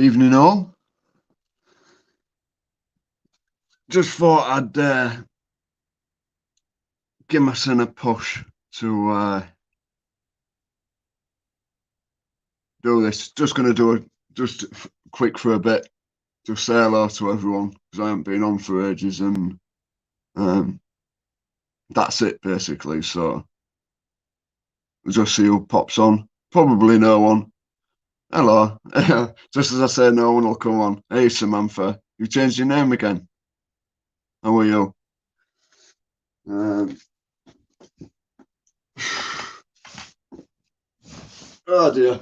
Evening all. Just thought I'd give my son a push to do this. Just going to do it just quick for a bit. Just say hello to everyone because I haven't been on for ages, and um, that's it basically. So we'll just see who pops on. Probably no one. Hello. Just as I say, no one will come on. Hey Samantha, you changed your name again. How are you? Um, oh dear.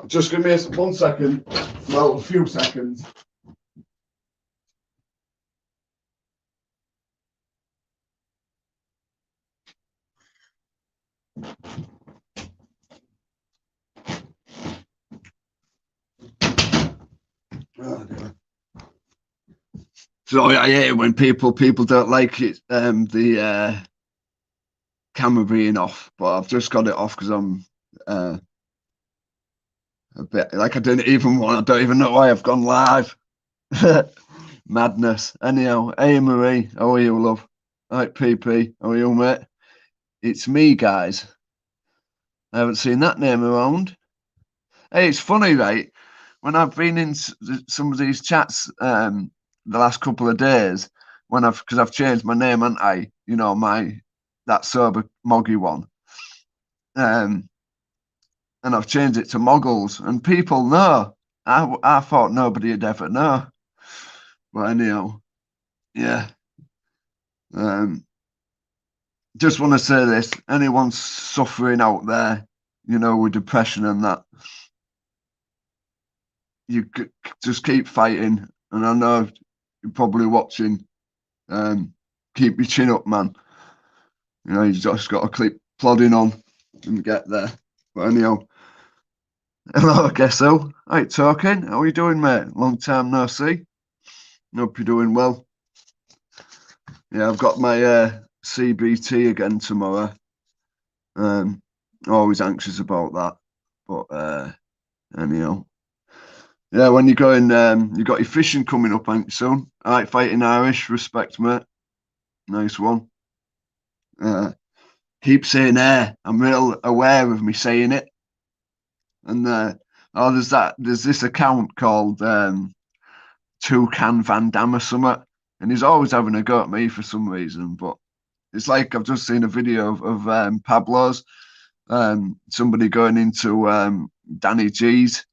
Just give me 1 second. Well, a few seconds. Oh dear. So I hate it when people don't like it. The camera being off, but I've just got it off because I'm uh, a bit like I didn't even want. I don't even know why I've gone live. Madness. Anyhow, hey Marie, how are you, love? Right, PP, how are you, mate? It's me, guys. I haven't seen that name around. Hey, it's funny, right? When I've been in some of these chats the last couple of days, because I've changed my name, haven't I? You know, that sober moggy one. And I've changed it to Moggles, and people know. I thought nobody would ever know. But anyhow, yeah. Just want to say this: anyone suffering out there, you know, with depression and that, you just keep fighting. And I know you're probably watching. Keep your chin up, man. You know, you just got to keep plodding on and get there. But anyhow, hello, I guess so. Right, talking. How are you doing, mate? Long time no see. Hope you're doing well. Yeah, I've got my CBT again tomorrow. Always anxious about that. But anyhow. Yeah, when you're going, you got your fishing coming up, ain't you, soon? All right, fighting Irish, respect, mate. Nice one. Keep saying I'm real aware of me saying it. And there's this account called Toucan Van Damme or something, and he's always having a go at me for some reason. But it's like I've just seen a video of Pablo's, somebody going into Danny G's.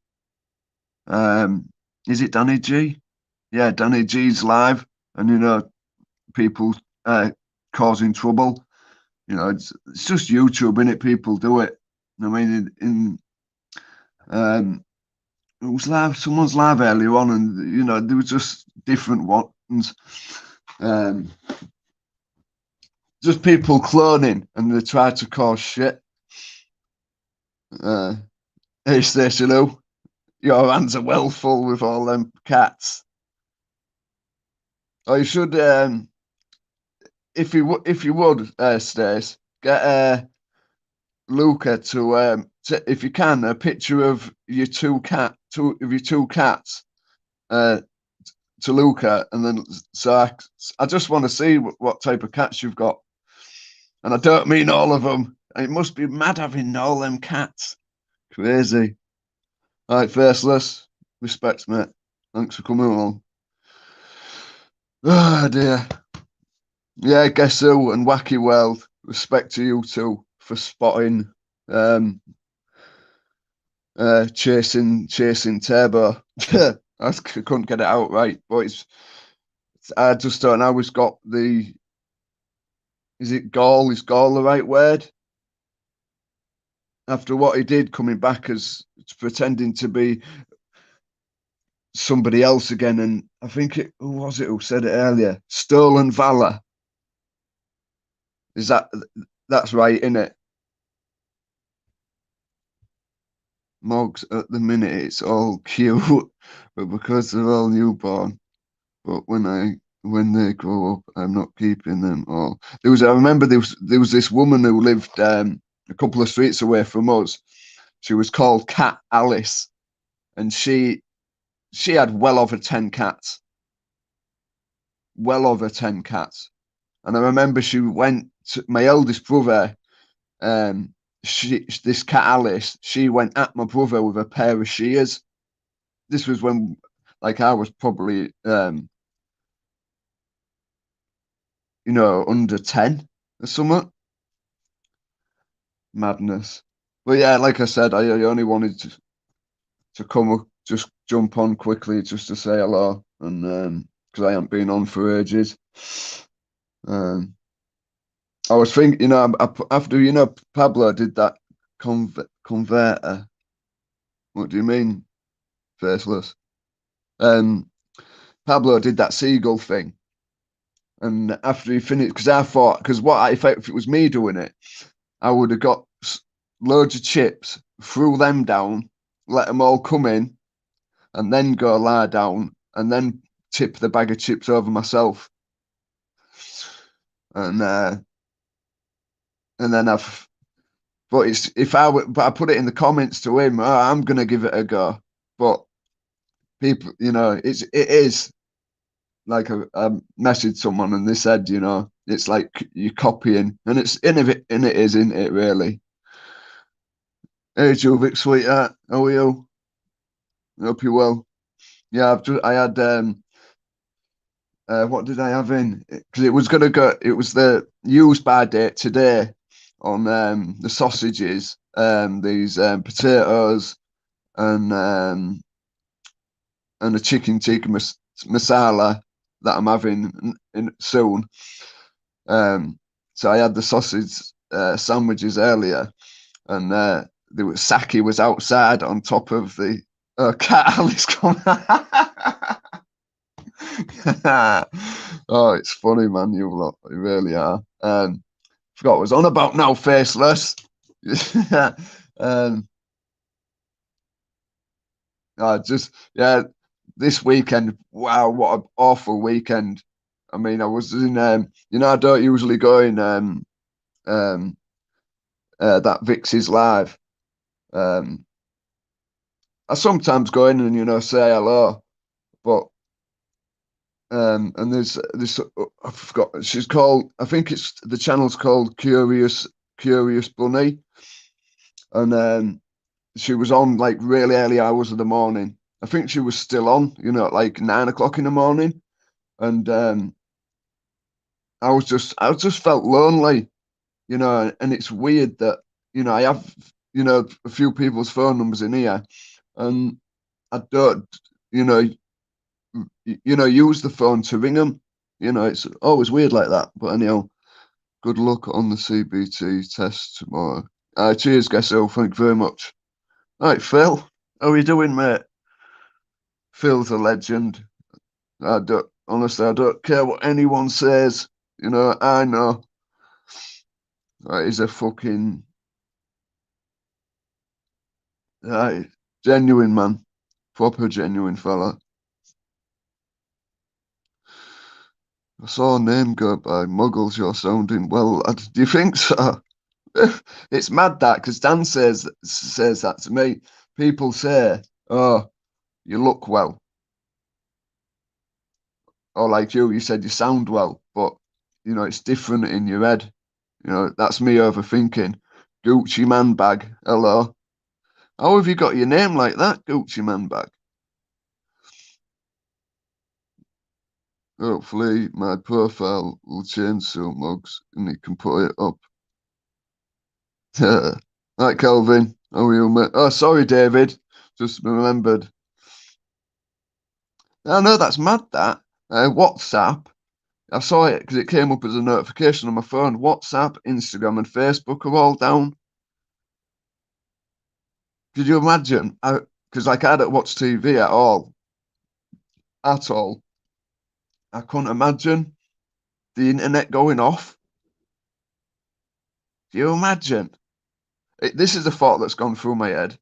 Is it Danny G? Yeah, Danny G's live, and you know, people causing trouble. You know, it's just YouTube, innit? People do it. I mean, it was live. Someone's live earlier on, and you know, there was just different ones. Um, just people cloning, and they try to cause shit. Hey, Station O, your hands are well full with all them cats. Oh, you should, if you would, Stace, get Luca to, if you can, a picture of your two cats, uh, to Luca, and then so I just want to see what type of cats you've got, and I don't mean all of them. It must be mad having all them cats. Crazy. All right, faceless. Respect, mate. Thanks for coming along. Oh dear. Yeah, guess so. And Wacky World. Respect to you too for spotting chasing Turbo. I couldn't get it out right, but I just don't know. It's got the. Is it gall? Is gall the right word? After what he did, coming back as pretending to be somebody else again, and I think who was it who said it earlier? Stolen valor. Is that's right, isn't it? Mogs at the minute it's all cute, but because they're all newborn. But when they grow up, I'm not keeping them all. I remember there was this woman who lived a couple of streets away from us. She was called Cat Alice, and she had well over 10 cats, well over 10 cats. And I remember she went to my eldest brother. This cat Alice, she went at my brother with a pair of shears. This was when, like, I was probably, under 10 or something. Madness. But yeah, like I said, I only wanted to come, just jump on quickly just to say hello, and because I haven't been on for ages. Um, I was thinking, after Pablo did that converter. What do you mean, faceless? Um, Pablo did that seagull thing, and after he finished, because I thought, because if it was me doing it, I would have got loads of chips, threw them down, let them all come in, and then go lie down, and then tip the bag of chips over myself, and then but I put it in the comments to him, I'm gonna give it a go, but people, it is like I messaged someone and they said, it's like you're copying, and it's and it is, isn't it, really? Hey, Juvik, sweetheart, how are you? I hope you're well. Yeah, I had what did I have in? Because it was gonna go. It was the use by date today on the sausages, these potatoes, and a chicken tikka masala that I'm having soon. So I had the sausage sandwiches earlier, and Saki was outside on top of the cat Alice coming. Oh, it's funny, man. You lot, you really are. Forgot what I was on about now, faceless. um, yeah, this weekend. Wow, what an awful weekend. I mean, I was in. I don't usually go in um, that Vix's live. Um, I sometimes go in and say hello, but and there's this, I forgot, she's called, I think it's the channel's called Curious Bunny, and she was on like really early hours of the morning. I think she was still on, at like 9 o'clock in the morning, and I just felt lonely, and it's weird that I have a few people's phone numbers in here, and I don't you know use the phone to ring them. It's always weird like that. But anyhow, good luck on the CBT test tomorrow. Cheers, Gesso. Thank you very much. All right, Phil. How are you doing, mate? Phil's a legend. I don't care what anyone says. I know. He's a fucking genuine man. Proper genuine fella. I saw a name go by Muggles. You're sounding well, lad. Do you think so? It's mad that, because Dan says that to me. People say, "Oh, you look well," or like you said, you sound well, but it's different in your head. That's me overthinking. Gucci man bag. Hello. How have you got your name like that, Gucci man bag? Hopefully, my profile will change so mugs, and you can put it up. Right, Kelvin. How are you, mate? Oh, sorry, David. Just remembered. I know that's mad. That WhatsApp. I saw it because it came up as a notification on my phone. WhatsApp, Instagram, and Facebook are all down. Could you imagine? Because I don't watch TV at all. At all. I couldn't imagine the internet going off. Do you imagine? This is a thought that's gone through my head.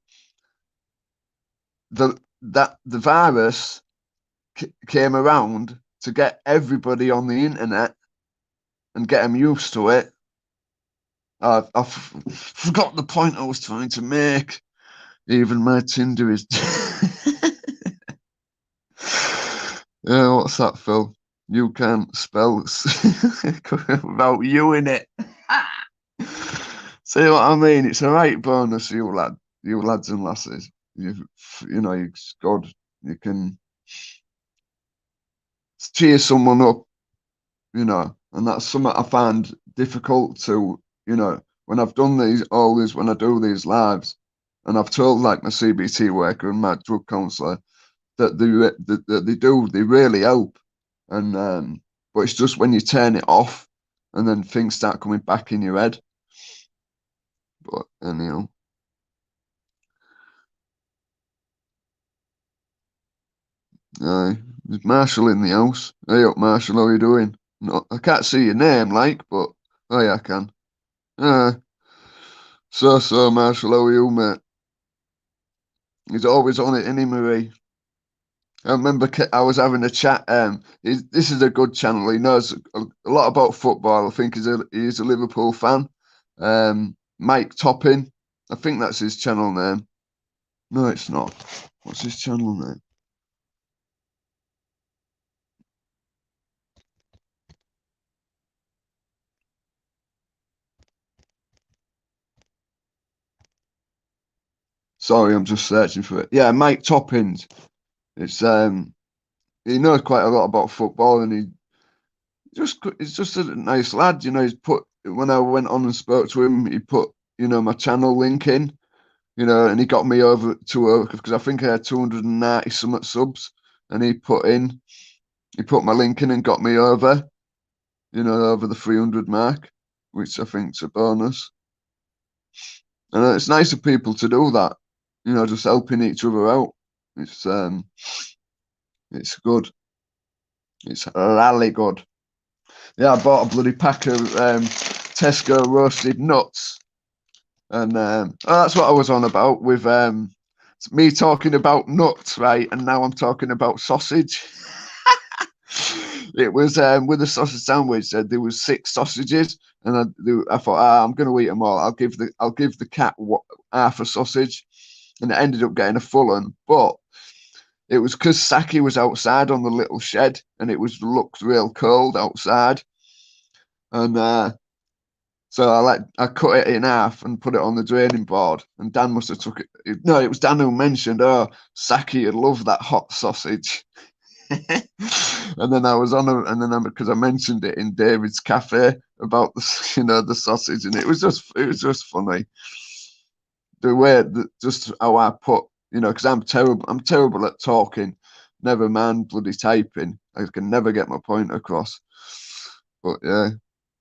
The virus came around to get everybody on the internet and get them used to it. I've forgot the point I was trying to make. Even my Tinder is Yeah, what's that, Phil? You can't spell without you in it. See what I mean? It's a right bonus, you lads and lasses. You know, it's good. You can cheer someone up, you know, and that's something I find difficult to, you know, when I've done when I do these lives, and I've told like my CBT worker and my drug counsellor that they really help, and but it's just when you turn it off, and then things start coming back in your head. But anyhow. Aye, there's Marshall in the house. Hey up, Marshall, how you doing? No, I can't see your name, like, but oh yeah, I can. So, Marshall, how are you, mate? He's always on it, isn't he, Marie? I remember I was having a chat. This is a good channel. He knows a lot about football. I think he's a Liverpool fan. Mike Topping, I think that's his channel name. No, it's not. What's his channel name? Sorry, I'm just searching for it. Yeah, Mike Toppins. It's he knows quite a lot about football, and he's just a nice lad. You know, he's put when I went on and spoke to him, he put my channel link in. You know, and he got me over to work because I think I had 290 something subs, and he put my link in and got me over. You know, over the 300 mark, which I think's a bonus. And it's nice of people to do that. You know, just helping each other out. It's good. It's really good. Yeah, I bought a bloody pack of Tesco roasted nuts, and that's what I was on about with me talking about nuts, right? And now I'm talking about sausage. It was with a sausage sandwich. There was 6 sausages, and I thought, I'm going to eat them all. I'll give the cat half a sausage, and it ended up getting a full one. But it was because Saki was outside on the little shed, and it looked real cold outside, and so I cut it in half and put it on the draining board. And Dan must have took it. No, it was Dan who mentioned, Saki would love that hot sausage. And then I was because I mentioned it in David's cafe about the sausage, and it was just funny the way just how I put, because I'm terrible at talking, never mind bloody typing. I can never get my point across. But yeah,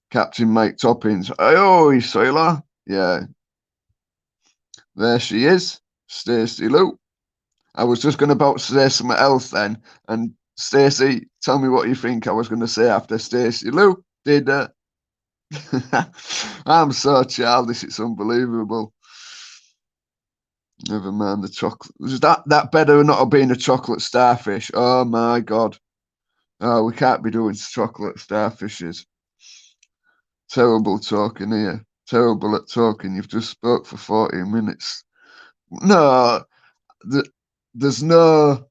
Captain Mike Toppins, oh sailor, yeah, there she is, Stacey Lou. I was just going to say something else then, and Stacey, tell me what you think I was going to say after Stacey Lou did. I'm so childish, it's unbelievable. Never mind the chocolate. Was that better not have been a chocolate starfish? Oh my god! Oh, we can't be doing chocolate starfishes. Terrible talking here. Terrible at talking. You've just spoke for 14 minutes. No, there's no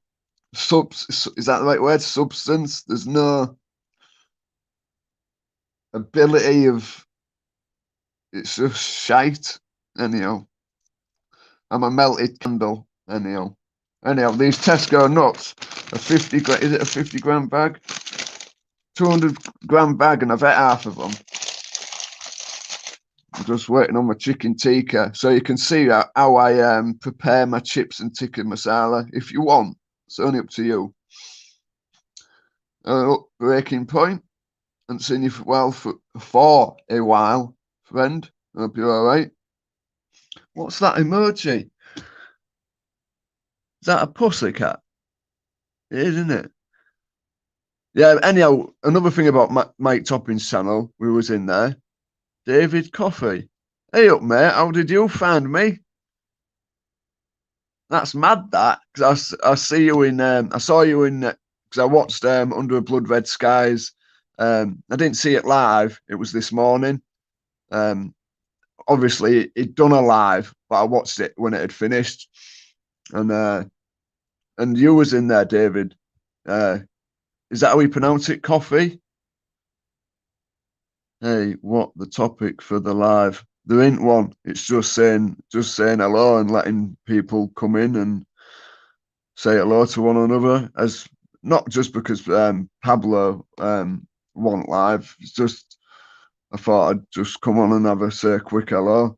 is that the right word? Substance. There's no ability of. It's just shite. Anyhow, I'm a melted candle. Anyhow, these Tesco nuts are 50 gram. Is it a 50-gram bag? 200-gram bag, and I've ate half of them. I'm just waiting on my chicken tikka, so you can see how I prepare my chips and tikka masala. If you want, it's only up to you. Breaking point. And seen you for a while, friend. Hope you're all right. What's that emoji? Is that a pussycat? It is, isn't it? Yeah. Anyhow, another thing about Mike Topping's channel, we was in there. David Coffey. Hey up, mate. How did you find me? That's mad, that. Because I see you in. I saw you in. Because I watched Under a Blood Red Skies. I didn't see it live. It was this morning. Obviously, it'd done a live, but I watched it when it had finished. And and you was in there, David. Is that how we pronounce it? Coffee? Hey, what the topic for the live? There ain't one. It's just saying hello and letting people come in and say hello to one another. As not just because Pablo want live. It's just I thought I'd just come on and have a say a quick hello.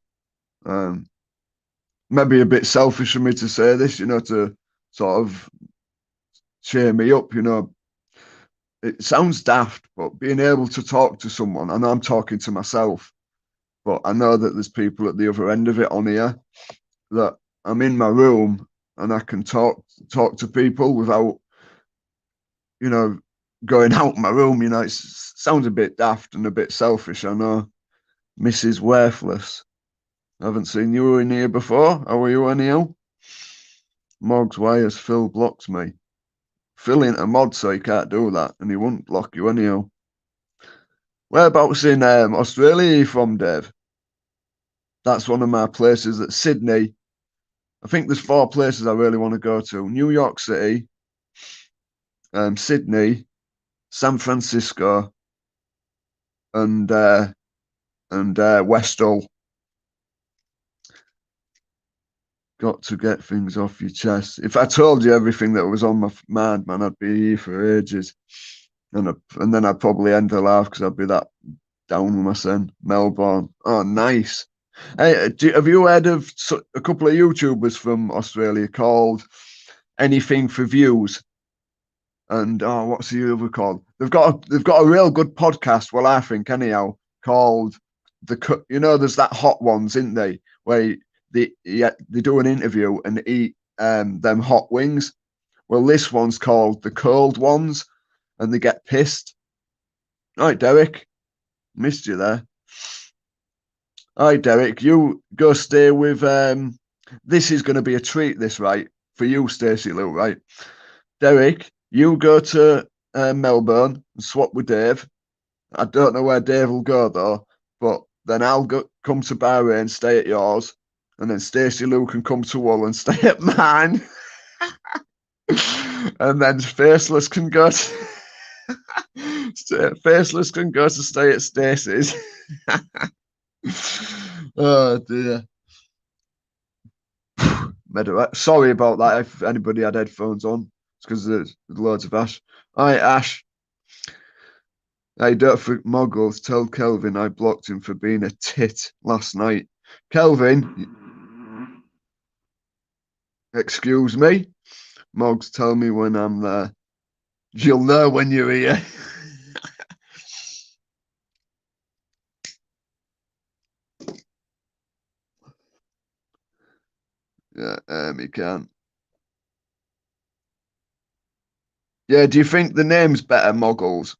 Maybe a bit selfish of me to say this, to sort of cheer me up. It sounds daft, but being able to talk to someone, and I'm talking to myself, but I know that there's people at the other end of it on here, that I'm in my room and I can talk to people without, going out my room. It sounds a bit daft and a bit selfish. I know. Mrs. Worthless. I haven't seen you in here before. How are you anyhow? Moggs, why has Phil blocked me? Phil ain't a mod, so he can't do that, and he won't block you anyhow. Whereabouts in Australia are you from, Dave? That's one of my places at Sydney. I think there's 4 places I really want to go to: New York City, Sydney, San Francisco, and Westall. Got to get things off your chest. If I told you everything that was on my mind, man, I'd be here for ages. And then I'd probably end the laugh because I'd be that down with my son. Melbourne. Oh, nice. Hey, have you heard of a couple of YouTubers from Australia called Anything for Views? And what's the other called? They've got a real good podcast. Well, I think anyhow, called there's that Hot Ones, isn't they? Where they do an interview and eat them hot wings. Well, this one's called the Cold Ones, and they get pissed. All right, Derek, missed you there. All right, Derek, you go stay with. This is going to be a treat, this, right, for you, Stacey Lou, right? Derek, you go to Melbourne and swap with Dave. I don't know where Dave will go though, but then I'll come to Bahrain and stay at yours, and then Stacey Lou can come to Hull and stay at mine, and then Faceless can go to stay at Stacey's. Oh dear. Sorry about that. If anybody had headphones on, it's because there's loads of Ash. Hi, Ash. Hey, don't forget Moggles. Tell Kelvin I blocked him for being a tit last night. Kelvin, excuse me. Moggs, tell me when I'm there. You'll know when you're here. Yeah, he can. Yeah, do you think the name's better, Moggles?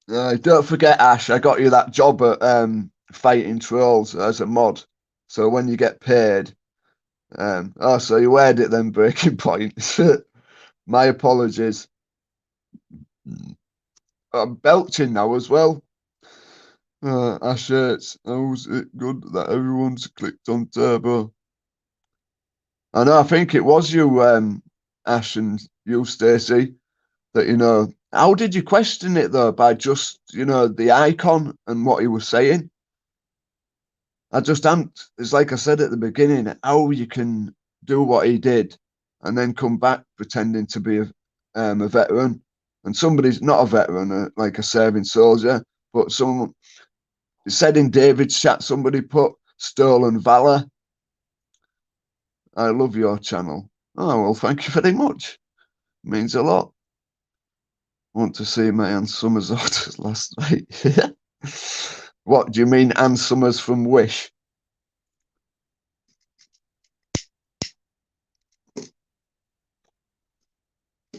Don't forget, Ash, I got you that job at Fighting Trolls as a mod. So when you get paid, so you heard it then, Breaking Point. My apologies. I'm belching now as well. Ash hurts. How's it good that everyone's clicked on Turbo? I know, I think it was you, Ash, and you, Stacey, that, how did you question it though? By just, the icon and what he was saying? I just haven't, it's like I said at the beginning, how you can do what he did and then come back pretending to be a veteran. And somebody's not a veteran, like a serving soldier, but someone said in David's chat, somebody put stolen valor. I love your channel. Oh, well, thank you very much. It means a lot. Want to see my Ann Summers orders last night. What do you mean, Ann Summers from Wish?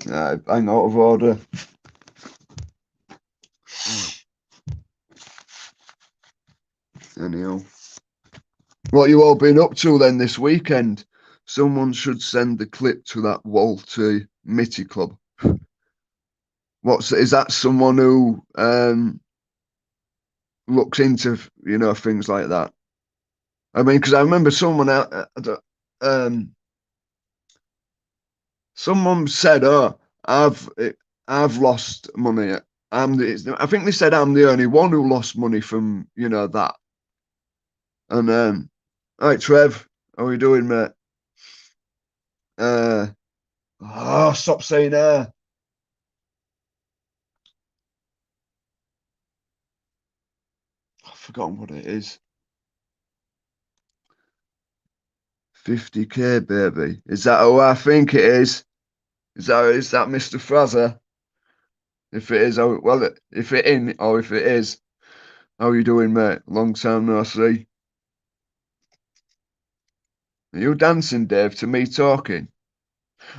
I'm out of order. Anyhow, what you all been up to then this weekend? Someone should send the clip to that Walter Mitty Club. Is that someone who looks into things like that? I mean, because I remember someone out, someone said, "Oh, I've lost money. I think they said I'm the only one who lost money from that." And all right, Trev, how are you doing, mate? Stop saying I've forgotten what it is. 50k, baby. Is that who I think it is? Is that Mr. Fraser? If it is, well, if it in or if it is, how are you doing, mate? Long time no see. Are you dancing, Dave, to me talking?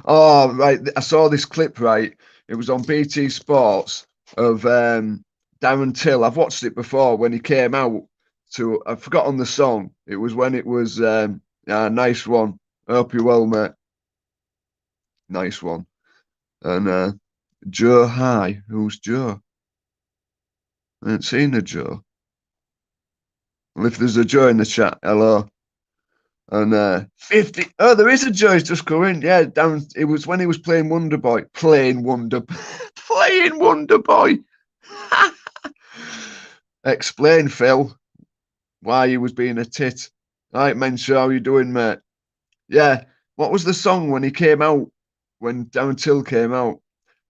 Oh, right. I saw this clip, right? It was on BT Sports of Darren Till. I've watched it before when he came out to, I've forgotten the song. It was when it was, nice one. Hope you're well, mate. Nice one. And Joe, hi. Who's Joe? I ain't seen a Joe. Well, if there's a Joe in the chat, hello. And 50. Oh, there is a Joe. He's just coming. Yeah, down. It was when he was playing Wonder Boy. Playing Wonder Boy. Explain, Phil, why he was being a tit. All right, Mensah, how you doing, mate? Yeah. What was the song when he came out? When Darren Till came out?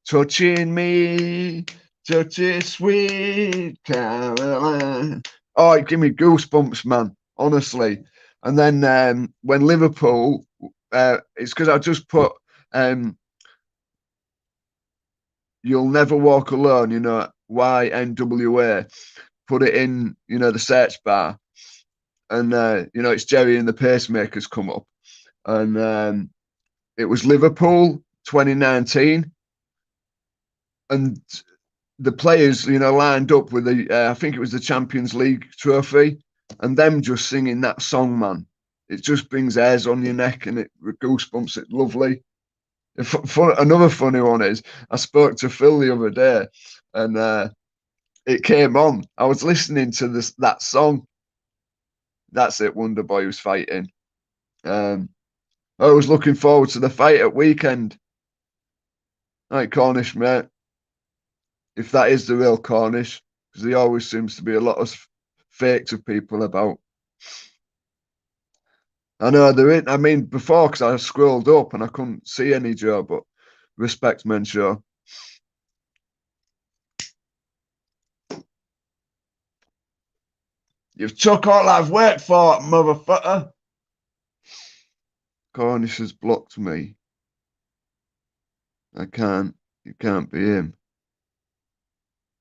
Touching me, touching sweet Caroline. Oh, it gave me goosebumps, man. Honestly. And then when Liverpool, it's because I just put "You'll Never Walk Alone," YNWA, put it in, the search bar, and it's Jerry and the Pacemakers come up, and it was Liverpool 2019, and the players, lined up with I think it was the Champions League trophy, and them just singing that song, man. It just brings hairs on your neck and it goosebumps. It's lovely. Another funny one is I spoke to Phil the other day, and it came on. I was listening to that song. That's it. Wonder Boy was fighting. I was looking forward to the fight at weekend. Right, Cornish, mate. If that is the real Cornish, because there always seems to be a lot of fake to people about. I know there ain't. I mean, before, because I scrolled up and I couldn't see any Joe, but respect, Mensah. You've took all I've worked for, motherfucker. Cornish has blocked me. I can't. It can't be him.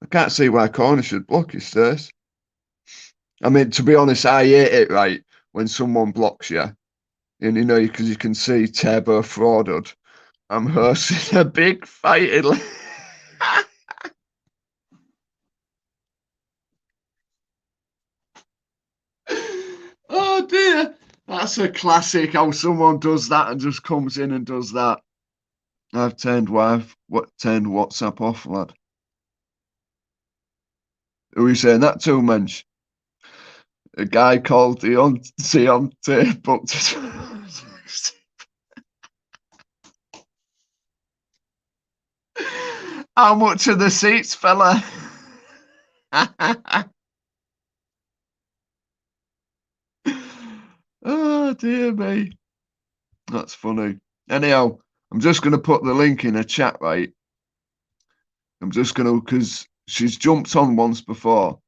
I can't see why Cornish should block his stairs. I mean, to be honest, I hate it, right, when someone blocks you. And, because you can see Turbo frauded. I'm hosting a big fight. Oh, dear. That's a classic, how someone does that and just comes in and does that. I've turned WhatsApp off, lad. Who are you saying that to, Mensch? A guy called Deontay booked. How much are the seats, fella? Oh, dear me. That's funny. Anyhow, I'm just going to put the link in a chat, right? I'm just going to, because she's jumped on once before.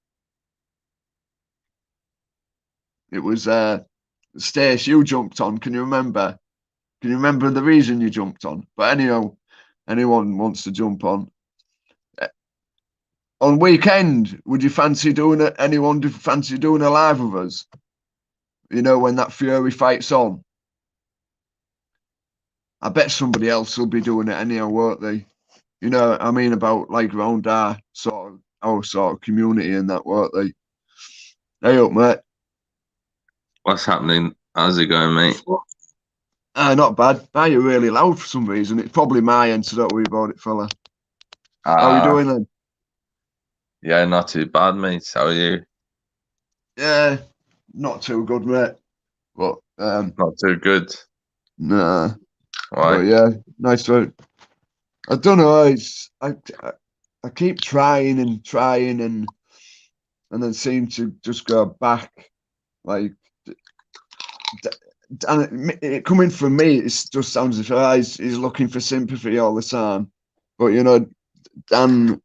It was Stace, you jumped on. Can you remember? Can you remember the reason you jumped on? But anyhow, anyone wants to jump on. On weekend, would you fancy doing it? Anyone do fancy doing a live with us? When that Fury fight's on. I bet somebody else will be doing it anyhow, won't they? I mean, about like around our sort of community and that, won't they? Hey up, mate. What's happening? How's it going, mate? Not bad. Now you're really loud for some reason. It's probably my end, so don't worry about it, fella. How are you doing then? Yeah, not too bad, mate. How are you? Yeah, not too good, mate. but Not too good. nah. Why? But yeah, nice to. I don't know. I keep trying and then seem to just go back. Like, and it coming from me, it just sounds as if he's looking for sympathy all the time. But you know, Dan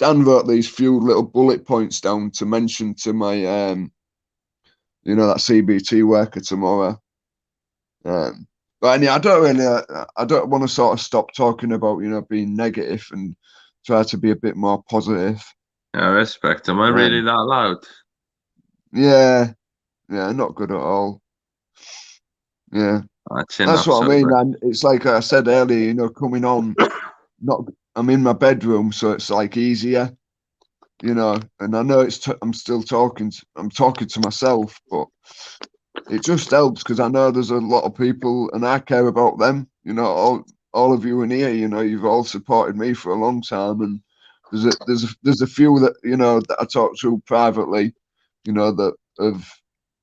wrote these few little bullet points down to mention to my you know, that CBT worker tomorrow. But anyway, I don't want to sort of stop talking about, you know, being negative and try to be a bit more positive. Yeah, respect. Am I really that loud? Yeah, not good at all. Yeah, Chin that's up, what I so mean. bro. And it's like I said earlier, you know, coming on, not I'm in my bedroom, so it's like easier, you know. And I know I'm still talking. I'm talking to myself, but it just helps because I know there's a lot of people, and I care about them. You know, all of you in here, you know, you've all supported me for a long time, and there's a few that, you know, that I talk to privately, you know, that have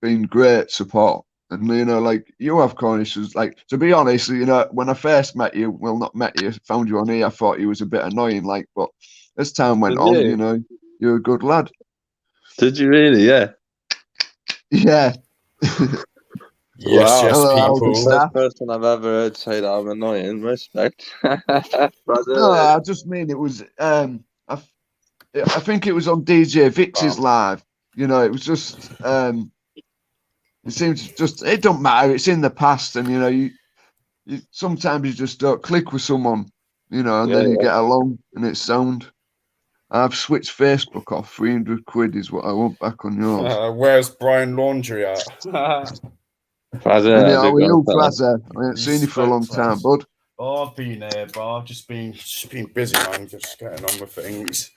been great support. And you know, like you have, Cornish, is like, to be honest, you know, when I first met you, well, not met you, found you on here, I thought you was a bit annoying, like, but as time went Did on, you you? know, you're a good lad. Did you really? Yeah. Yeah. Yes, Wow. yes, Hello, how's the The people. staff? first person I've ever heard say that I'm annoying. Respect. No, Brother. I just mean it was. I think it was on DJ Vix's live. You know, it was just. It seems just. It don't matter. It's in the past, and you know, you sometimes you just don't click with someone. You know, and Yeah, then you yeah. get along, and it's sound. I've switched Facebook off. 300 quid is what I want back on yours. Where's Brian Laundry at? Brother, And how's how it are going, you, fella? Fraser? I ain't seen you for a long time, Respect, bud. Oh, I've been here, bro. I've just been busy, man. Just getting on with things.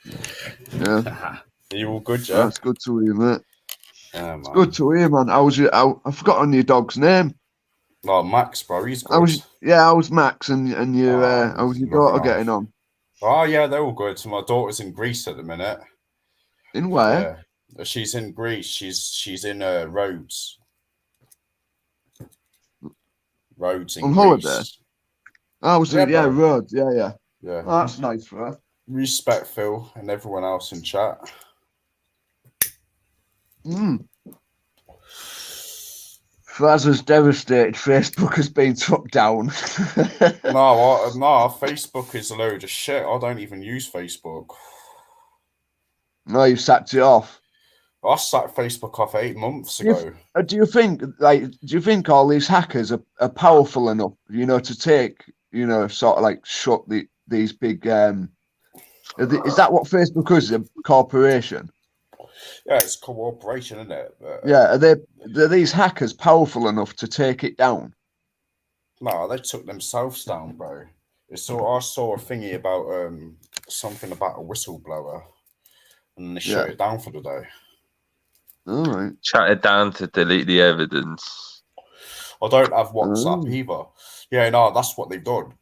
Yeah, Are you all good, yeah? that's good to hear, mate. Yeah, It's man. good to hear, man. How was you? I forgot on your dog's name. Oh, Max, bro, he's I good. was I was Max and you Oh, how was your looking daughter off. getting on? Oh, yeah, they're all good. So my daughter's in Greece at the minute. In where? Yeah, she's in Greece. She's in Rhodes. Rhodes in On holiday? Greece. I was Yeah, bro. Rhodes, yeah. Yeah. Oh, that's nice for her. Respect Phil and everyone else in chat. Fraser's devastated. Facebook has been took down. No, Facebook is a load of shit. I don't even use Facebook. No, you sacked it off. I sacked Facebook off 8 months ago. Do you think all these hackers are powerful enough, you know, to take, you know, sort of like shut these big is that what Facebook is, a corporation? Yeah, it's cooperation, isn't it? Yeah, are these hackers powerful enough to take it down? No, they took themselves down, bro. I saw a thingy about something about a whistleblower, and they shut it down for the day. All right. Shut it down to delete the evidence. I don't have WhatsApp either. Yeah, no, that's what they've done.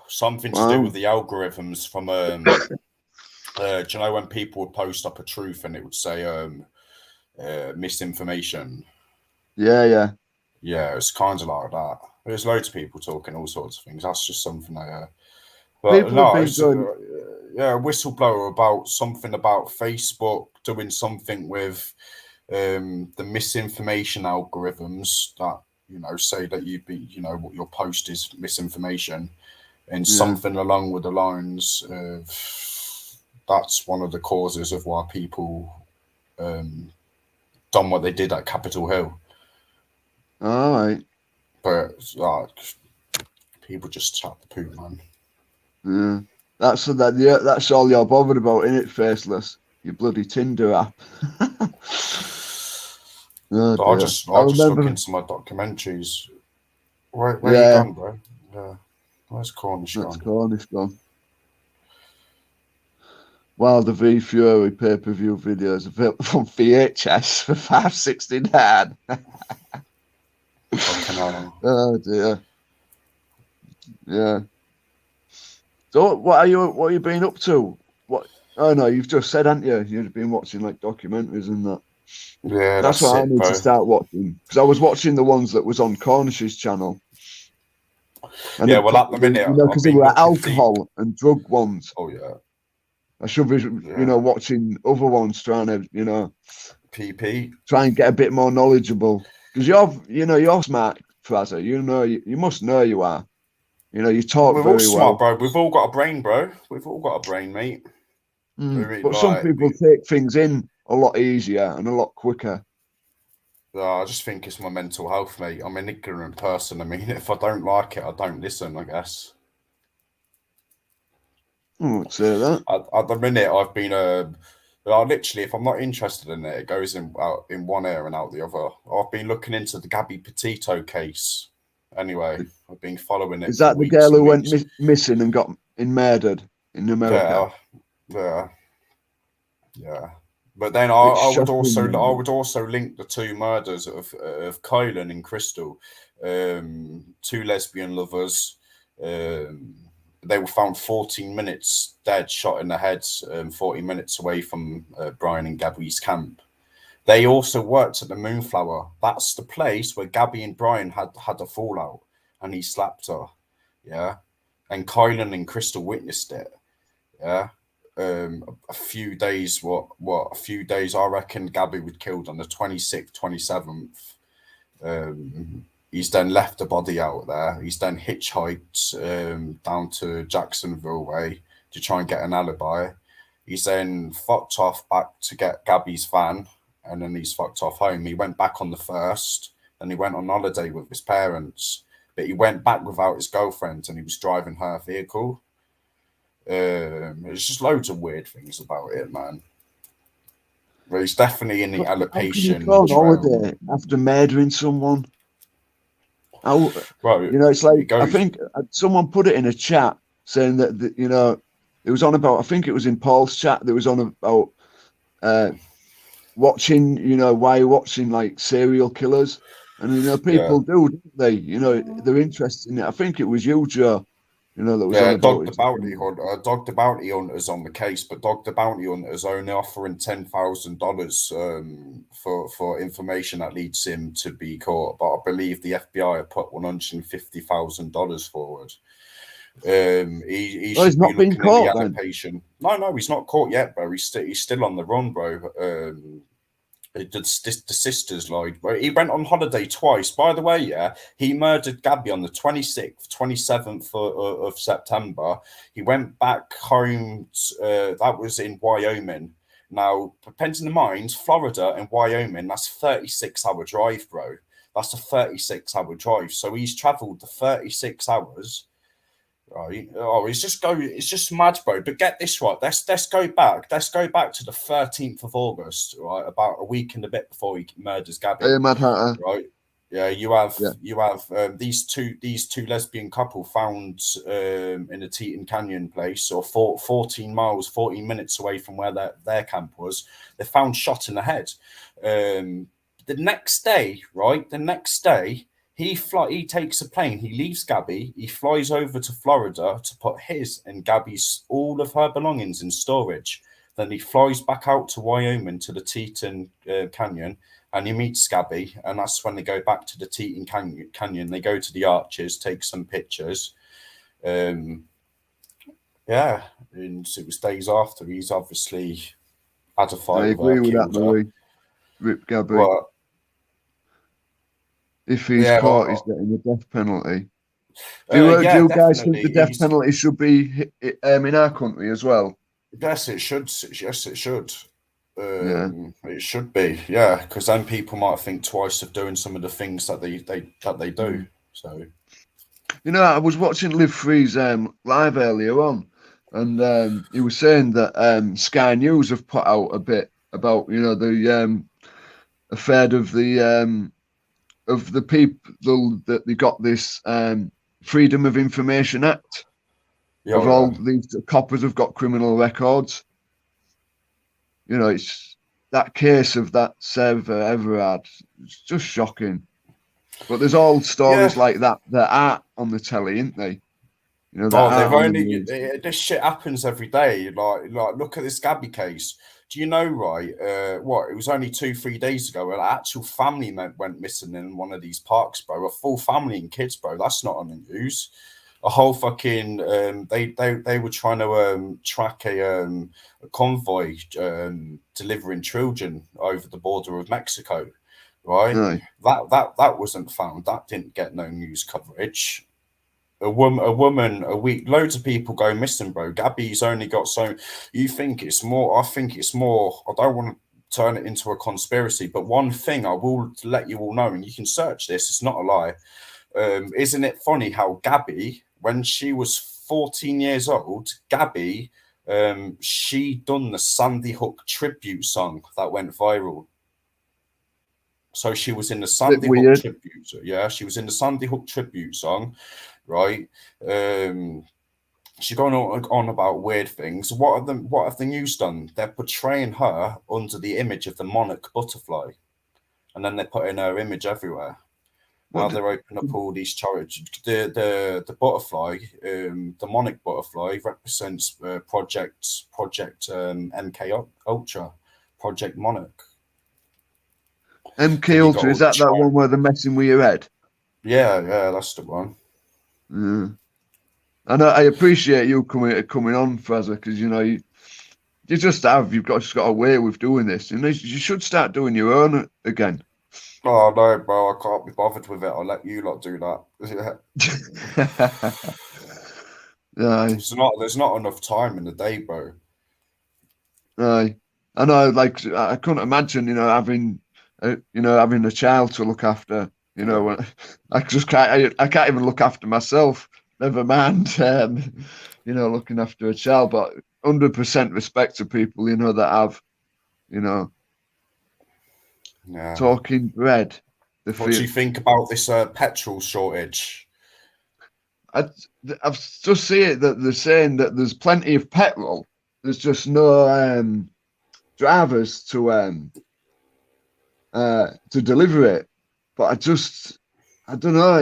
Something to do with the algorithms from do you know when people would post up a truth and it would say misinformation? Yeah. Yeah, it's kind of like that. There's loads of people talking all sorts of things. That's just something I. People have been going. Yeah, a whistleblower about something about Facebook doing something with the misinformation algorithms that, you know, say that what your post is misinformation, and something along with the lines of that's one of the causes of why people done what they did at Capitol Hill. All right. But people just chat the poop, man. Yeah. That's all you're bothered about, isn't it, Faceless? Your bloody Tinder app. I just look into my documentaries. Where you gone, bro? Yeah. Where's Cornish gone? That's Cornish gone. Wilder v Fury pay-per-view videos available on VHS for $5.69. Oh dear. Yeah. So what are you been up to? What? Oh no, you've just said, haven't you? You've been watching like documentaries and that. Yeah, That's that's what I it, need to bro. start watching, because I was watching the ones that was on Cornish's channel. And Yeah, well, at the minute, I've because they been were looking deep. alcohol and drug ones. Oh yeah, I should be, watching other ones, trying to, PP. try and get a bit more knowledgeable. Because you're smart, Fraser. You must know you are. You talk We're all very smart, well. bro. We've all got a brain, bro. We've all got a brain, mate. But some people take things in a lot easier and a lot quicker. I just think it's my mental health, mate. I'm an ignorant person. I mean, if I don't like it, I don't listen, I guess. I won't say that. At the minute, I've been literally, if I'm not interested in it, it goes out in one ear and out the other. I've been looking into the Gabby Petito case. Anyway, I've been following it. Is that the girl who went missing and got murdered in America? Yeah. But then I would also link the two murders of Kylan and Crystal, two lesbian lovers. They were found 14 minutes dead, shot in the head, 40 minutes away from Brian and Gabby's camp. They also worked at the Moonflower. That's the place where Gabby and Brian had a fallout, and he slapped her. Yeah, and Kylan and Crystal witnessed it. Yeah. A few days, a few days, I reckon Gabby was killed on the 26th, 27th. He's then left the body out there. He's then hitchhiked down to Jacksonville way to try and get an alibi. He's then fucked off back to get Gabby's van, and then he's fucked off home. He went back on the 1st, and he went on holiday with his parents, but he went back without his girlfriend, and he was driving her vehicle. There's just loads of weird things about it, man. But he's definitely in the allocation. How can you go on holiday after murdering someone? Right, it's like, I think someone put it in a chat saying that, it was on about, I think it was in Paul's chat, that was on about watching, why you're watching like serial killers. And, people do, don't they? They're interested in it. I think it was you, Joe. That was Dog the Bounty Hunter's on the case, but Dog the Bounty Hunter's only offering $10,000 for information that leads him to be caught. But I believe the FBI have put $150,000 forward. He should not be been looking caught, at the allocation. No, he's not caught yet, bro. He's still on the run, bro. The sisters lied. He went on holiday twice. By the way, he murdered Gabby on the 26th, 27th of September. He went back home. That was in Wyoming. Now, depending on the mines, Florida and Wyoming, that's a 36-hour drive, bro. That's a 36-hour drive. So he's traveled the 36 hours. Right. Oh, it's just mad, bro. But get this right. Let's go back. Let's go back to the 13th of August, right? About a week and a bit before he murders Gabby. Hey, Mad Hatter. Right. Yeah, you have these two lesbian couple found in a Teton Canyon place, or 14 minutes away from where their camp was. They're found shot in the head. The next day, he takes a plane. He leaves Gabby. He flies over to Florida to put his and Gabby's, all of her belongings in storage. Then he flies back out to Wyoming to the Teton Canyon, and he meets Gabby. And that's when they go back to the Teton Canyon. They go to the arches, take some pictures. And it was days after. He's obviously had a fight. I agree with that, Louis. Rip Gabby. What? If he's caught, he's getting the death penalty. Do you guys think the death penalty should be in our country as well? Yes, it should. It should. It should be. Yeah, because then people might think twice of doing some of the things that they do. So, I was watching Live Free's live earlier on, and he was saying that Sky News have put out a bit about the affair of the people that they got this Freedom of Information Act. All these coppers have got criminal records. It's that case of that Sarah Everard. It's just shocking. But there's all stories like that are on the telly, isn't they? They've only this shit happens every day. Like look at this Gabby case. Do you know, right? What, it was only 2-3 days ago. An actual family went missing in one of these parks, bro. A full family and kids, bro. That's not on the news. A whole fucking they were trying to track a convoy delivering children over the border of Mexico, right? Aye. That wasn't found. That didn't get no news coverage. A woman a week, loads of people go missing, bro. Gabby's only got so. You think it's more? I think it's more. I don't want to turn it into a conspiracy, but one thing I will let you all know, and you can search this. It's not a lie. Isn't it funny how Gabby, when she was 14 years old, Gabby, she done the Sandy Hook tribute song that went viral. So she was in the Sandy Hook tribute. Yeah, she was in the Sandy Hook tribute song, right? She's going on about weird things. What have the news done? They're portraying her under the image of the monarch butterfly, and then they're putting her image everywhere. Now they're opening up all these charities. The butterfly, the monarch butterfly, represents Project MK Ultra, Project Monarch. MK Ultra, is that one where they're messing with your head? Yeah, that's the one. Yeah. And I appreciate you coming on, Fraser, because you've just got a way with doing this. You should start doing your own again. Oh no, bro, I can't be bothered with it. I'll let you lot do that. Aye. There's not enough time in the day, bro. Aye. I know, like I couldn't imagine, having a child to look after. I can't even look after myself. Never mind, looking after a child. But 100% respect to people, that have, talking bread. What do you think about this petrol shortage? I've just seen it that they're saying that there's plenty of petrol. There's just no drivers to deliver it. But I don't know.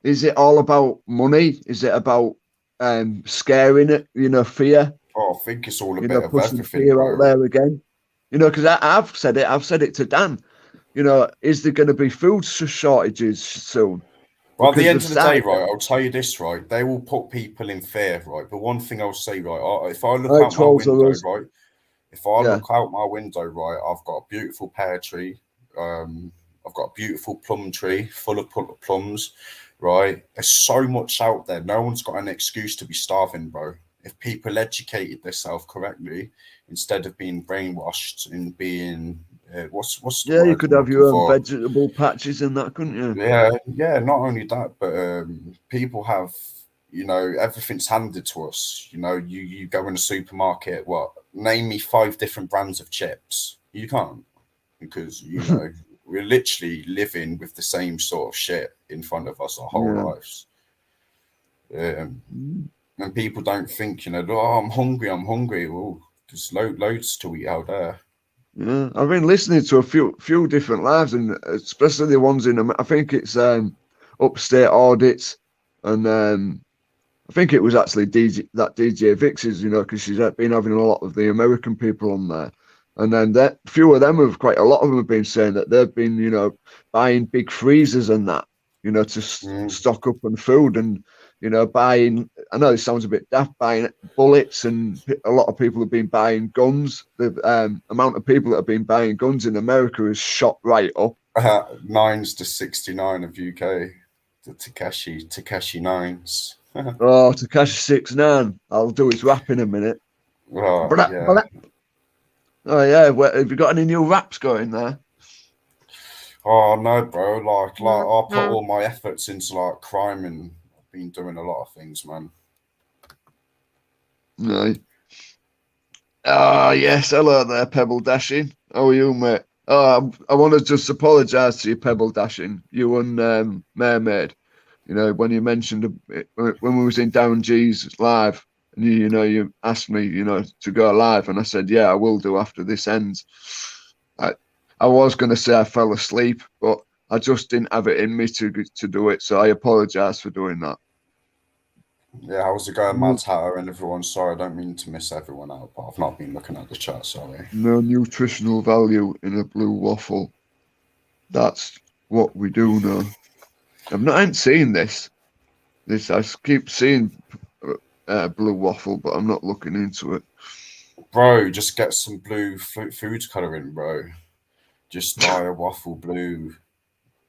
Is it all about money? Is it about scaring it? Fear. Oh, I think it's all a bit of pushing everything. Fear out there again. Because I've said it. I've said it to Dan. Is there going to be food shortages soon? Well, at the end of the day, right, I'll tell you this, right, they will put people in fear, right? But one thing I'll say, right, if I look out my window, right, look out my window, right, I've got a beautiful pear tree. I've got a beautiful plum tree full of plums, right? There's so much out there. No one's got an excuse to be starving, bro. If people educated themselves correctly, instead of being brainwashed and being you could have your own vegetable patches and that, couldn't you? Yeah. Not only that, but people have, everything's handed to us. You go in a supermarket. Name me 5 different brands of chips. You can't, because we're literally living with the same sort of shit in front of us our whole lives. And people don't think, I'm hungry. Well, there's loads to eat out there. Yeah, I've been listening to a few different lives, and especially the ones I think it's Upstate Audits, and I think it was actually DJ Vix's, because she's been having a lot of the American people on there. And then quite a lot of them have been saying that they've been, buying big freezers and that, to stock up on food, and, buying, I know it sounds a bit daft, buying bullets, and a lot of people have been buying guns. The amount of people that have been buying guns in America has shot right up. 9s to 69 of UK, the Tekashi 9s. Oh, Tekashi 6ix9ine. I'll do his rap in a minute. Oh, Oh yeah, have you got any new raps going there? Oh no, bro. Like I put all my efforts into crime, and I've been doing a lot of things, man. No. Oh yes, hello there, Pebble Dashing. How are you, mate? Oh, I want to just apologise to you, Pebble Dashing. You and Mermaid. When you mentioned it, when we was in Down G's live. And you asked me, to go live, and I said, yeah, I will do after this ends. I was going to say I fell asleep, but I just didn't have it in me to do it, so I apologise for doing that. Yeah, how's it going, Matt Hatter and everyone? Sorry, I don't mean to miss everyone out, but I've not been looking at the chat, sorry. No nutritional value in a blue waffle. That's what we do know. I ain't seen this. I keep seeing blue waffle, but I'm not looking into it. Bro, just get some blue food colouring, bro. Just dye a waffle blue,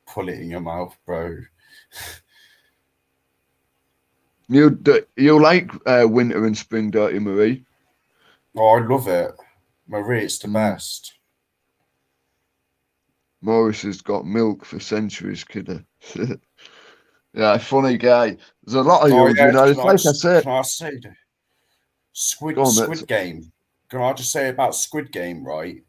pull it in your mouth, bro. You like winter and spring, don't you, Marie? Oh, I love it. Marie, it's the best. Morris has got milk for centuries, kidder. Yeah, funny guy. There's a lot of you, you know. It's like I said. Can I say Squid Game? Can I just say about Squid Game, right?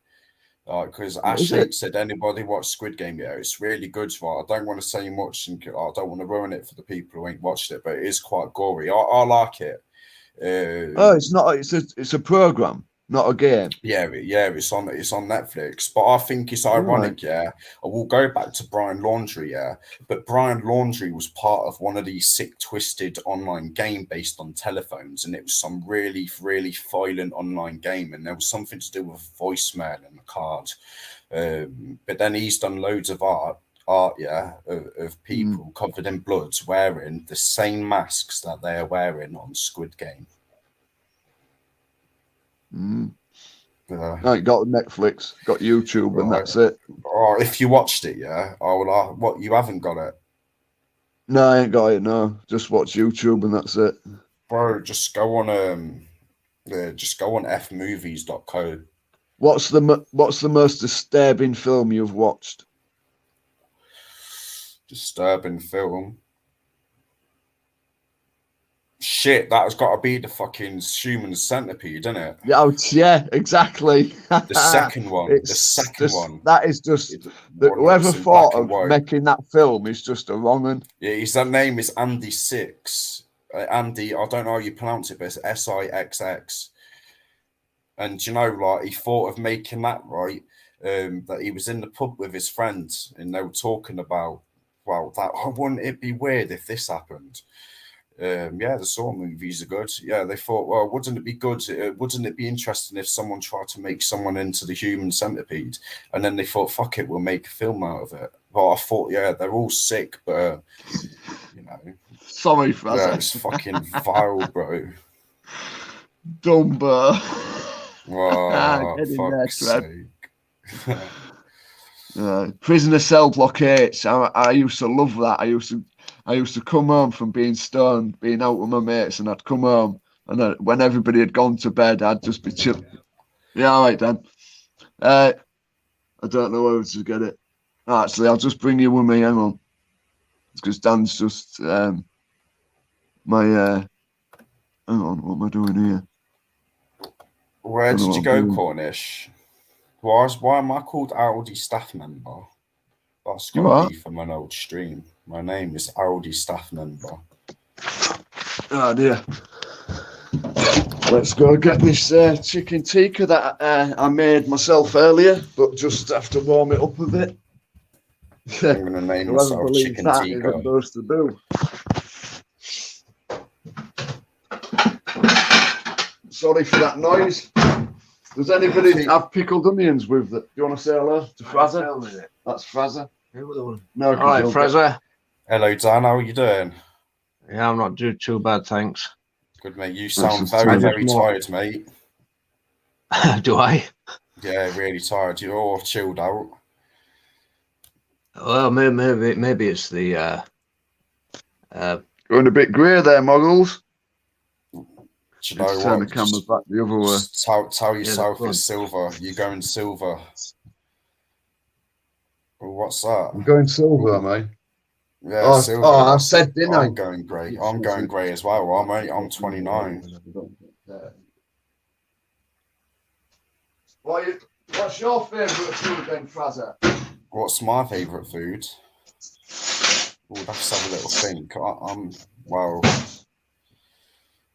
Because Ashley said anybody watch Squid Game? Yeah, it's really good. Right? I don't want to say much, and I don't want to ruin it for the people who ain't watched it, but it is quite gory. I like it. It's not. It's a program, not a game. Yeah. It's on Netflix. But I think it's ironic. Right. Yeah, I will go back to Brian Laundrie. Yeah, but Brian Laundrie was part of one of these sick, twisted online game based on telephones, and it was some really, really violent online game, and there was something to do with voicemail and a card. But then he's done loads of art, of people covered in blood wearing the same masks that they are wearing on Squid Game. I got Netflix, got YouTube, and that's it. Oh, if you watched it, yeah. Oh, what, you haven't got it? No, I ain't got it. No, just watch YouTube, and that's it. Bro, just go on fmovies.co. What's the most disturbing film you've watched? Disturbing film. Shit, that has got to be the fucking Human Centipede, isn't it? Yeah, exactly. The second one. That is just whoever thought of making that film is just a wrong one. Yeah, his name is Andy Six. Andy, I don't know how you pronounce it, but it's Sixx. And you know, like, he thought of making that, right? That he was in the pub with his friends, and they were talking about, well, that wouldn't it be weird if this happened? The Saw movies are good. Yeah, they thought, well, wouldn't it be good? Wouldn't it be interesting if someone tried to make someone into the Human Centipede? And then they thought, fuck it, we'll make a film out of it. But I thought, yeah, they're all sick, but you know. Sorry for that. Yeah, it's fucking vile, bro. Dumbo. Oh, fuck's sake. Prisoner Cell Block 8. I used to love that. I used to come home from being stoned, being out with my mates, and I'd come home, and when everybody had gone to bed, I'd just be chilling. Yeah, all right, Dan. I don't know where to get it. Actually, I'll just bring you with me. Hang on, because Dan's just hang on, what am I doing here? Where did you go, Cornish? Why am I called Aldi staff member? That's got to be from an old stream. My name is Aldi staff member. Oh dear. Let's go get this chicken tikka that I made myself earlier, but just have to warm it up a bit. I'm going to name myself Chicken Tikka. Supposed to do. Sorry for that noise. Does anybody have pickled onions with that? Do you want to say hello to Fraser? That's Fraser. No, all right, Fraser. Hello, Dan. How are you doing? Yeah, I'm not doing too bad, thanks. Good, mate. You sound very, very tired, mate. Do I? Yeah, really tired. You're all chilled out. Well, maybe it's the going a bit grey there, Muggles. Do you know turn the camera back the other way. Tell yourself it's silver. You're going silver. Well, what's that? I'm going silver, mate. Yeah, silver. I said, didn't I? I'm going grey. I'm going grey as well. I'm 29. What's your favourite food then, Fraser? What's my favourite food? Oh, let's have a little think. Well.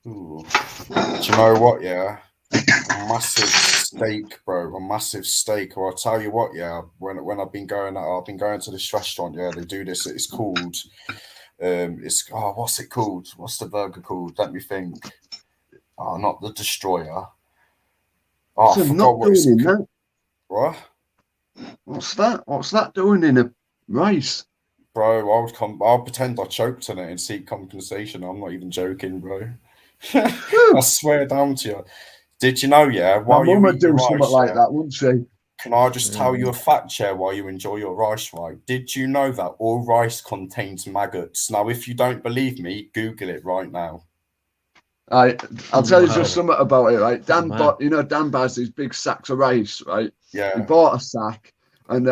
Ooh. Do you know what? Yeah, a massive steak, bro. A massive steak. Or I'll tell you what. Yeah, when I've been going to this restaurant. Yeah, they do this. It's called It's what's it called? What's the burger called? Let me think. Oh, not the Destroyer. Oh, So I forgot not what it's doing in called. that. What? What's that? What's that doing in a rice? Bro, I'll pretend I choked on it and seek compensation. I'm not even joking, bro. I swear down to you. Did you know, yeah, My while you mum would eat your do something rice, like yeah, that, wouldn't she? can I just tell you a fact, Chair, while you enjoy your rice, right? Did you know that all rice contains maggots? Now, if you don't believe me, Google it right now. I'll tell you Wow. just something about it, right? Dan Man. bought, Dan buys these big sacks of rice, right? He Yeah. bought a sack, and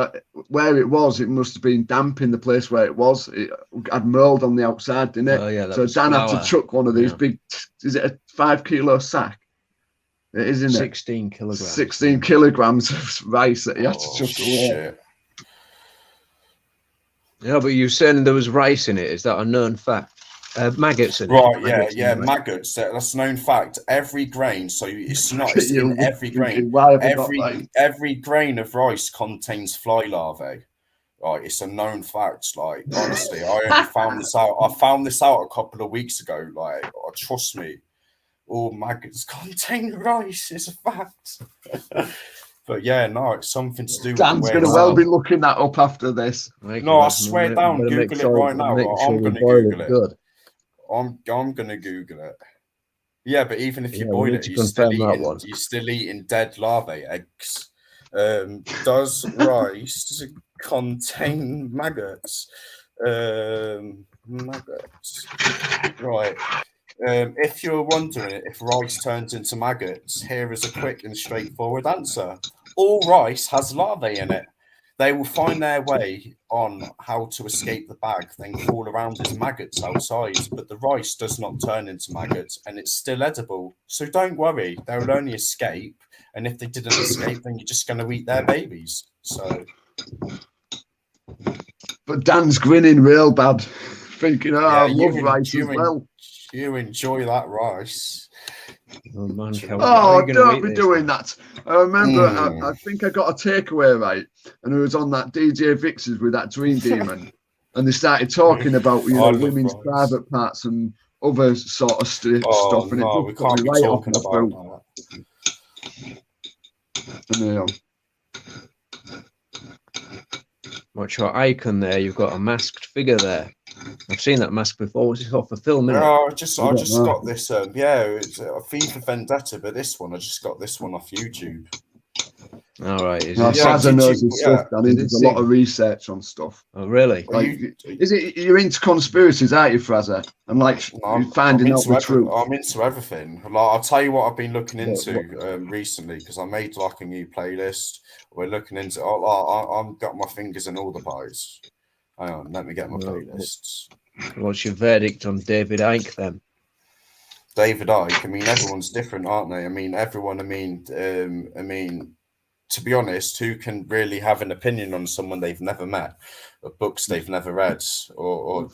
where it was, it must have been damp in the place where it was. It had mold on the outside, didn't it? Oh, yeah, that So was Dan had flour. to chuck one of these Yeah. big. Is it a 5 kilo sack? It is, isn't it? 16 kilograms. 16 kilograms of rice that he had to Oh, chuck away. shit. Yeah, but you saying there was rice in it. Is that a known fact? Maggots in it. Right, yeah, Maggots in yeah, it. maggots. That's a known fact. Every grain, so it's not Look it's at you in every thinking, grain. why have I got that? Every grain of rice contains fly larvae. Right, it's a known fact. Like, honestly, I only found this out. I found this out a couple of weeks ago. Like, trust me, all maggots contain rice. It's a fact. But yeah, no, it's something to do with Dan's the going to way well it's- be looking that up after this. No, I swear down, Google it right now. I'm going to Google it. Good. I'm going to Google it. Yeah, but even if you Yeah, we boil need it, to you're still confirm that one. eating dead larvae eggs. Does rice contain maggots? Maggots. Right. If you're wondering if rice turns into maggots, here is a quick and straightforward answer. All rice has larvae in it. They will find their way on how to escape the bag, then crawl around as maggots outside. But the rice does not turn into maggots, and it's still edible. So don't worry, they will only escape. And if they didn't escape, then you're just going to eat their babies. So, But Dan's grinning real bad, thinking, I you love rice as well. You enjoy that rice. Oh, man, Oh, don't be doing that. I remember, Mm. I think I got a takeaway, right? And it was on that DJ Vix's with that Dream Demon. And they started talking about, I love women's rice. private parts and other sort of stuff. Oh, And no, it we just put can't me be right off talking my about foot. that. And, What's your icon there? You've got a masked figure there. I've seen that mask before. What's it off a film, isn't it? No, I just don't know. got this. It's a FIFA Vendetta, but this one I just got this one off YouTube. All right. Is no, it? Yeah, Saza knows his yeah. stuff, Dan. He does a lot of research on stuff. Oh, really? Well, Like, you're into conspiracies, aren't you, Fraser? And like you're finding out the truth. I'm into everything. Like, I'll tell you what I've been looking into recently because I made like a new playlist. We're looking into. I've got my fingers in all the pies. Hang on, let me get my playlists. What's your verdict on David Icke then? David Icke. I mean, everyone's different, aren't they? I mean, everyone. I mean, to be honest, who can really have an opinion on someone they've never met, or books they've never read, or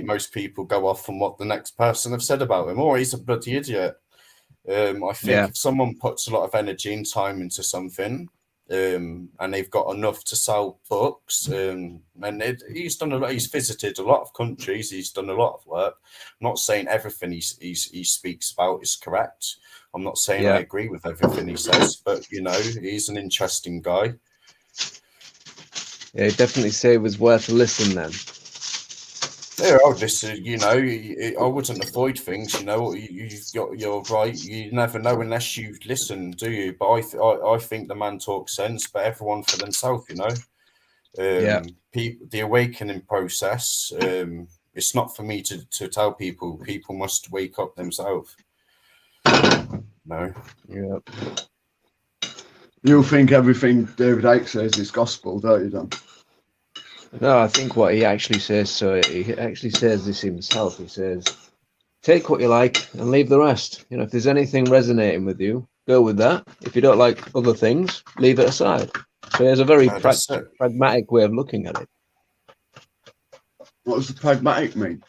most people go off from what the next person have said about him. Or he's a bloody idiot. I think if someone puts a lot of energy and time into something, and they've got enough to sell books, and he's done a lot. He's visited a lot of countries. He's done a lot of work. I'm not saying everything he speaks about is correct. I'm not saying I agree with everything he says, but he's an interesting guy. Yeah, definitely say it was worth a listen then. Yeah, I'll listen. I wouldn't avoid things. You're right. You never know unless you listen, do you? But I think the man talks sense, but everyone for themselves. The awakening process. It's not for me to tell people. People must wake up themselves. No. Yeah. You think everything David Icke says is gospel, don't you, Dan? No, I think what he actually says, so he actually says this himself. He says, take what you like and leave the rest. If there's anything resonating with you, go with that. If you don't like other things, leave it aside. So he has a very pragmatic way of looking at it. What does the pragmatic mean?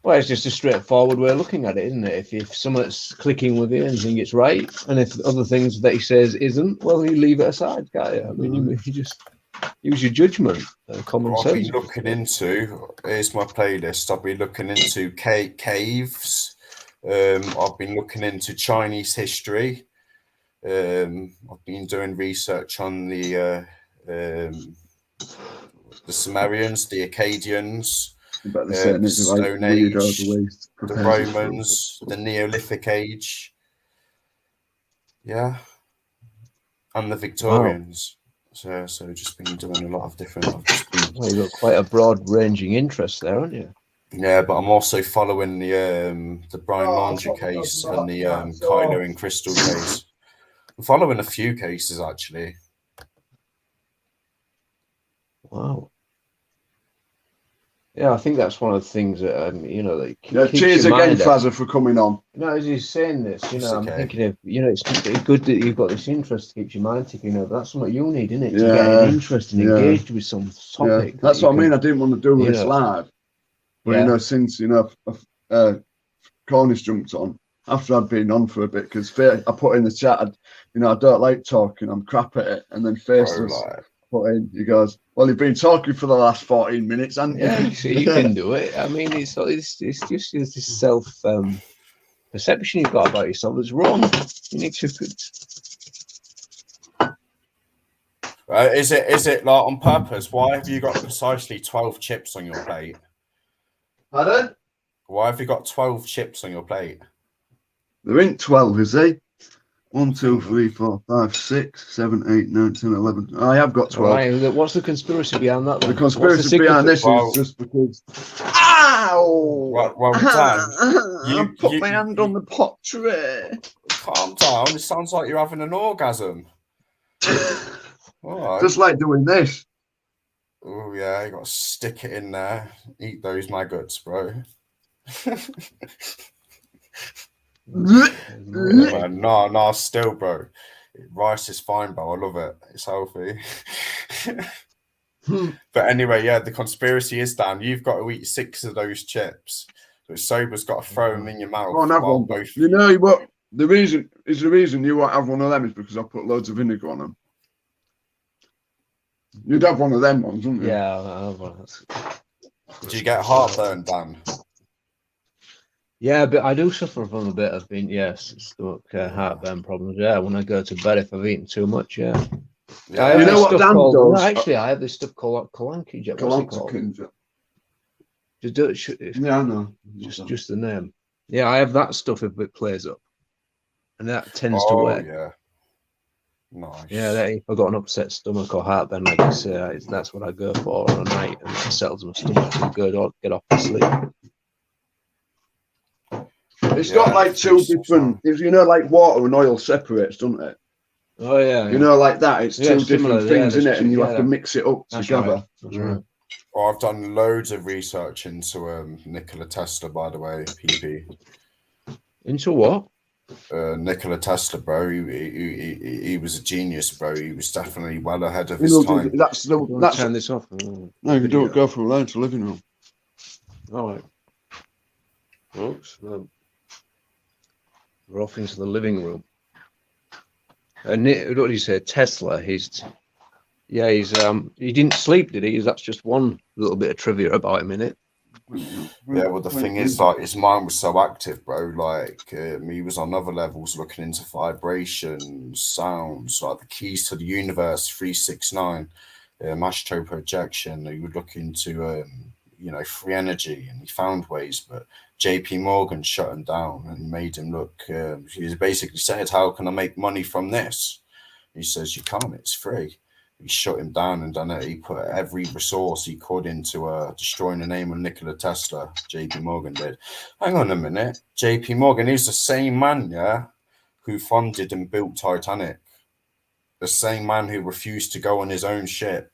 Well, it's just a straightforward way of looking at it, isn't it? If something's clicking with you and you think it's right, and if other things that he says isn't, well, you leave it aside, can't you? I mean, you just... Use your judgment and common What I've sense. been looking into, here's my playlist. I've been looking into caves. I've been looking into Chinese history. I've been doing research on the Sumerians, the Akkadians, About the same the as like Stone weirdos Age, the way the Romans, the Neolithic Age. Yeah. And the Victorians. So just been doing a lot of different. I've just been, Well, you've got quite a broad-ranging interest there, haven't you? yeah, but I'm also following the Brian Laundrie case and the Kylo and Crystal case. I'm following a few cases actually. Wow. Yeah, I think that's one of the things that you know, that Yeah, keeps cheers your again, mind up. Fraser, for coming on. No, as he's saying this, you It's know, I'm okay. thinking of, you know, it's good that you've got this interest to keep your mind ticking over. That's what you need, isn't it? To get Yeah, interested and yeah. engaged with some Yeah, topic. that's that what I you mean. can- I didn't want to do you this know. live, but Yeah. you know, since Cornish jumped on after I'd been on for a bit, because I put in the chat, I don't like talking. I'm crap at it, and then Bro, Faceless like, put in. He goes, "Well, you've been talking for the last 14 minutes, haven't you?" Yeah, you can do it. I mean, it's just this self perception you've got about yourself that's wrong. You need to. is it like on purpose? Why have you got precisely 12 chips on your plate? Pardon? Why have you got 12 chips on your plate? There ain't 12, is there? 1, 2, 3, 4, 5, 6, 7, 8, 9, 10, 11. I have got 12. Right, what's the conspiracy behind that? The Then? conspiracy behind this Well- is just because. Ow! Well, Dan, I put you- my hand on the pot tray. Calm down. It sounds like you're having an orgasm. All right. Just like doing this. Oh yeah, you got to stick it in there. Eat those maggots, bro. No, still, bro. Rice is fine, bro. I love it. It's healthy. But anyway, yeah, the conspiracy is, Dan, you've got to eat 6 of those chips. But Sober's got to throw them in your mouth. Go on, have while one. both- You know what? The reason you won't have one of them is because I put loads of vinegar on them. You'd have one of them ones, wouldn't you? Yeah, Did you get heartburn, Dan? yeah, but I do suffer from a bit of stomach heartburn problems. Yeah, when I go to bed if I've eaten too much. Yeah. I have You know this what stuff Dan called- does? No, actually, I have this stuff called Kalanki. What's it called? Kalanka. Just do it. Yeah, I know. Just the name. Yeah, I have that stuff if it plays up, and that tends to Oh, work. yeah. Nice. Yeah, if I've got an upset stomach or heartburn, like I say, that's what I go for on a night, and it settles my stomach and get off to sleep. It's got like two different, like water and oil separates, doesn't it? Oh yeah, You know, like that. It's Yeah, two similar, different things, yeah, isn't it? And you have yeah. to mix it up That's together. right. That's right. Well, I've done loads of research into Nikola Tesla, by the way, PP. Into what? Nikola Tesla, bro. He was a genius, bro. He was definitely well ahead of You his know, time. that's Turn this off. no, you don't go from lounge to living room. All right. Oops. We're off into the living room. What did you say? Tesla. He didn't sleep, did he? That's just one little bit of trivia about him, innit? Yeah, well, the thing is, like, his mind was so active, bro. Like, he was on other levels looking into vibrations, sounds, like the keys to the universe, 369, astro projection. He would look into, free energy, and he found ways, but JP Morgan shut him down and made him look. He basically said, "How can I make money from this?" He says, "You can't. It's free." He shut him down and done it. He put every resource he could into destroying the name of Nikola Tesla. JP Morgan did. Hang on a minute. JP Morgan is the same man, yeah, who funded and built Titanic. The same man who refused to go on his own ship.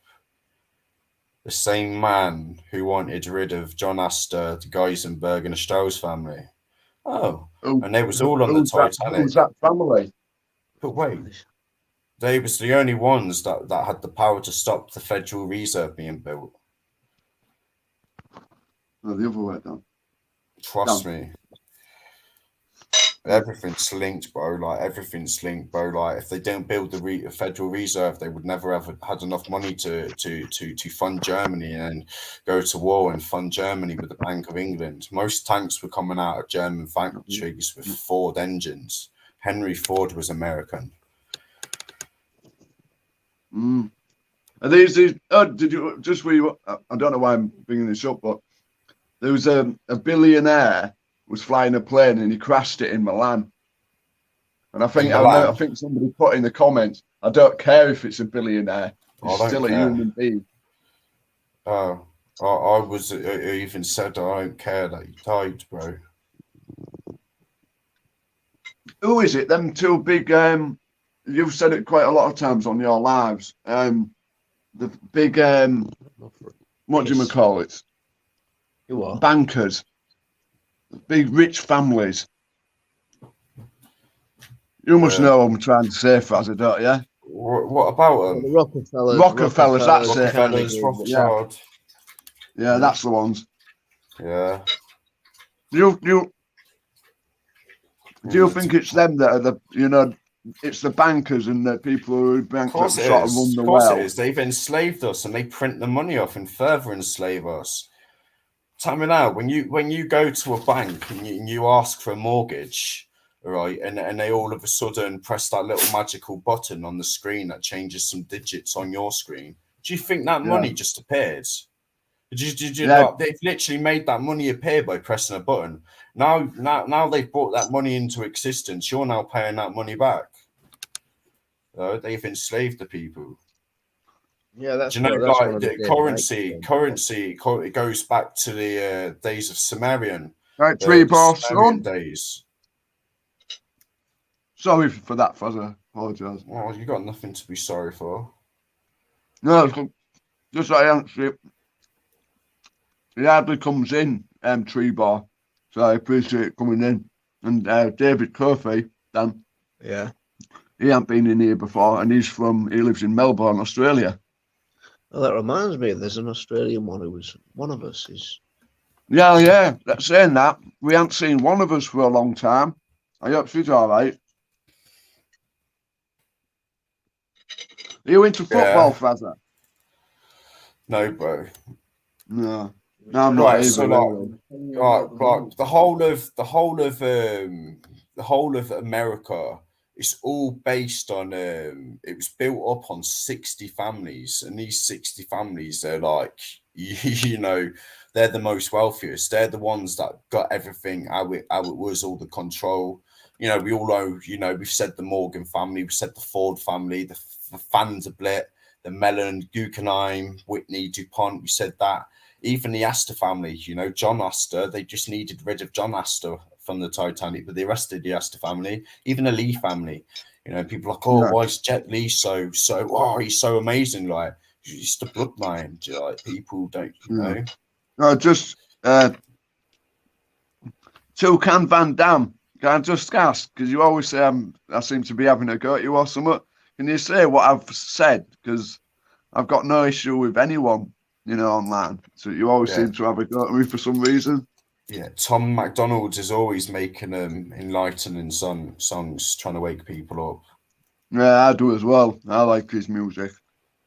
The same man who wanted rid of John Astor, the Geisenberg, and the Strauss family. Oh, and they was all on the Titanic. Who's that family? But wait. They was the only ones that had the power to stop the Federal Reserve being built. No, the other way down. Trust me. Everything's linked, bro. Like everything's linked, bro. Like if they don't build the Federal Reserve, they would never have had enough money to fund Germany and go to war and fund Germany with the Bank of England. Most tanks were coming out of German factories with Ford engines. Henry Ford was American. Mm. Are these? Oh, did you just? I don't know why I'm bringing this up, but there was a billionaire was flying a plane and he crashed it in Milan. And I think somebody put in the comments, I don't care if it's a billionaire, he's still a human being. I even said I don't care that he died, bro. Who is it? Them two big. You've said it quite a lot of times on your lives. The big. What do you call it? Who are? Bankers. Big rich families. You must know what I'm trying to say, Fazza, don't you? What about them? The Rockefellers. Rockefellers, that's it. Rothschild. Yeah, that's the ones. Yeah. Do you think it's them that are it's the bankers and the people who bank that sort of run the world? Of course it is. They've enslaved us and they print the money off and further enslave us. Tell me now, when you go to a bank and you ask for a mortgage, right, and they all of a sudden press that little magical button on the screen that changes some digits on your screen, do you think that money just appears? They've literally made that money appear by pressing a button. Now they've brought that money into existence. You're now paying that money back. They've enslaved the people. Yeah, that's. Do you know, like the currency? It goes back to the days of Sumerian. Right, Trebor Sumerian days. Sorry for that, Fazza. Apologise. Oh, you got nothing to be sorry for. No, just like answer. He hardly comes in, Trebor. So I appreciate it coming in. And David Coffey, Dan. Yeah. He hasn't been in here before, and he lives in Melbourne, Australia. Well, that reminds me, there's an Australian one who was one of us. Yeah. That's saying that. We haven't seen one of us for a long time. I hope she's all right. Are you into football, Fazza? No, bro. No, I'm not. Right, so like the whole of America. It's all based on, it was built up on 60 families. And these 60 families, they're like, they're the most wealthiest. They're the ones that got everything how it was, all the control. We all know, we've said the Morgan family, we've said the Ford family, the Vanderbilt, the Mellon, Guggenheim, Whitney, DuPont, we said that. Even the Astor family, John Astor, they just needed rid of John Astor from the Titanic, but the rest of the Astor family, even the Lee family, people are like, why is Jet Li so he's so amazing, like he's the bloodline, like people don't know. No, just Toucan Van Damme. Can I just ask, because you always say I seem to be having a go at you or something, can you say what I've said? Because I've got no issue with anyone, online, so you always seem to have a go at me for some reason. Yeah, Tom McDonald is always making enlightening songs, trying to wake people up. Yeah, I do as well. I like his music.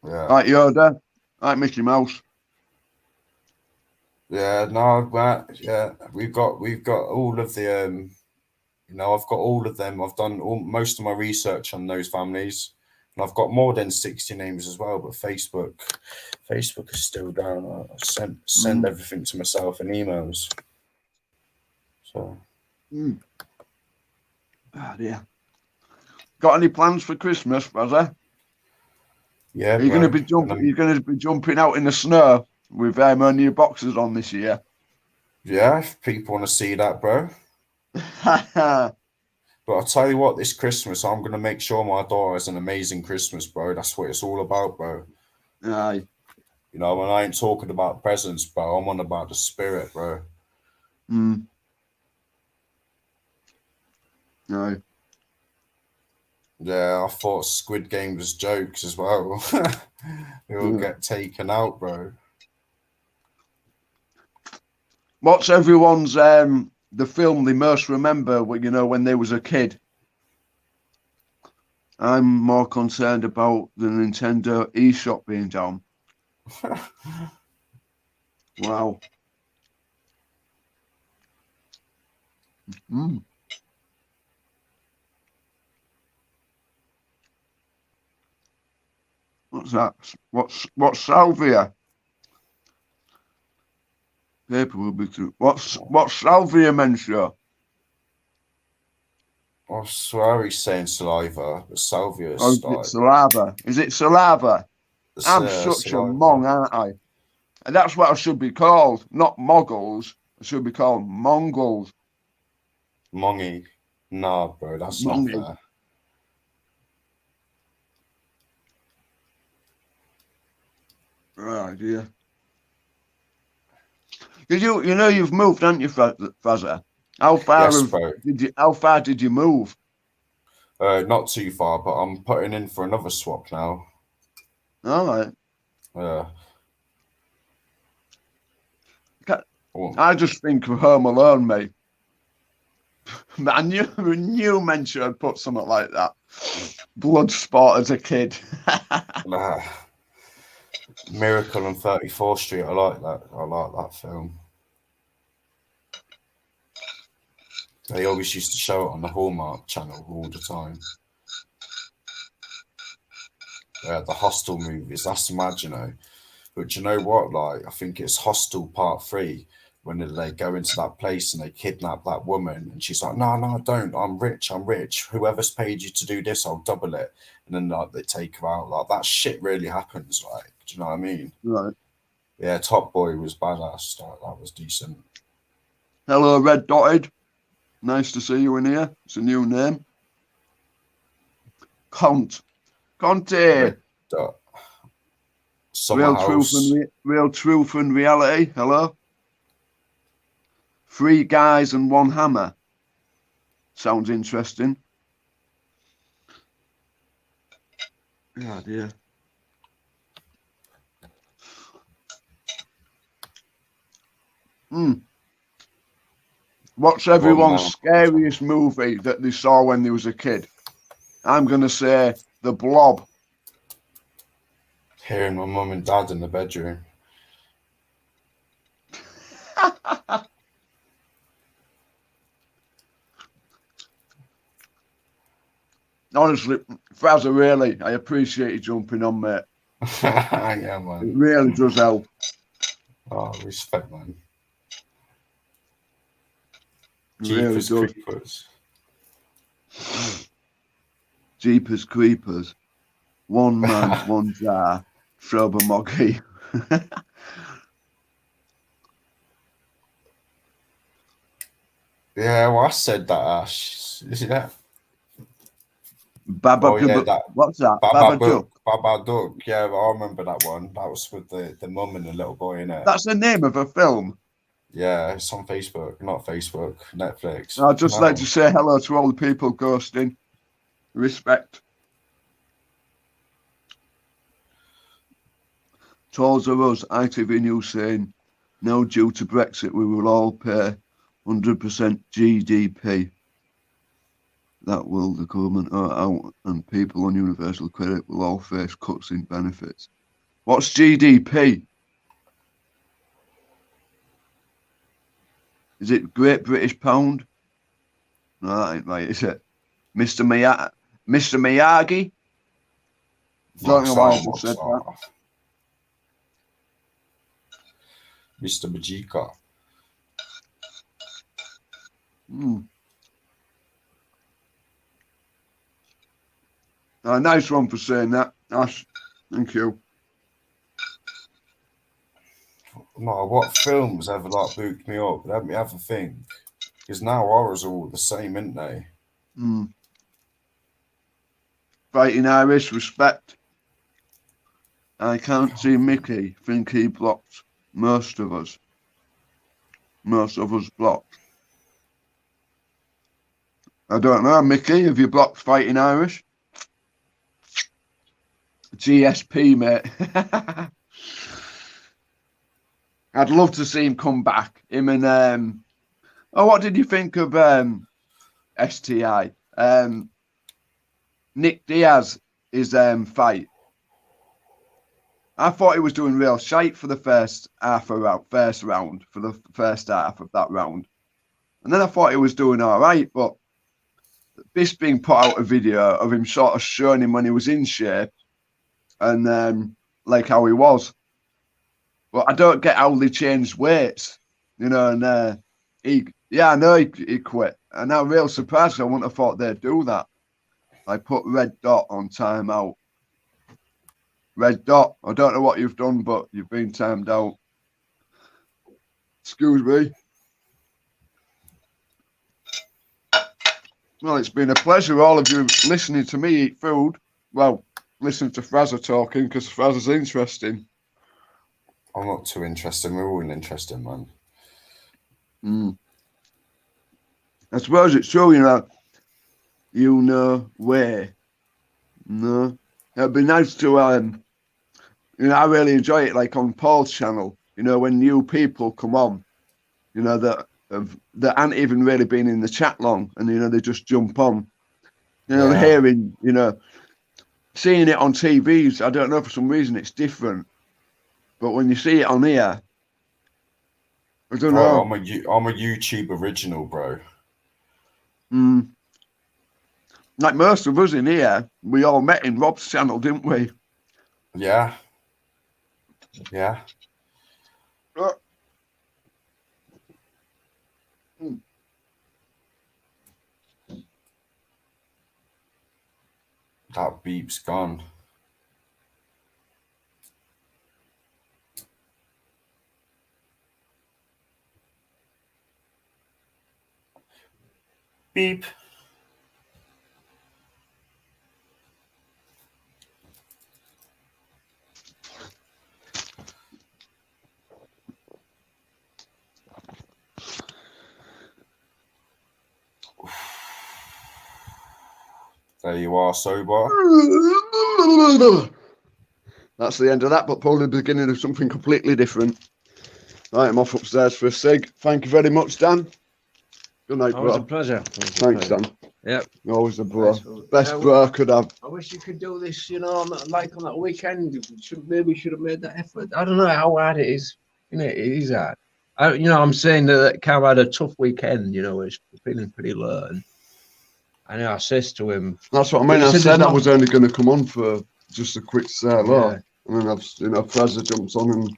Yeah. Like Yoda, like Mickey Mouse. Yeah, no, but yeah, we've got all of the I've got all of them. I've done most of my research on those families, and I've got more than 60 names as well. But Facebook is still down. I send everything to myself in emails. So. Oh dear. Got any plans for Christmas, Fazza? Yeah. You're going to be jumping out in the snow with only your boxers on this year. Yeah, if people want to see that, bro. But I'll tell you what, this Christmas, I'm going to make sure my daughter has an amazing Christmas, bro. That's what it's all about, bro. Aye. When I ain't talking about presents, bro, I'm on about the spirit, bro. No. Yeah, I thought Squid Game was jokes as well. It will get taken out, bro. What's everyone's the film they most remember, you know, when they was a kid. I'm more concerned about the Nintendo eShop being down. Wow. Mm. What's that? What's salvia? Paper will be through. What's salvia, Mensah? I swear he's saying saliva, but salvia Or is is it like saliva? Is it saliva? I'm such a saliva. mong, aren't I? And that's what I should be called, not moggles. I should be called Mongols. Mongy. Nah, bro, that's Mongy. not fair. Right, yeah. Cause you know you've moved, haven't you, Fazza? How far Yes, bro. how far did you move? Not too far, but I'm putting in for another swap now. All right. Yeah. I just think of Home Alone, mate. I knew Mention had put something like that. Bloodsport as a kid. Miracle on 34th Street. I like that. I like that film. They always used to show it on the Hallmark channel all the time. The Hostel movies. That's Imagino. But you know what? Like, I think it's Hostel Part 3 when they go into that place and they kidnap that woman, and she's like, "No, don't. I'm rich. Whoever's paid you to do this, I'll double it." And then like they take her out. Like that shit really happens. Like, do you know what I mean? Right. Yeah, Top Boy was badass. That was decent. Hello, Red Dotted. Nice to see you in here. It's a new name. Conte. Red Dot. Summer House. Real truth and reality. Hello. 3 guys and 1 hammer. Sounds interesting. Oh dear. What's everyone's scariest movie that they saw when they was a kid? I'm going to say The Blob. Hearing my mum and dad in the bedroom. Honestly, Frazza, really, I appreciate you jumping on, mate. Yeah, man. It really does help. Oh, respect, man. It really Jeepers does. Creepers. Jeepers Creepers. 1 man, 1 jar. Sober Moggy. Yeah, well, I said that, Ash. You see that? Baba Oh, yeah, that. What's that? Babadook. Babadook. Yeah, I remember that one. That was with the mum and the little boy in it. That's the name of a film. Yeah, it's on Facebook. Not Facebook. Netflix. I'd just like to say hello to all the people ghosting. Respect. Towards us, ITV News saying, now due to Brexit, we will all pay 100% GDP. That will the government out and people on universal credit will all face cuts in benefits. What's GDP? Is it Great British Pound? No, that ain't right, is it? Mr. Miyagi? Don't know why I just said that. Mr. Majika. Nice one for saying that, Ash. Thank you. No, what films ever like booked me up? Let me have a think. Because now horrors are all the same, aren't they? Fighting Irish, respect. I can't see Mickey. Think he blocked most of us. Most of us blocked. I don't know, Mickey. Have you blocked Fighting Irish? GSP, mate. I'd love to see him come back. Him and Oh, what did you think of STI? Nick Diaz, his fight. I thought he was doing real shite for the first round, for the first half of that round. And then I thought he was doing all right, but Bisping put out a video of him sort of showing him when he was in shape and like how he was. But I don't get how they changed weights, you know, and I know he quit. And I'm real surprised. I wouldn't have thought they'd do that. I put Red Dot on timeout. Red Dot, I don't know what you've done, but you've been timed out. Excuse me. Well, it's been a pleasure, all of you, listening to me eat food. Well, listen to Fraser talking, because Fraser's interesting. I'm not too interested. We're all interested, man. I suppose it's true, you know where. No. It'd be nice to, I really enjoy it, like on Paul's channel, when new people come on, that aren't even really been in the chat long, and, they just jump on. Hearing, seeing it on TVs, I don't know, for some reason it's different. But when you see it on here, I don't know. I'm a YouTube original, bro. Like most of us in here, we all met in Rob's channel, didn't we? Yeah. Yeah. That beep's gone. Beep. There you are, sober. That's the end of that, but probably the beginning of something completely different. Right, I'm off upstairs for a cig. Thank you very much, Dan. Good night, Always bro. a pleasure. Thanks, Dan. Yep. Always a bro. Nice. Best bro I could have. I wish you could do this, like on that weekend. Maybe should have made that effort. I don't know how hard it is. It is hard. I'm saying that Cam had a tough weekend. He's feeling pretty low. And I know I says to him. That's what I mean. I said I was only going to come on for just a quick say hello. Yeah. And then Fraser jumps on and,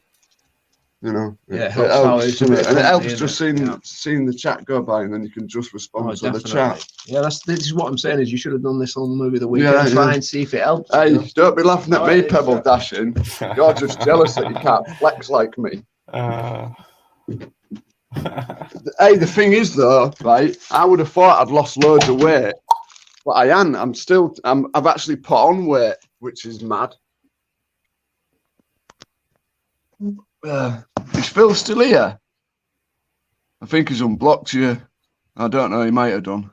it helps, and it helps just it? seeing the chat go by, and then you can just respond to definitely. the chat. Yeah, this is what I'm saying, is you should have done this on maybe the weekend. Yeah, Try and see if it helps. Hey, don't be laughing at me, Pebble Dashing. You're just jealous that you can't flex like me. Hey, the thing is though, right, I would have thought I'd lost loads of weight, but I am. I've actually put on weight, which is mad. Is Phil still here? I think he's unblocked you. I don't know, he might have done.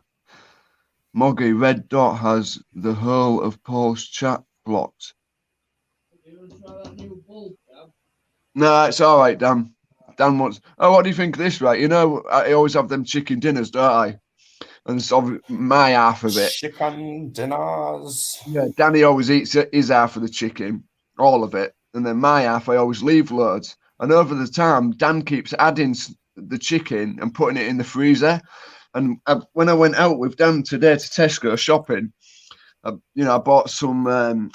Moggy, Red Dot has the whole of Paul's chat blocked. No, it's all right, Dan. Dan wants. Oh, what do you think of this, right? I always have them chicken dinners, don't I? And so my half of it. Chicken dinners. Yeah, Danny always eats his half of the chicken, all of it. And then my half, I always leave loads. And over the time, Dan keeps adding the chicken and putting it in the freezer. And when I went out with Dan today to Tesco shopping, I bought some,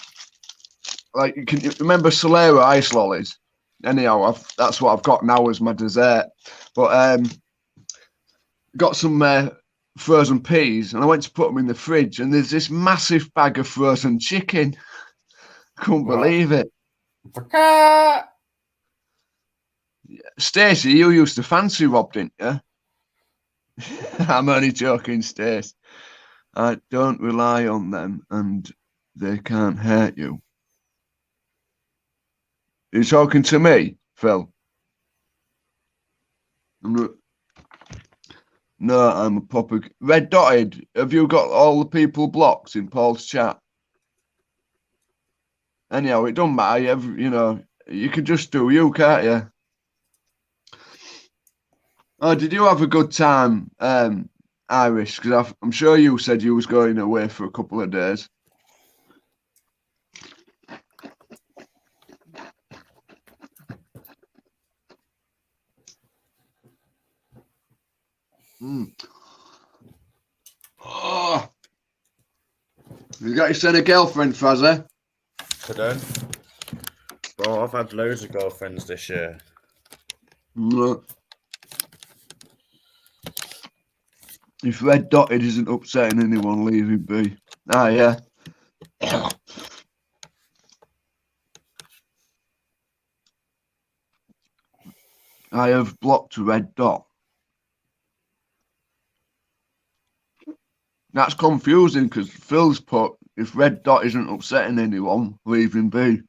you can remember Solera ice lollies? Anyhow, that's what I've got now as my dessert. But got some frozen peas, and I went to put them in the fridge, and there's this massive bag of frozen chicken. Couldn't believe it. Stacey, you used to fancy Rob, didn't you? I'm only joking, Stace. I don't rely on them, and they can't hurt you. Are you talking to me, Phil? No, I'm a proper Red Dotted. Have you got all the people blocked in Paul's chat? Anyhow, it don't matter. You can just do you, can't you? Oh, did you have a good time, Irish? Because I'm sure you said you was going away for a couple of days. Mm. Oh, you got yourself a girlfriend, Fraser? Today? Bro, I've had loads of girlfriends this year. No. If Red Dotted isn't upsetting anyone, leave him be. Ah, yeah. I have blocked Red Dot. That's confusing because Phil's put, if Red Dot isn't upsetting anyone, leave him be.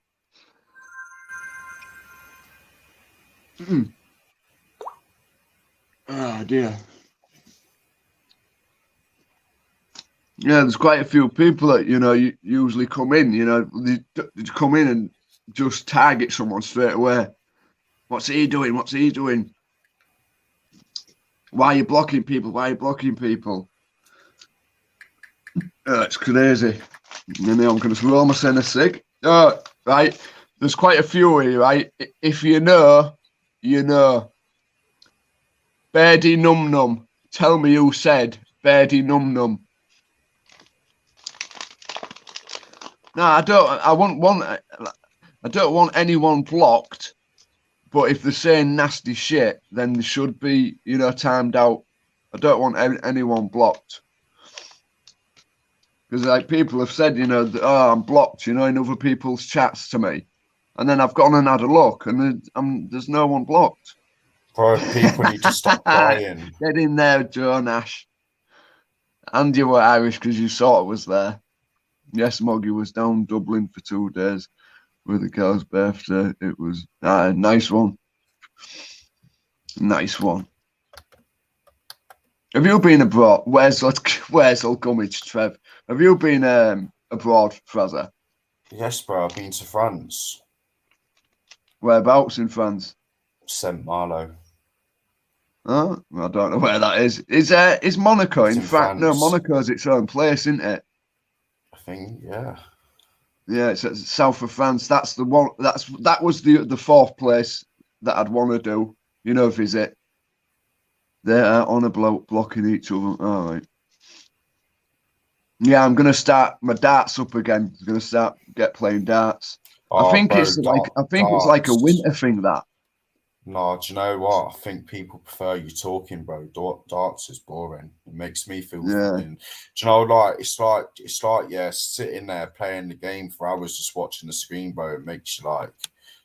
Oh, dear. Yeah, there's quite a few people that, usually come in, they come in and just target someone straight away. What's he doing? What's he doing? Why are you blocking people? Why are you blocking people? It's crazy. And then I'm going to roll my center sig. Right. There's quite a few here, right? If you know, you know. Birdie Num Num. Tell me who said Birdie Num Num. No, I don't want anyone blocked. But if they're saying nasty shit, then they should be, timed out. I don't want anyone blocked. Because like people have said, I'm blocked, in other people's chats to me. And then I've gone and had a look and there's no one blocked. Bro, people need to stop crying. Get in there, Joe Nash. And you were Irish because you sort of was there. Yes, Moggy was down Dublin for 2 days with the girl's birthday. It was a nice one. Nice one. Have you been abroad? Where's Gummidge, Trev? Have you been abroad, Fraser? Yes, bro. I've been to France. Whereabouts in France? Saint Malo. Oh, I don't know where that is. Is Monaco It's in in France? No, France. Monaco's its own place, isn't it? I think, yeah. Yeah, it's at south of France. That's the one. That was the fourth place that I'd want to do. Visit. They're on a bloke blocking each other. All right. Yeah, I'm gonna start my darts up again. I'm gonna start playing darts. Oh, I think bro, it's like a winter thing that. No, do you know what? I think people prefer you talking, bro. Darts is boring. It makes me feel Yeah. fucking. Do you know, like it's like yeah, sitting there playing the game for hours, just watching the screen, bro. It makes you like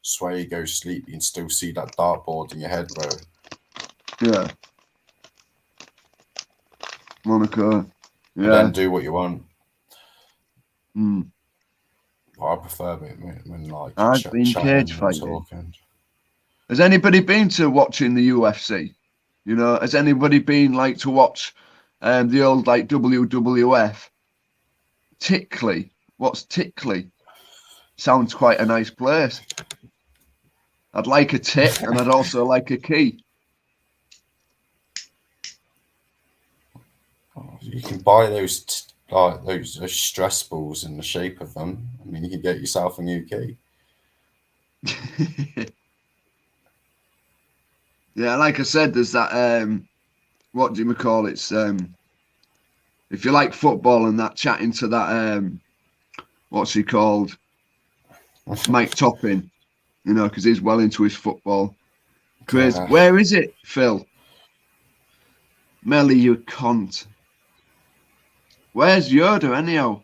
swear you go sleepy and still see that dartboard in your head, bro. Yeah. Monaco. And Yeah. then do what you want. Mm. I prefer it when like I've been chatting cage and fighting. talking. Has anybody been to watching the UFC? Has anybody been like to watch the old like WWF? Tickley. What's Tickley? Sounds quite a nice place. I'd like a tick and I'd also like a key. You can buy those those stress balls in the shape of them. I mean, you can get yourself a new key. Yeah, like I said, there's that what do you call it? If you like football and that, chatting to that what's he called? Mike Toppin, because he's well into his football. Crazy. Yeah. Where is it, Phil? Melly, you cunt. Where's Yoda anyhow?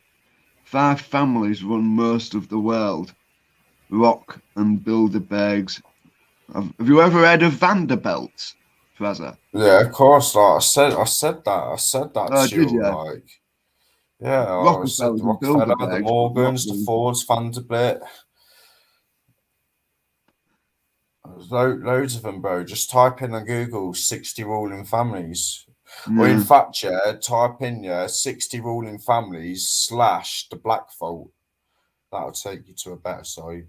5 families run most of the world. Rock and Bilderbergs. Have you ever heard of Vanderbilt, Fraser? Yeah, of course. Like I said that Oh, to you. did you? Like, yeah, I said Rockefellers the and Rockefeller, the Bilderbergs, but Morgans, not the Fords, Vanderbilt. There's loads of them, bro. Just type in on Google 60 ruling families. Or in fact, yeah, type in 60 ruling families / the Black Vault. That'll take you to a better site.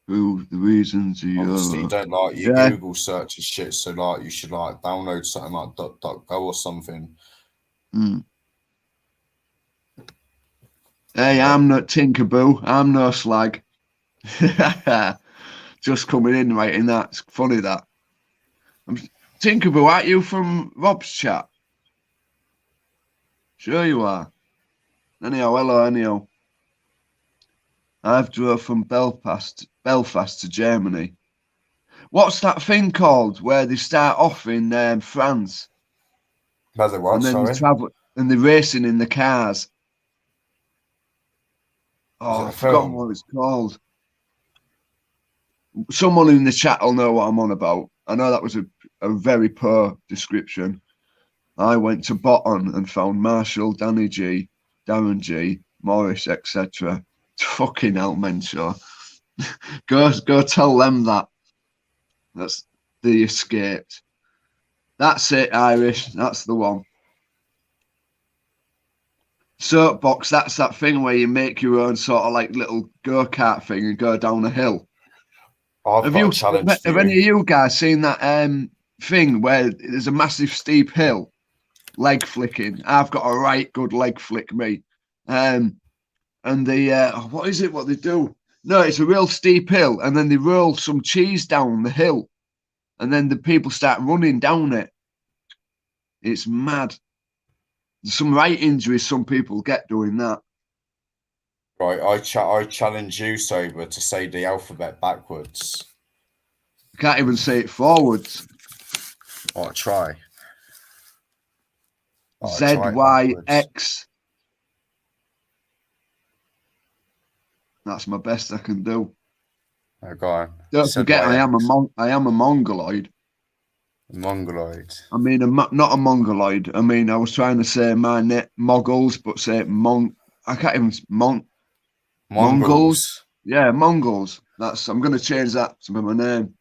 through the reasons of Obviously, you your don't like your Yeah. Google search and shit, so like you should like download something like DuckDuckGo or something. Hmm. Hey, Yeah. I'm not Tinkerboo. I'm no slag. Just coming in writing that. It's funny that. Tinkerboo, aren't you from Rob's chat? Sure you are. Anyhow, hello, anyhow. I've drove from Belfast to Germany. What's that thing called where they start off in France Whether what? and then they Sorry. travel and they're racing in the cars? Oh, it a I've forgotten film? what it's called. Someone in the chat will know what I'm on about. I know that was a very poor description. I went to Botton and found Marshall, Danny G, Darren G, Morris, etc. Fucking hell, Menshaw. Go tell them that. That's the escaped. That's it, Irish. That's the one. Soapbox, that's that thing where you make your own sort of like little go-kart thing and go down a hill. I've got a challenge for Have you. any of you guys seen that thing where there's a massive steep hill? Leg flicking. I've got a right good leg flick, mate. And the what is it? What they do? No, it's a real steep hill, and then they roll some cheese down the hill, and then the people start running down it. It's mad. There's some right injuries some people get doing that. Right, I challenge you, Sober, to say the alphabet backwards. You can't even say it forwards. All right, try. All right, Z try it Y backwards. X. That's my best I can do. Oh, go on. Don't forget, I am a mongoloid. Mongoloid. I mean, not a mongoloid. I mean, I was trying to say my moggles, but say I can't even Mongols. Yeah, Mongols. I'm going to change that to my name.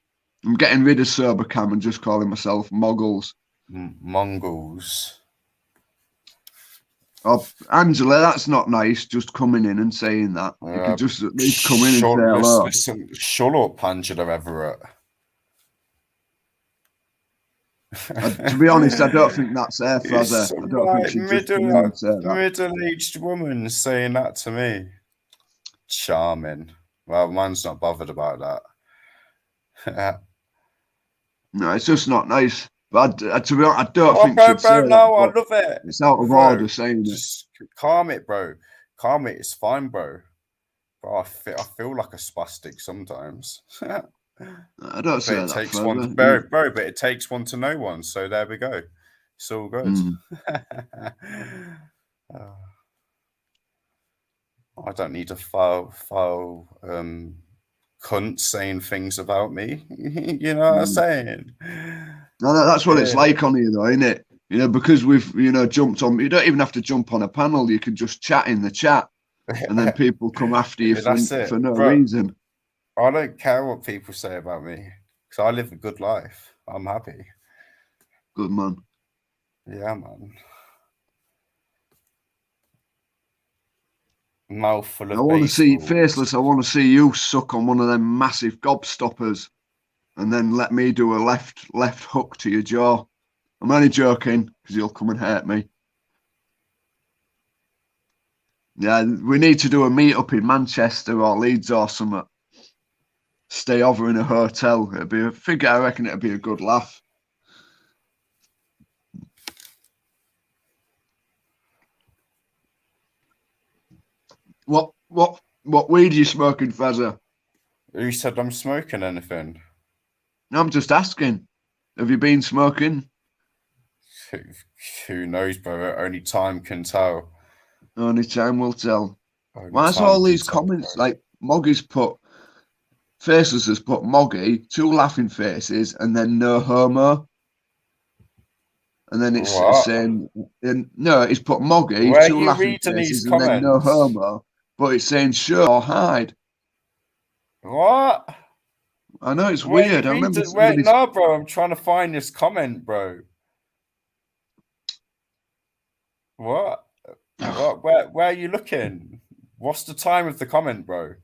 I'm getting rid of Sobercam and just calling myself Moggles. Mongols. Oh, Angela, that's not nice. Just coming in and saying that. You could just at least come in and say hello. Listen, shut up, Angela Everett. To be honest, I don't think that's her, Fraser. I don't think she'd just come in and say that. Middle-aged woman saying that to me. Charming. Well, mine's not bothered about that. No, it's just not nice. But to be honest, I don't think bro, she'd say that. no, I love it. It's out of Bro, order saying it. Just calm it, bro. Calm it. It's fine, bro. Bro, I feel like a spastic sometimes. I don't say that. Takes Fraser. one, bro, but it takes one to know one. So there we go. It's all good. I don't need to file cunt saying things about me. You know what I'm saying? No, that's what it's like on here, though, isn't it? You know, because we've jumped on. You don't even have to jump on a panel. You can just chat in the chat, and then people come after you for no reason. I don't care what people say about me because I live a good life. I'm happy. Good man. Yeah, man. Mouthful of. I want to see Faceless. I want to see you suck on one of them massive gobstoppers, and then let me do a left hook to your jaw. I'm only joking because you'll come and hurt me. Yeah, we need to do a meet-up in Manchester or Leeds or something. Stay over in a hotel. I reckon it'd be a good laugh. What weed are you smoking, Fraser? Who said I'm smoking anything? No, I'm just asking. Have you been smoking? Who knows, bro? Only time can tell. Only time will tell. Why's all these comments like Moggy's put? Faceless has put Moggy, 2 laughing faces, and then no homo. And then it's saying, no, it's put Moggy, 2 laughing faces, and then no homo. But it's saying show or hide. What? I know it's weird. I remember. No, bro. I'm trying to find this comment, bro. What? Where are you looking? What's the time of the comment, bro?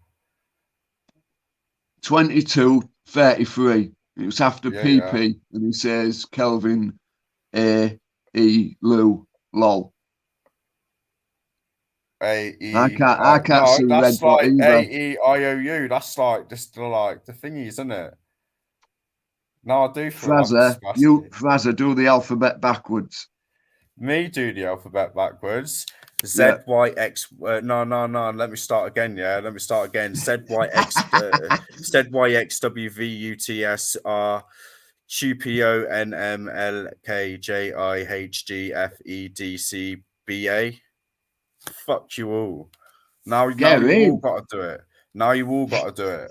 22:33. It was after Yeah, PP, and he says Kelvin A E Lou lol. I can't see red that's dot like either. AEIOU. That's like just like the thingies, isn't it? No, I do feel like Fraser, do the alphabet backwards. Me do the alphabet backwards. Yeah. ZYX. No. Let me start again. Yeah, let me start again. ZYX. ZYXWVUTSR. QPONMLKJIHDFEDCBA. Fuck you all. Now you all got to do it. Now you all got to do it.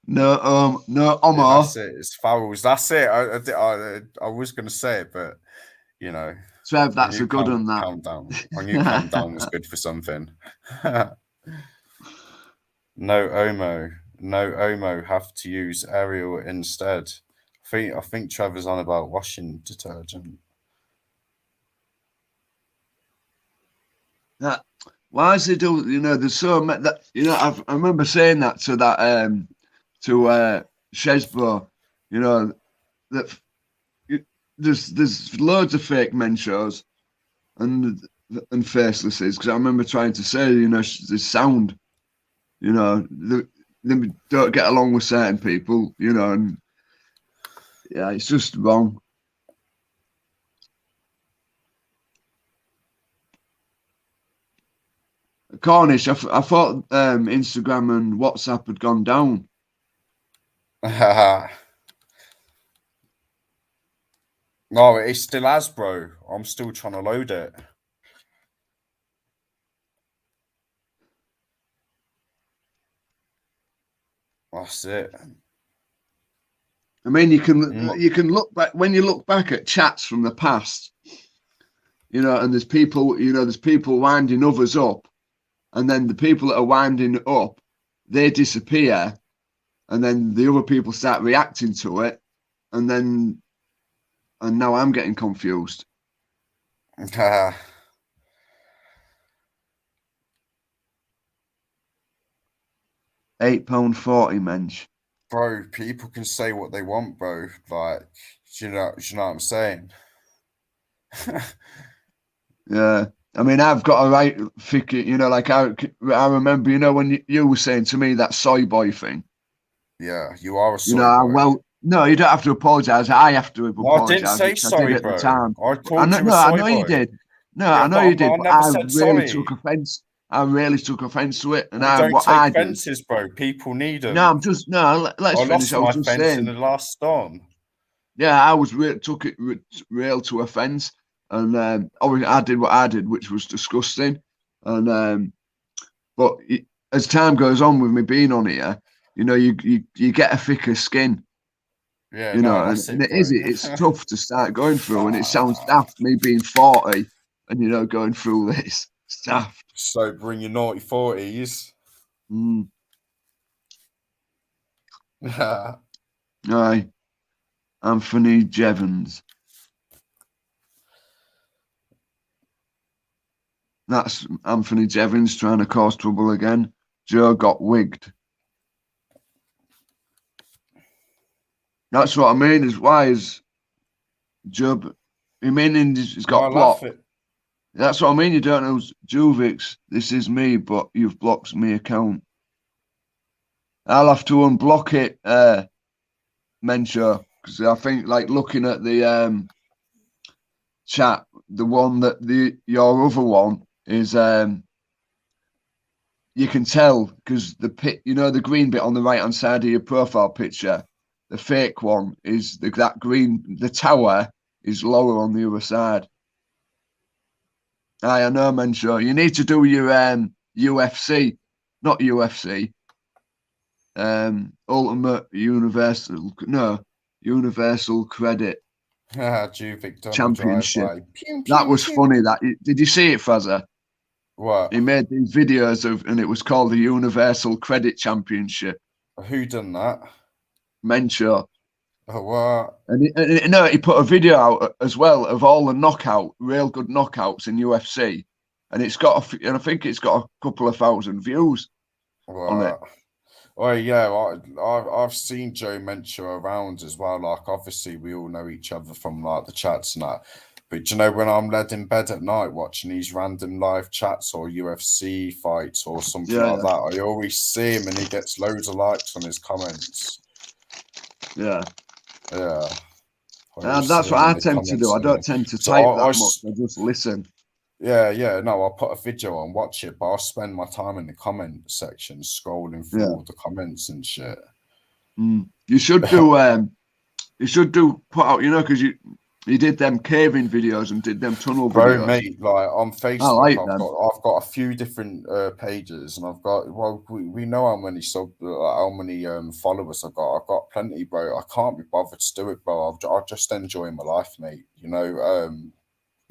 No, Yeah, Omar. that's it. It's fouls. That's it. I was going to say it, but you know. Trev, that's a good one. That countdown. I knew countdown was good for something. No Omo. Have to use Ariel instead. I think Trevor's on about washing detergent. That why is they do? You know, there's so many that you know. I remember saying that to Shesbro. You know that there's loads of fake men shows and facelesses, because I remember trying to say, you know, the sound, you know, they don't get along with certain people, you know, and yeah, it's just wrong. Cornish, I thought Instagram and WhatsApp had gone down. No, it still has, bro. I'm still trying to load it. That's it. I mean, you can look back when you look back at chats from the past, you know, and there's people winding others up, and then the people that are winding up, they disappear, and then the other people start reacting to it, and now I'm getting confused. £8.40, mensch. Bro, people can say what they want, bro. Like, do you know what I'm saying? Yeah. I mean, I've got a right figure, you know, like I remember, you know, when you were saying to me that soy boy thing. Yeah, you are a soy boy. Well, no, you don't have to apologise. I have to apologise. I didn't say sorry, bro. At the time. I called you a soy boy. I know you did. No, yeah, I know you did. I never said sorry. Took offence. I really took offence to it, and don't take fences, bro. People need them. No, let's finish. I was just saying. In the last storm. Yeah, I took it real to offence, and I did what I did, which was disgusting. And but as time goes on with me being on here, you know, you get a thicker skin. Yeah, you know, and it's tough to start going through, and it sounds daft me being 40 and, you know, going through this stuff. So bring your naughty 40s. Aye. Anthony Jevons. That's Anthony Jevons trying to cause trouble again. Joe got wigged. That's what I mean. Is why is Joe? You mean he's got blocked? That's what I mean. You don't know Juvix. This is me, but you've blocked me account. I'll have to unblock it, Mensho, because I think, like, looking at the chat, the one that your other one is, you can tell because you know, the green bit on the right hand side of your profile picture, the fake one is that green. The tower is lower on the other side. I know, Mensho. You need to do your UFC, not UFC. Ultimate Universal Credit Championship. That was funny. Did you see it, Fraser? What? He made these videos and it was called the Universal Credit Championship. Who done that? Mensho. Oh, what? And he put a video out as well of all the real good knockouts in UFC, and I think it's got a couple of thousand views on it. Oh yeah, I've seen Joe Mencha around as well. Like obviously we all know each other from like the chats and that. But do you know when I'm led in bed at night watching these random live chats or UFC fights or something Yeah, like that, I always see him and he gets loads of likes on his comments. yeah. Yeah. And that's what I tend to do. I don't tend to So type I that much. I just listen. Yeah, no, I'll put a video on, watch it, but I'll spend my time in the comment section scrolling through all the comments and shit. You should do put out, you know, because you did them caving videos and did them tunnel Bro, videos. mate, like on Facebook, I like I've them. got a few different pages, and I've got we know how many followers I've got. I've got plenty, bro. I can't be bothered to do it, bro. I just enjoy my life, mate. You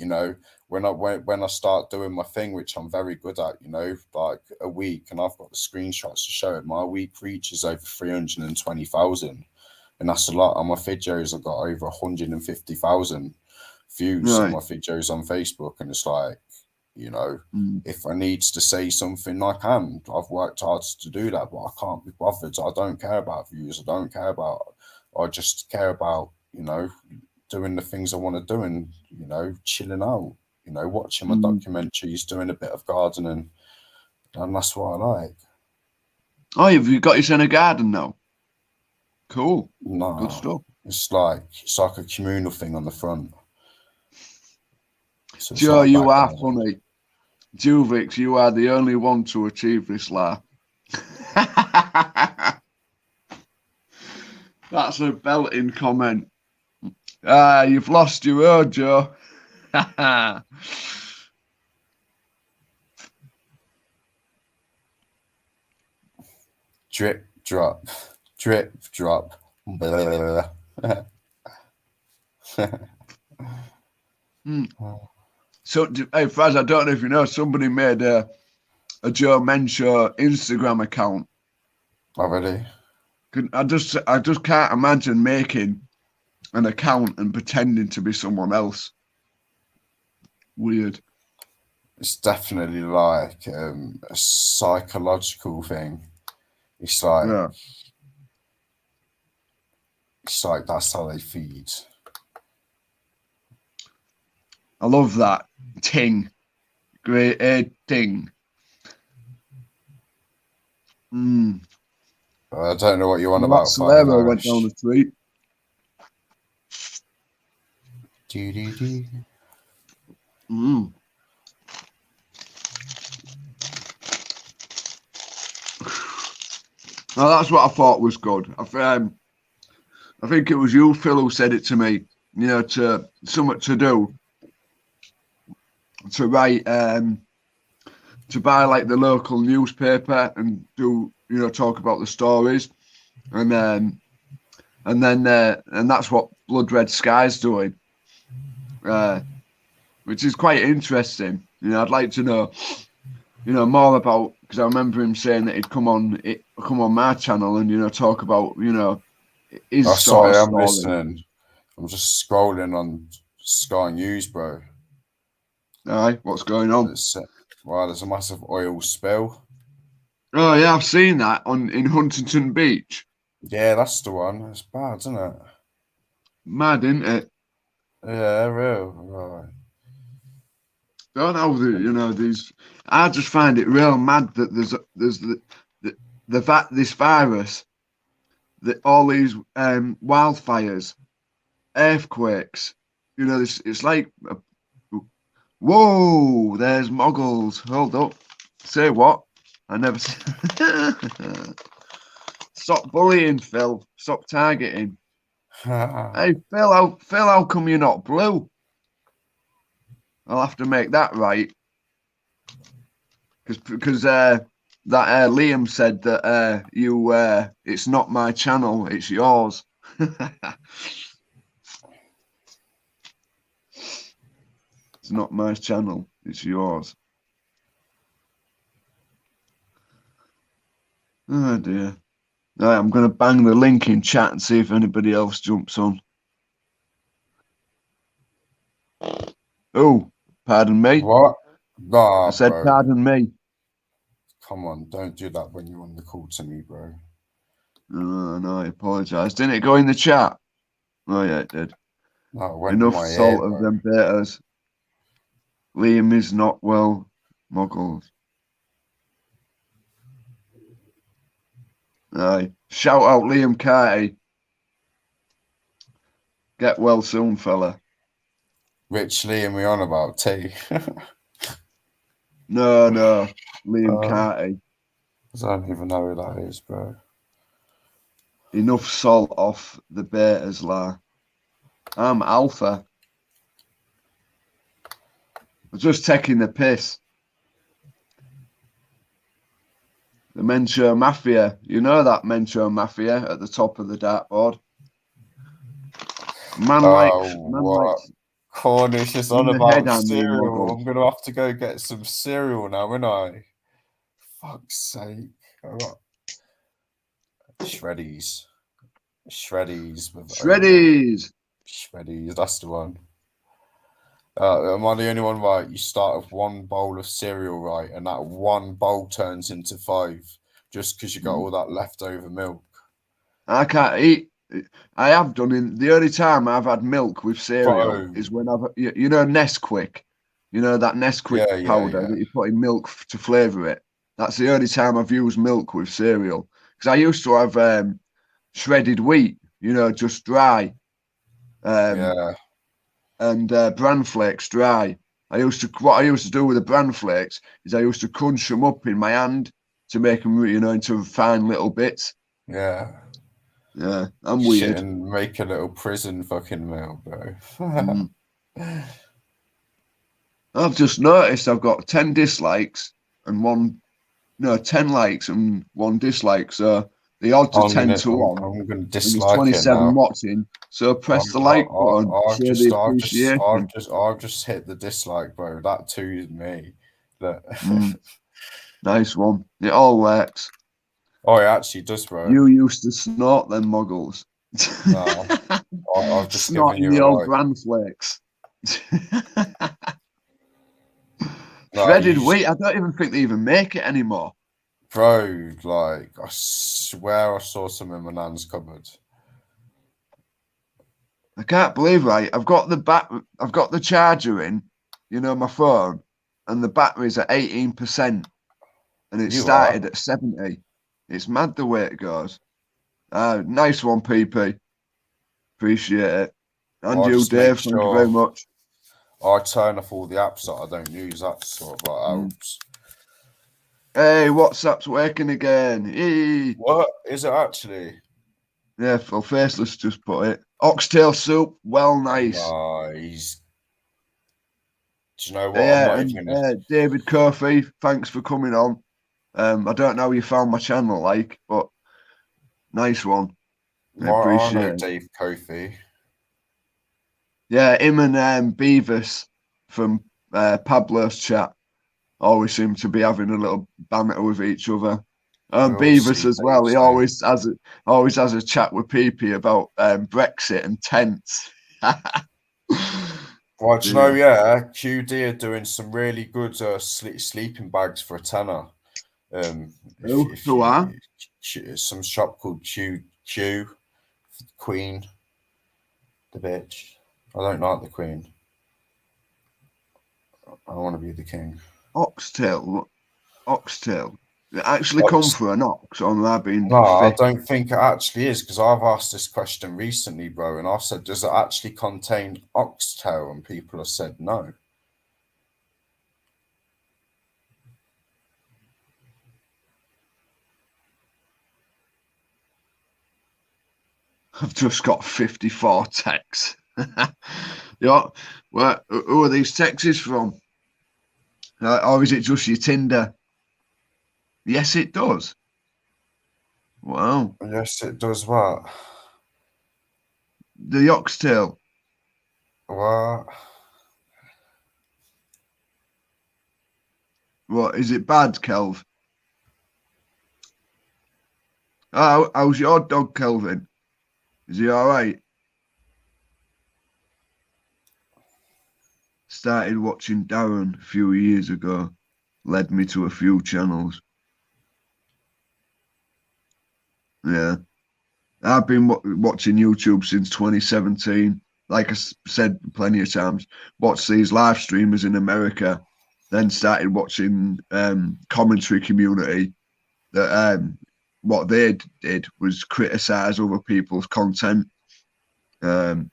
know, when I start doing my thing, which I'm very good at, you know, like a week, and I've got the screenshots to show it. My week reach is over 320,000, and that's a lot. On my videos, I've got over 150,000 views on my videos on Facebook, and it's like, you know, if I need to say something, I can. I've worked hard to do that, but I can't be bothered. I don't care about views. I just care about, you know, doing the things I want to do and, you know, chilling out, you know, watching my documentaries, doing a bit of gardening, and that's what I like. Oh, have you got yourself a garden now? Cool. No, good stuff. It's like a communal thing on the front. So Joe, like you are funny. Juvix, you are the only one to achieve this laugh. That's a belting comment. You've lost your road, Joe. Drip, drop. Drip, drop. So, hey, Fraz, I don't know if you know, somebody made a Joe Mencha Instagram account. Already? I just can't imagine making an account and pretending to be someone else. Weird. It's definitely like a psychological thing. It's like, it's like that's how they feed. I love that. Ting. Great ting. I don't know what you want about. Solero went down the street. Now that's what I thought was good. I think it was you, Phil, who said it to me. You know, to something to do. To write, to buy like the local newspaper and do, you know, talk about the stories, and that's what Blood Red Sky's doing, which is quite interesting. You know, I'd like to know, you know, more about, because I remember him saying that he'd come on my channel and, you know, talk about, you know, his sorry, I'm story. listening. I'm just scrolling on Sky News, bro. Aye, what's going on? Wow, there's a massive oil spill. Oh yeah, I've seen that in Huntington Beach. Yeah, that's the one. It's bad, isn't it? Mad, isn't it? Yeah, real. Right. Don't know, you know, these. I just find it real mad that there's this virus, that all these wildfires, earthquakes. You know, it's like. Whoa, there's Moggles. Hold up. Say what? I never. Stop bullying, Phil. Stop targeting. Hey, Phil, how come you're not blue? I'll have to make that right. Because that Liam said that it's not my channel, it's yours. It's not my channel, it's yours. Oh dear. All right, I'm going to bang the link in chat and see if anybody else jumps on. Oh, pardon me. What? Nah, I said, bro. pardon me. Come on, don't do that when you're on the call to me, bro. No, I apologise. Didn't it go in the chat? Oh yeah, it did. No, it went in Enough my salt ear, of bro. them betas. Liam is not well, muggles. Aye. Shout out Liam Carty. Get well soon, fella. Rich Lee and we on about tea. No, Liam Uh, Carty. I don't even know who that is, bro. Enough salt off the betas, la. I'm Alpha. I'm just taking the piss. The Mencho Mafia. You know that Mencho Mafia at the top of the dartboard. Man What? likes Cornish is on in the about head, I mean, cereal. Muggle. I'm gonna have to go get some cereal now, ain't I? Fuck's sake. I got Shreddies. Shreddies with oatmeal. Shreddies. Shreddies, that's the one. Am I the only one right? You start with one bowl of cereal, right? And that one bowl turns into 5 just because you got all that leftover milk. I can't eat. I have done in the only time I've had milk with cereal Bro. is when you know Nesquik, you know that Nesquik powder that you put in milk to flavour it. That's the only time I've used milk with cereal because I used to have shredded wheat, you know, just dry, and bran flakes dry. What I used to do with the bran flakes is I used to crunch them up in my hand to make them, you know, into fine little bits. Yeah. Yeah, I'm Shit weird. and make a little prison fucking meal, bro. I've just noticed I've got 10 dislikes and 10 likes and 1 dislike. So the odds are 10 to 1. I'm gonna And there's dislike it 27 now. watching. So press the like button. Show the appreciation. I've just hit the dislike, bro. That too is me. Look. Nice one. It all works. Oh, it actually does, bro. You used to snort them muggles. No, I've just Snorting given you the a old like. bran flakes. No, Shredded wheat. I don't even think they even make it anymore. Bro, like I swear I saw some in my nan's cupboard. I can't believe, right? I've got the charger in, you know, my phone, and the battery's at 18%, and it started at 70. It's mad the way it goes. Nice one, PP. Appreciate it. And you, Dave, thank you very much. I turn off all the apps that I don't use. That sort of like helps. Hey, WhatsApp's working again. Eee. What is it actually? Yeah, well, Faceless just put it. Oxtail soup, well, nice. Nice. Do you know what? Yeah, David Curfey, thanks for coming on. I don't know how you found my channel, but nice one. I appreciate it. Dave Kofi. Yeah, him and Beavis from Pablo's chat always seem to be having a little banter with each other. Beavis as well. He always has a chat with PP about Brexit and tents. Well, do you know, yeah, QD are doing some really good sleeping bags for a tenner. Who are? Some shop called Q Queen, the bitch. I don't like the Queen. I want to be the king. Oxtail. It actually come for an ox, or am I being No, thick? I don't think it actually is, because I've asked this question recently, bro, and I've said, does it actually contain oxtail? And people have said no. I've just got 54 texts. Yeah, who are these texts from? Or is it just your Tinder? Yes, it does. Wow. Yes, it does. What? The oxtail. What? What, is it bad, Kelv? Oh, how's your dog, Kelvin? Is he all right? Started watching Darren a few years ago. Led me to a few channels. Yeah. I've been watching YouTube since 2017. Like I said plenty of times, watched these live streamers in America, then started watching commentary community that what they did was criticize other people's content. And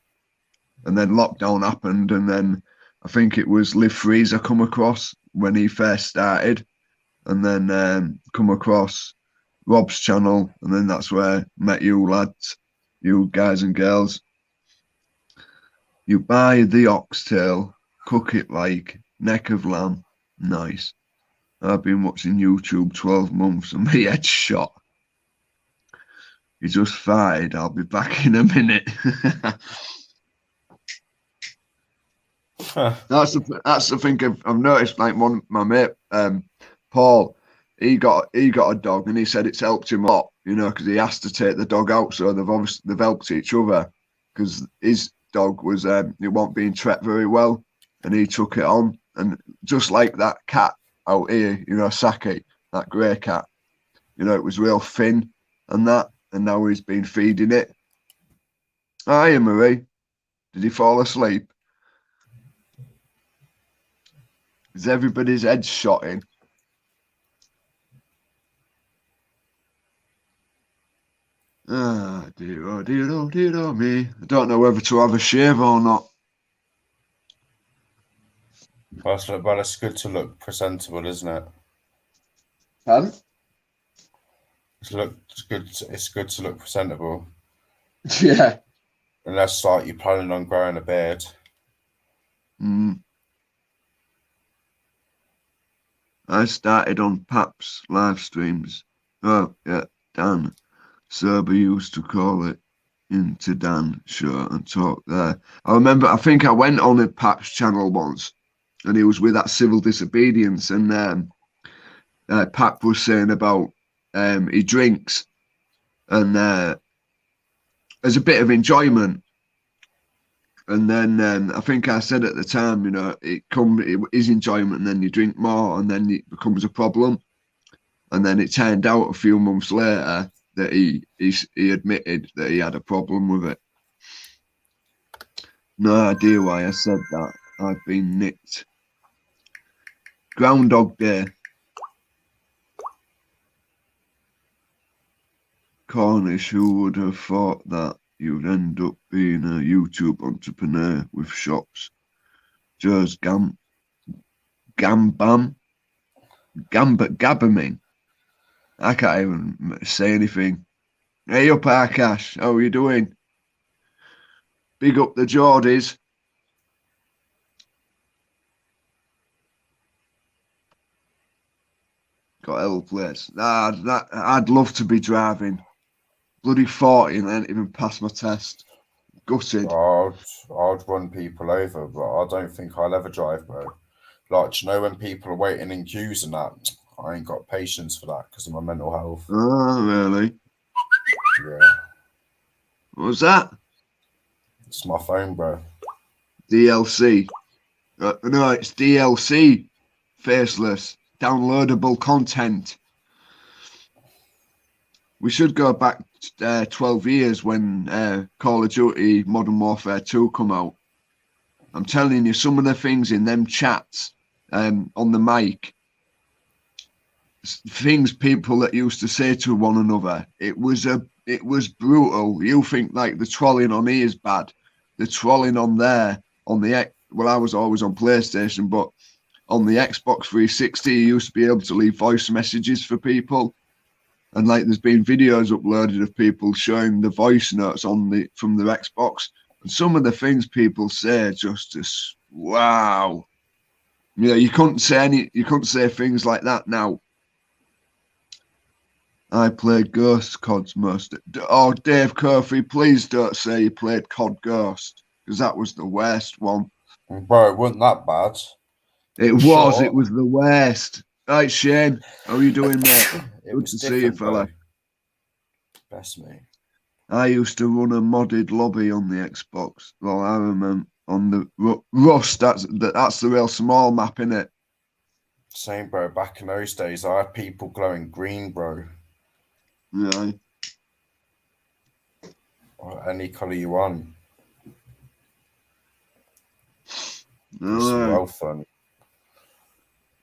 then lockdown happened, and then I think it was Liv Freezer come across when he first started, and then come across Rob's channel, and then that's where I met you lads, you guys and girls. You buy the oxtail, cook it like neck of lamb. Nice. I've been watching YouTube 12 months and my head's shot. You just fired. I'll be back in a minute. That's the thing I've noticed. Like my mate, Paul, he got a dog, and he said it's helped him a lot. You know, because he has to take the dog out, so they've helped each other. Because his dog was it wasn't being treated very well, and he took it on, and just like that cat out here, you know, Saki, that grey cat, you know, it was real thin and that, and now he's been feeding it. Hiya, Marie. Did he fall asleep? Is everybody's head shot in? Ah, dear, oh, dear, oh, dear, oh, me. I don't know whether to have a shave or not. Well, it's good to look presentable, isn't it? Pardon? It's good to look presentable. Yeah. Unless, like, you're planning on growing a beard. I started on Pap's live streams. Oh, yeah, Dan. Serber used to call it Into Dan Show and talk there. I think I went on a Pap's channel once, and he was with that civil disobedience, and Pap was saying about he drinks, and there's a bit of enjoyment. And then I think I said at the time, you know, it is enjoyment, and then you drink more, and then it becomes a problem. And then it turned out a few months later that he admitted that he had a problem with it. No idea why I said that. I've been nicked. Groundhog Day. Cornish, who would have thought that you'd end up being a YouTube entrepreneur with shops? Just Gabaming. I can't even say anything. Hey up, Akash. How are you doing? Big up the Geordies. Got L place. I'd love to be driving. Bloody 40 and I didn't even pass my test. Gutted. I'd run people over, but I don't think I'll ever drive, bro. Like, you know, when people are waiting in queues and that, I ain't got patience for that because of my mental health. Oh, really? Yeah. What was that? It's my phone, bro. DLC. No, it's DLC. Faceless. Downloadable content. We should go back 12 years when Call of Duty Modern Warfare 2 come out. I'm telling you, some of the things in them chats on the mic, things people that used to say to one another, it was brutal. You think like the trolling on here is bad. The trolling on there, well, I was always on PlayStation, but on the Xbox 360, you used to be able to leave voice messages for people. And like, there's been videos uploaded of people showing the voice notes from the Xbox, and some of the things people say just wow. You know, you couldn't say things like that now. I played Ghost CODs most. Oh, Dave Curfew, please don't say you played COD Ghost, because that was the worst one. Bro, it wasn't that bad. It was the worst. Right, Shane, how are you doing, mate? Good to see you, fella. Best me. I used to run a modded lobby on the Xbox. Well, I remember on the Rust. That's the real small map, innit? Same, bro. Back in those days, I had people glowing green, bro. Yeah. Or any colour you want. It's Uh, well fun.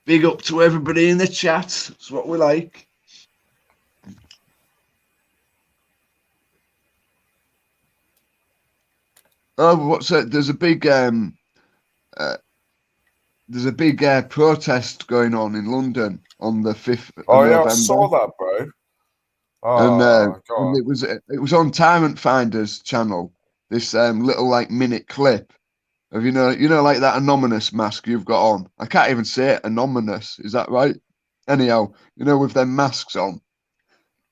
Big up to everybody in the chat. It's what we like. Oh, what's that? There's a big protest going on in London on the 5th of Oh yeah, November. I saw that, bro. And Oh god. it was on Tyrant Finder's channel. This little like minute clip of you know like that anonymous mask you've got on. I can't even say it. Anonymous, is that right? Anyhow, with them masks on.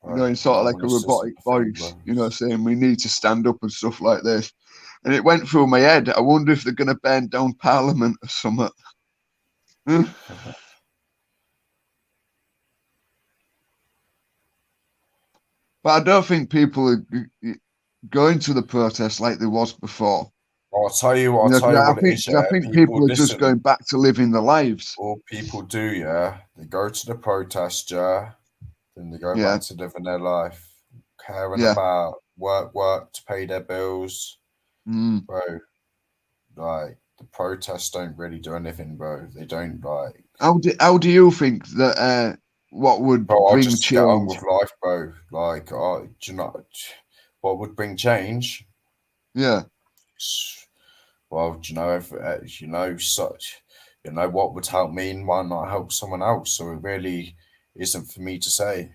In sort of like a robotic voice, saying we need to stand up and stuff like this. And it went through my head. I wonder if they're going to burn down Parliament or something. But I don't think people are going to the protest like there was before. I'll tell you what it is. I think people are just going back to living their lives. All people do, yeah. They go to the protest, yeah. Then they go back to living their life, caring about work to pay their bills. Bro, like the protests don't really do anything, bro. They don't like. How do you think that what would bring change? Get on with life, bro. Like, do you know what would bring change? Yeah. Well, do you know if what would help me might not help someone else. So it really isn't for me to say.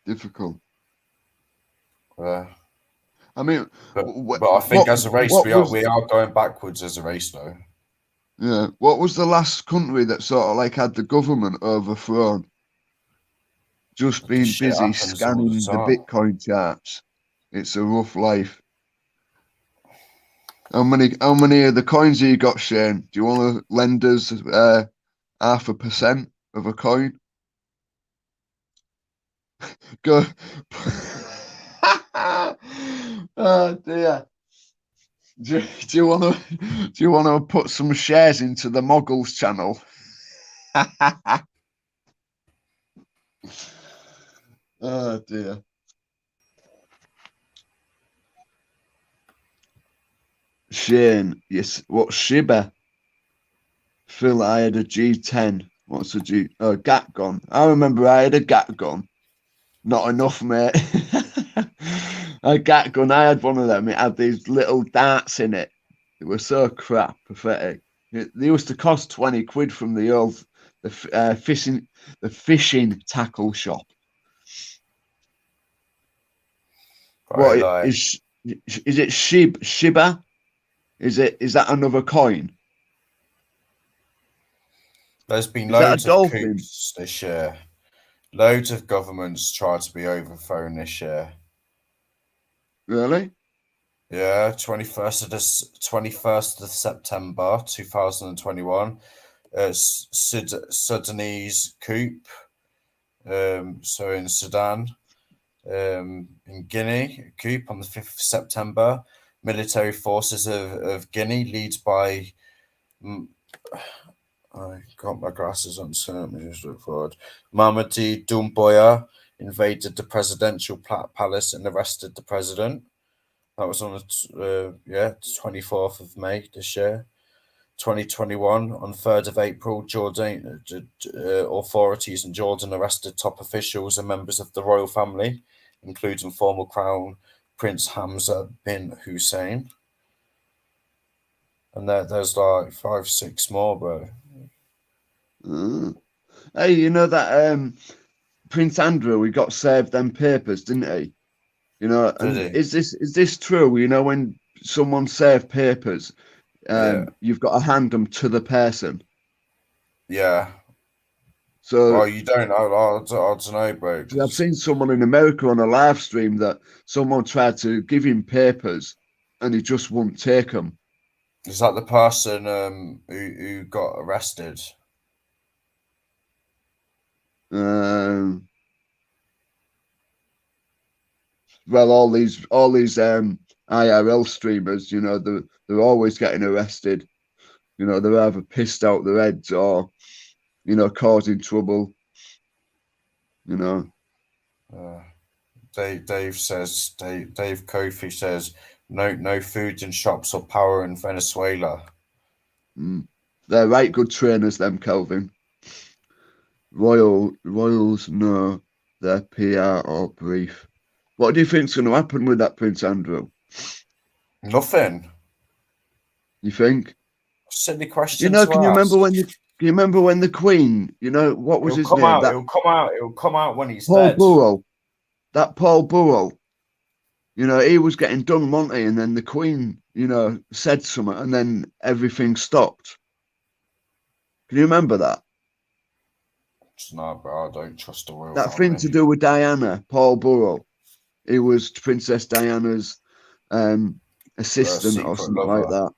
Difficult. I mean, but I think as a race, we are going backwards as a race, though. Yeah. What was the last country that sort of like had the government overthrown? Just being busy scanning the Bitcoin charts. It's a rough life. How many of the coins have you got, Shane? Do you want to lend us 0.5% of a coin? Go. Oh dear. Do you want to put some shares into the Moggles channel? Oh dear. Shane, yes. What's Shiba? Phil, I had a G10. What's a G? Oh, GAT gun. I remember I had a GAT gun. Not enough, mate. A GAT gun. I had one of them. It had these little darts in it. It was so crap, pathetic. They used to cost 20 quid from the fishing tackle shop. Right, what is it? Shiba? Is that another coin? There's been loads of coups this year. Loads of governments tried to be overthrown this year. Really? Yeah, 21st of September 2021. Sudanese coup. So in Sudan, in Guinea, coup on the 5th of September. Military forces of Guinea, leads by. I got my glasses on, so let me just look forward. Mamadi Doumbouya invaded the presidential palace and arrested the president. That was on the 24th of May this year. 2021, on 3rd of April, Jordan authorities in Jordan arrested top officials and members of the royal family, including former Crown Prince Hamza bin Hussein. And there's like 5-6 more, bro. Hey, you know that Prince Andrew, he got served them papers, didn't he? Is this true? When someone served papers, you've got to hand them to the person. Yeah. So you don't know. I don't know, bro. I've seen someone in America on a live stream that someone tried to give him papers, and he just wouldn't take them. Is that the person who got arrested? Well, all these IRL streamers, they're always getting arrested. They're either pissed out their heads or, causing trouble. You know. Dave Kofi says no foods in shops or power in Venezuela. They're right good trainers, them, Kelvin. Royals know their PR or brief. What do you think's going to happen with that, Prince Andrew? Nothing. You think? Silly question. You know, to can you ask. remember when the Queen? You know what was his name? It'll come out when he's Paul dead. Burrell. That Paul Burrell. You know, he was getting done, wasn't he? And then the Queen, you know, said something, and then everything stopped. Can you remember that? No, bro, I don't trust the royal That family. thing to do with Diana, Paul Burrell. He was Princess Diana's assistant or something like that.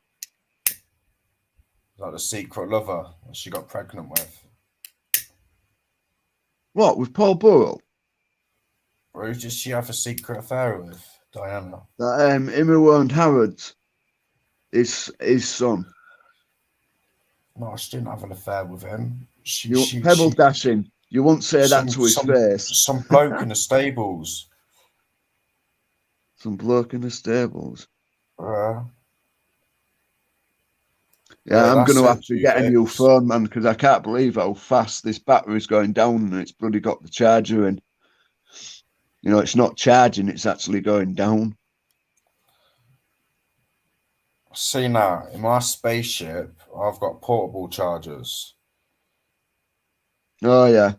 Like the secret lover that she got pregnant with. What, with Paul Burrell? Or who did she have a secret affair with? Diana. That him who owned Harrods, his son. No, she didn't have an affair with him. Pebble dashing. You won't say that to his face. Some bloke in the stables. Some bloke in the stables. Yeah, I'm going to have to get a new phone, man, because I can't believe how fast this battery's going down, and it's bloody got the charger in. You know, it's not charging, it's actually going down. See now, in my spaceship, I've got portable chargers. Oh, yeah.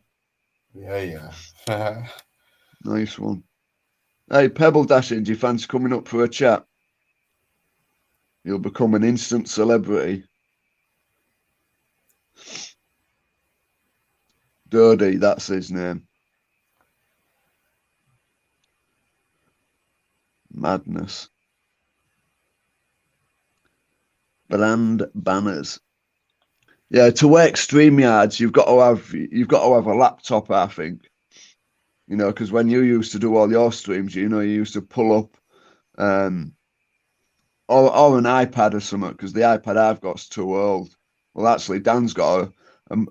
Yeah. Nice one. Hey, Pebble Dashing, do you fancy coming up for a chat? You'll become an instant celebrity. Dodie, that's his name. Madness. Brand banners. Yeah, to work StreamYards, you've got to have a laptop, I think. You know, because when you used to do all your streams, you know, you used to pull up or an iPad or something, because the iPad I've got's too old. Well, actually, Dan's got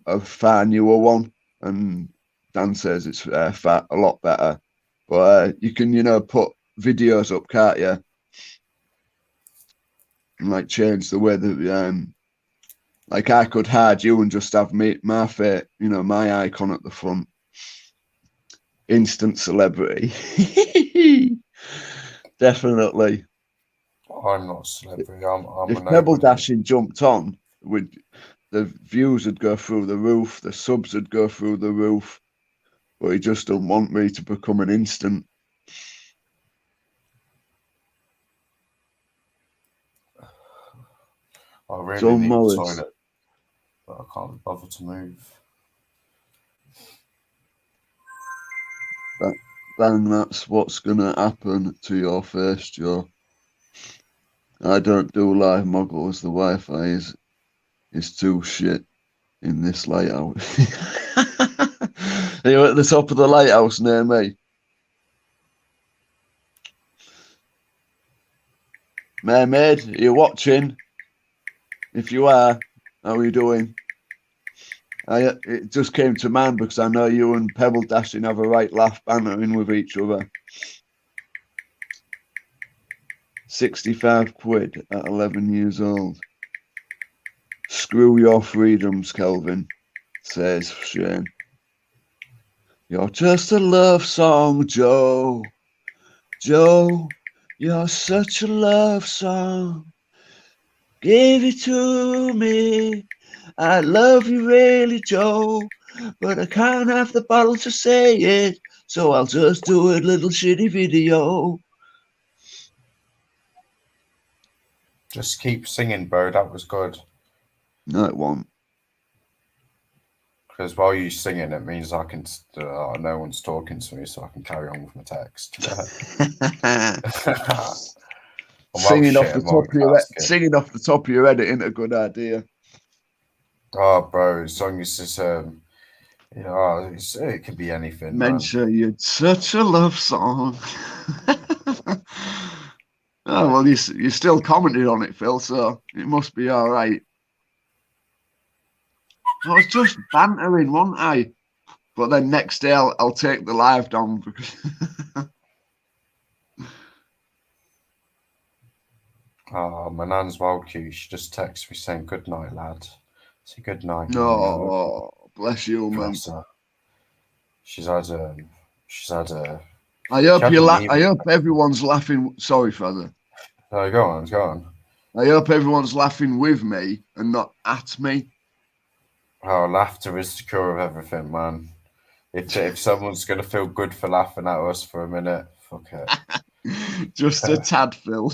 a far newer one, and Dan says it's a lot better. But you can, you know, put videos up, can't you? And like change the way that like I could hide you and just have my face, you know, my icon at the front. Instant celebrity. Definitely. I'm not a celebrity. I'm if Pebble Dashing jumped on, the views would go through the roof, the subs would go through the roof, but he just don't want me to become an instant. I really John need Morris. the toilet, but I can't bother to move. Then that's what's gonna happen to your face, Joe. I don't do live moggles. The Wi-Fi is too shit in this lighthouse. Are you at the top of the lighthouse near me? Mermaid, are you watching? If you are, how are you doing? It just came to mind because I know you and Pebble Dashing have a right laugh bantering with each other. 65 quid at 11 years old. Screw your freedoms, Kelvin, says Shane. You're just a love song, Joe. Joe, you're such a love song. Give it to me. I love you really, Joe, but I can't have the bottle to say it, so I'll just do a little shitty video. Just keep singing, bro. That was good. No, it won't. Because while you're singing, it means I can. No one's talking to me, so I can carry on with my text. Singing off the top of your head ain't a good idea. Oh, bro, as long as it's you know, it could be anything. Mention you're such a love song. Oh well, you still commented on it, Phil, so it must be all right. I was just bantering, wasn't I? But then next day I'll take the live down because Oh, my nan's well cute. She just texts me saying good night, lad. Say good night. no, bless you, man. Bless her. She's had a I hope had you an I hope everyone's laughing. Sorry, Father. No, go on. I hope everyone's laughing with me and not at me. Oh, laughter is the cure of everything, man. If someone's gonna feel good for laughing at us for a minute, fuck it. Just a tad, Phil.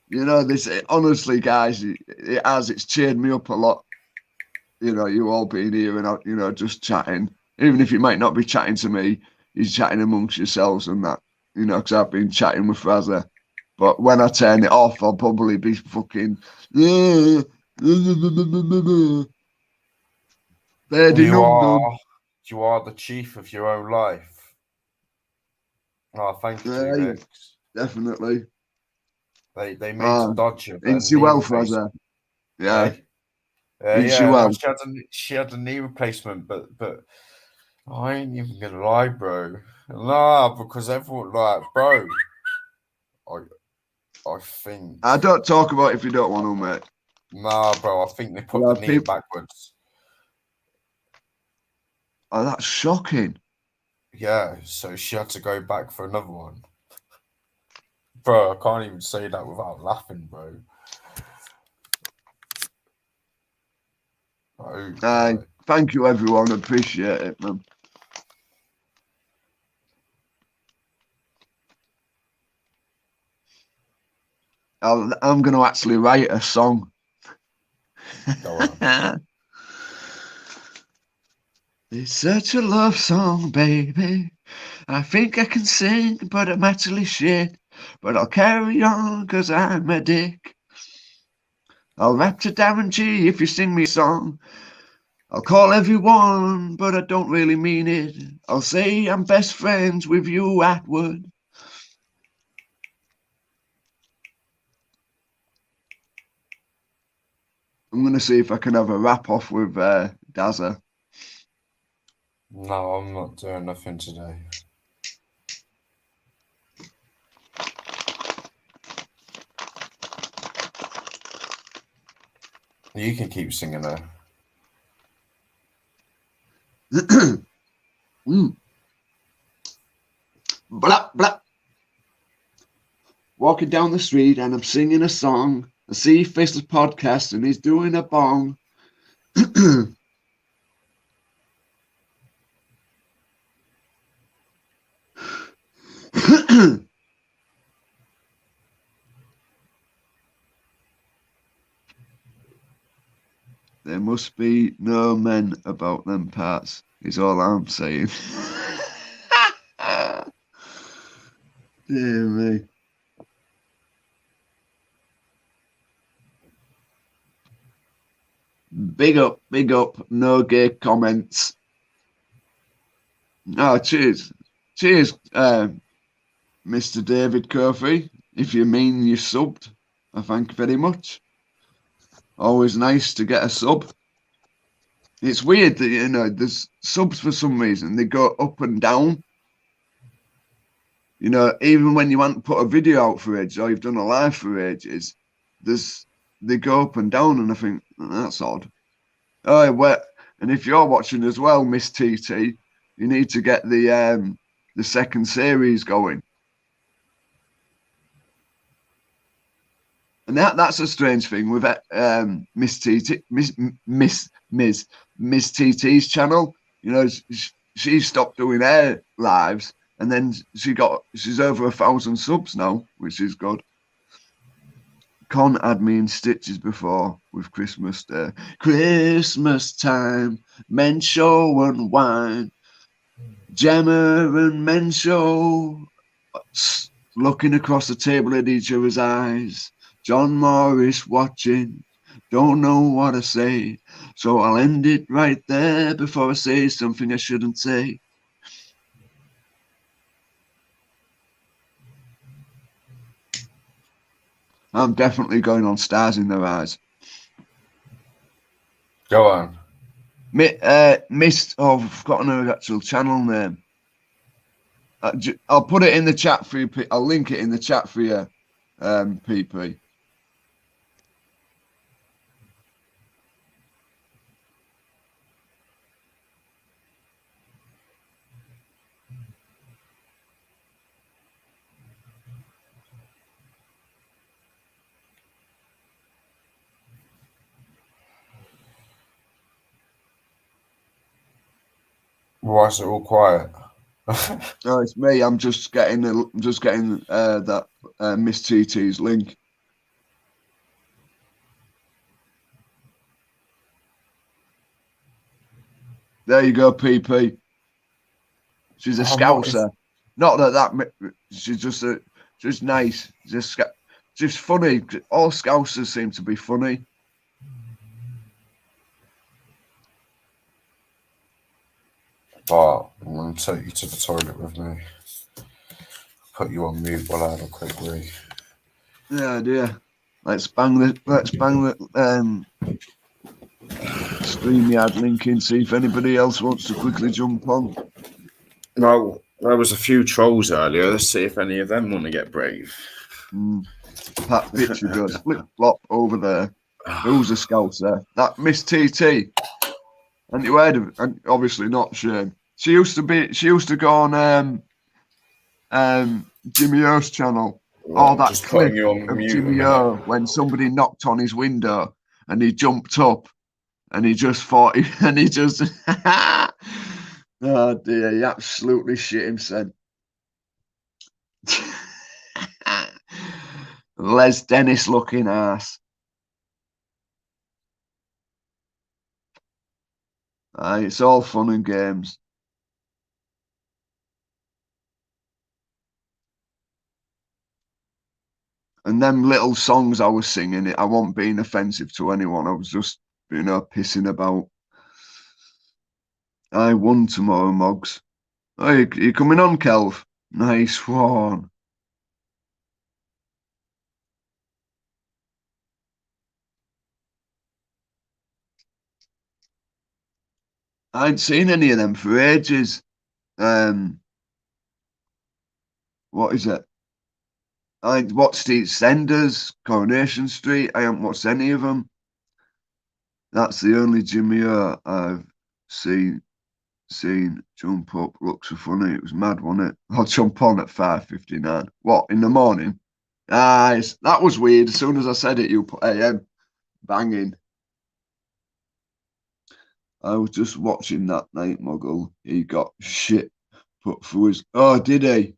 You know, this honestly, guys, it's cheered me up a lot. You know, you all being here and you know, just chatting. Even if you might not be chatting to me, you're chatting amongst yourselves and that. You know, because I've been chatting with Fraser. But when I turn it off, I'll probably be fucking. Bad You are the chief of your own life. Oh, thank you, Rex. Definitely. They made to dodge you. Ain't she well, Fraser? Yeah. Yeah, she had a knee replacement, but I ain't even gonna lie, bro. Nah, because everyone bro. I think I don't talk about it if you don't want to, mate. Nah, bro. I think they put the knee backwards. Oh, that's shocking. Yeah, so she had to go back for another one. Bro, I can't even say that without laughing, bro. Thank you, everyone. Appreciate it, man. I'm going to actually write a song. Go on. It's such a love song, baby. I think I can sing, but I'm actually shit. But I'll carry on, cause I'm a dick. I'll rap to Darren G if you sing me a song. I'll call everyone, but I don't really mean it. I'll say I'm best friends with you, Atwood. I'm going to see if I can have a rap off with Dazza. No, I'm not doing nothing today. You can keep singing there. Blah, blah. Walking down the street and I'm singing a song. I see Fizz's podcast and he's doing a bong. There must be no men about them parts, is all I'm saying. Dear me. Big up, no gay comments. Oh, cheers. Cheers, Mr. David Curfey. If you mean you subbed, I thank you very much. Always nice to get a sub. It's weird that, you know, there's subs for some reason. They go up and down. You know, even when you haven't put a video out for ages or you've done a live for ages, they go up and down, and I think that's odd. Oh, well, and if you're watching as well, Miss TT, you need to get the second series going. And that's a strange thing with Miss TT's channel. You know, she stopped doing her lives, and then she's over 1,000 subs now, which is good. Con had me in stitches before with Christmas Day. Christmas time, men show and wine. Gemma and men show, looking across the table at each other's eyes. John Morris watching, don't know what to say. So I'll end it right there before I say something I shouldn't say. I'm definitely going on Stars in Their Eyes. Go on. Missed. Oh, I've forgotten her actual channel name. I'll put it in the chat for you. I'll link it in the chat for you, PP. Why is it all quiet? No, it's me. I'm just getting that Miss TT's link. There you go, PP. She's a Scouser. Not that she's just nice. Just funny. All Scousers seem to be funny. But I'm going to take you to the toilet with me. Put you on mute while I have a quick wee. Yeah, dear. Let's bang the StreamYard link in, see if anybody else wants to quickly jump on. Well, there was a few trolls earlier. Let's see if any of them want to get brave. That picture goes flip flop over there. Who's a Scouser? That Miss TT. And you heard of it? And obviously not Shane. She used to go on Jimmy O's channel. Well, That just clip putting you on of mute Jimmy a O minute. when somebody knocked on his window and he jumped up and he just thought oh dear, he absolutely shit himself. Les Dennis looking ass. It's all fun and games. And them little songs I was singing, I wasn't being offensive to anyone. I was just, pissing about. I won tomorrow, Moggs. Oh, you coming on, Kelv? Nice one. I ain't seen any of them for ages. What is it? I ain't watched EastEnders, Coronation Street. I haven't watched any of them. That's the only Jimmy O I've seen jump up. Looks so funny. It was mad, wasn't it? I'll jump on at 5:59. What, in the morning? That was weird. As soon as I said it, you put AM. Banging. I was just watching that night, Muggle. He got shit put through his. Oh, did he?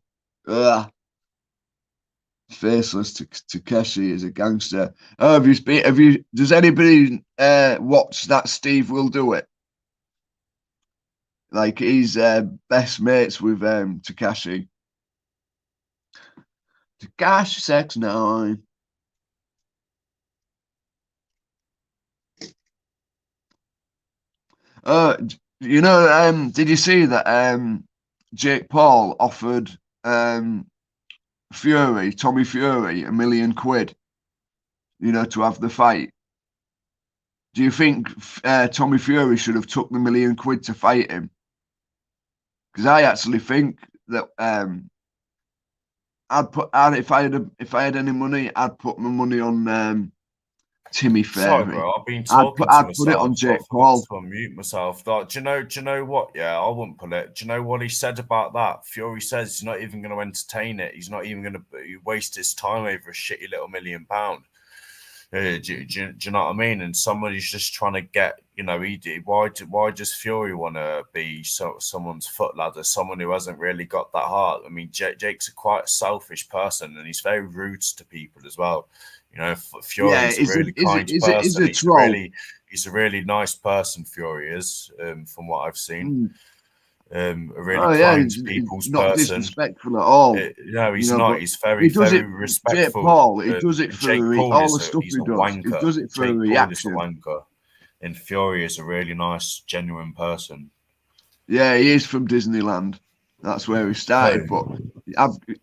Faceless Takeshi is a gangster. Oh, have you? Does anybody watch that? Steve Will Do It. Like he's best mates with Takeshi. Takashi 6ix9ine. Did you see that Jake Paul offered Tommy Fury £1 million, to have the fight? Do you think Tommy Fury should have took the £1 million to fight him? Because I actually think that if I had any money, I'd put my money on Timmy Fury. Sorry, bro. I've been talking to I'd myself. put it on Jake I forgot Paul. to unmute myself. Like, do you know what? Yeah, I wouldn't put it. Do you know what he said about that? Fury says he's not even going to entertain it. He's not even going to waste his time over a shitty little £1 million. Do you know what I mean? And somebody's just trying to get, why does Fury want to be someone's foot ladder, someone who hasn't really got that heart? I mean, Jake's quite a selfish person and he's very rude to people as well. Fury's a really kind person. He's a really nice person, Fury is, from what I've seen. A really kind to people's not person. Disrespectful at all. No, he's not. He's very respectful. Jake Paul, he does it for all the stuff he does. Wanker. He does it for Jake a reaction. Paul is a wanker. And Fury is a really nice, genuine person. Yeah, he is from Disneyland. That's where he started. But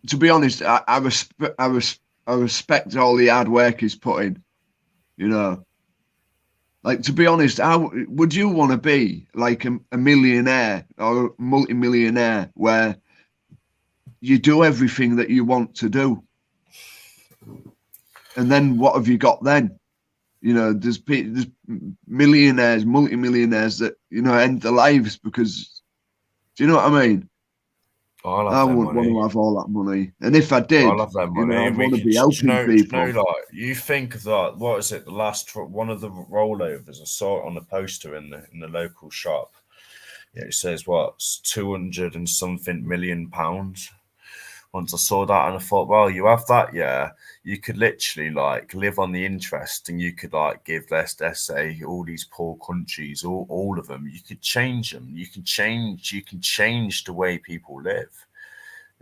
to be honest, I respect all the hard work he's put in. Like, to be honest, how would you want to be like a millionaire or a multi-millionaire where you do everything that you want to do? And then what have you got then? You know, there's millionaires, multi-millionaires that, you know, end their lives because, do you know what I mean? I'll I have their wouldn't want money. to have all that money. And if I did, I'll have that you money. know, I'd And we want to could, be do helping you people. know, like, you think that, what is it, the last one of the rollovers, I saw it on the poster in the local shop. Yeah, it says what, 200 and something million pounds. Once I saw that, and I thought, well, you have that, yeah, you could literally like live on the interest, and you could like give, let's say, all these poor countries, all of them, you could change them. You can change the way people live.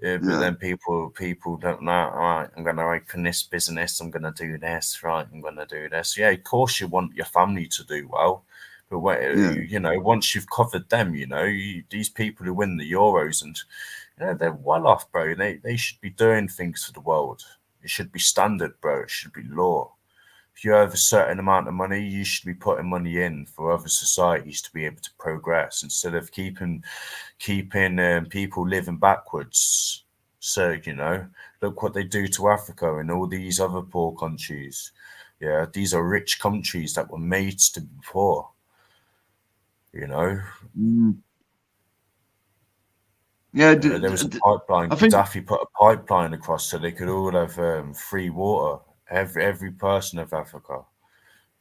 Yeah, but then people don't know. All right, I'm going to open this business. I'm going to do this. Right, I'm going to do this. Yeah, of course you want your family to do well, but you know, once you've covered them, you know, these people who win the Euros, and you know, they're well off, bro. They should be doing things for the world. It should be standard, bro. It should be law. If you have a certain amount of money, you should be putting money in for other societies to be able to progress, instead of keeping people living backwards. So, you know, look what they do to Africa and all these other poor countries. Yeah, these are rich countries that were made to be poor. You know. Yeah, there was a pipeline. Gaddafi put a pipeline across so they could all have free water. Every person of Africa.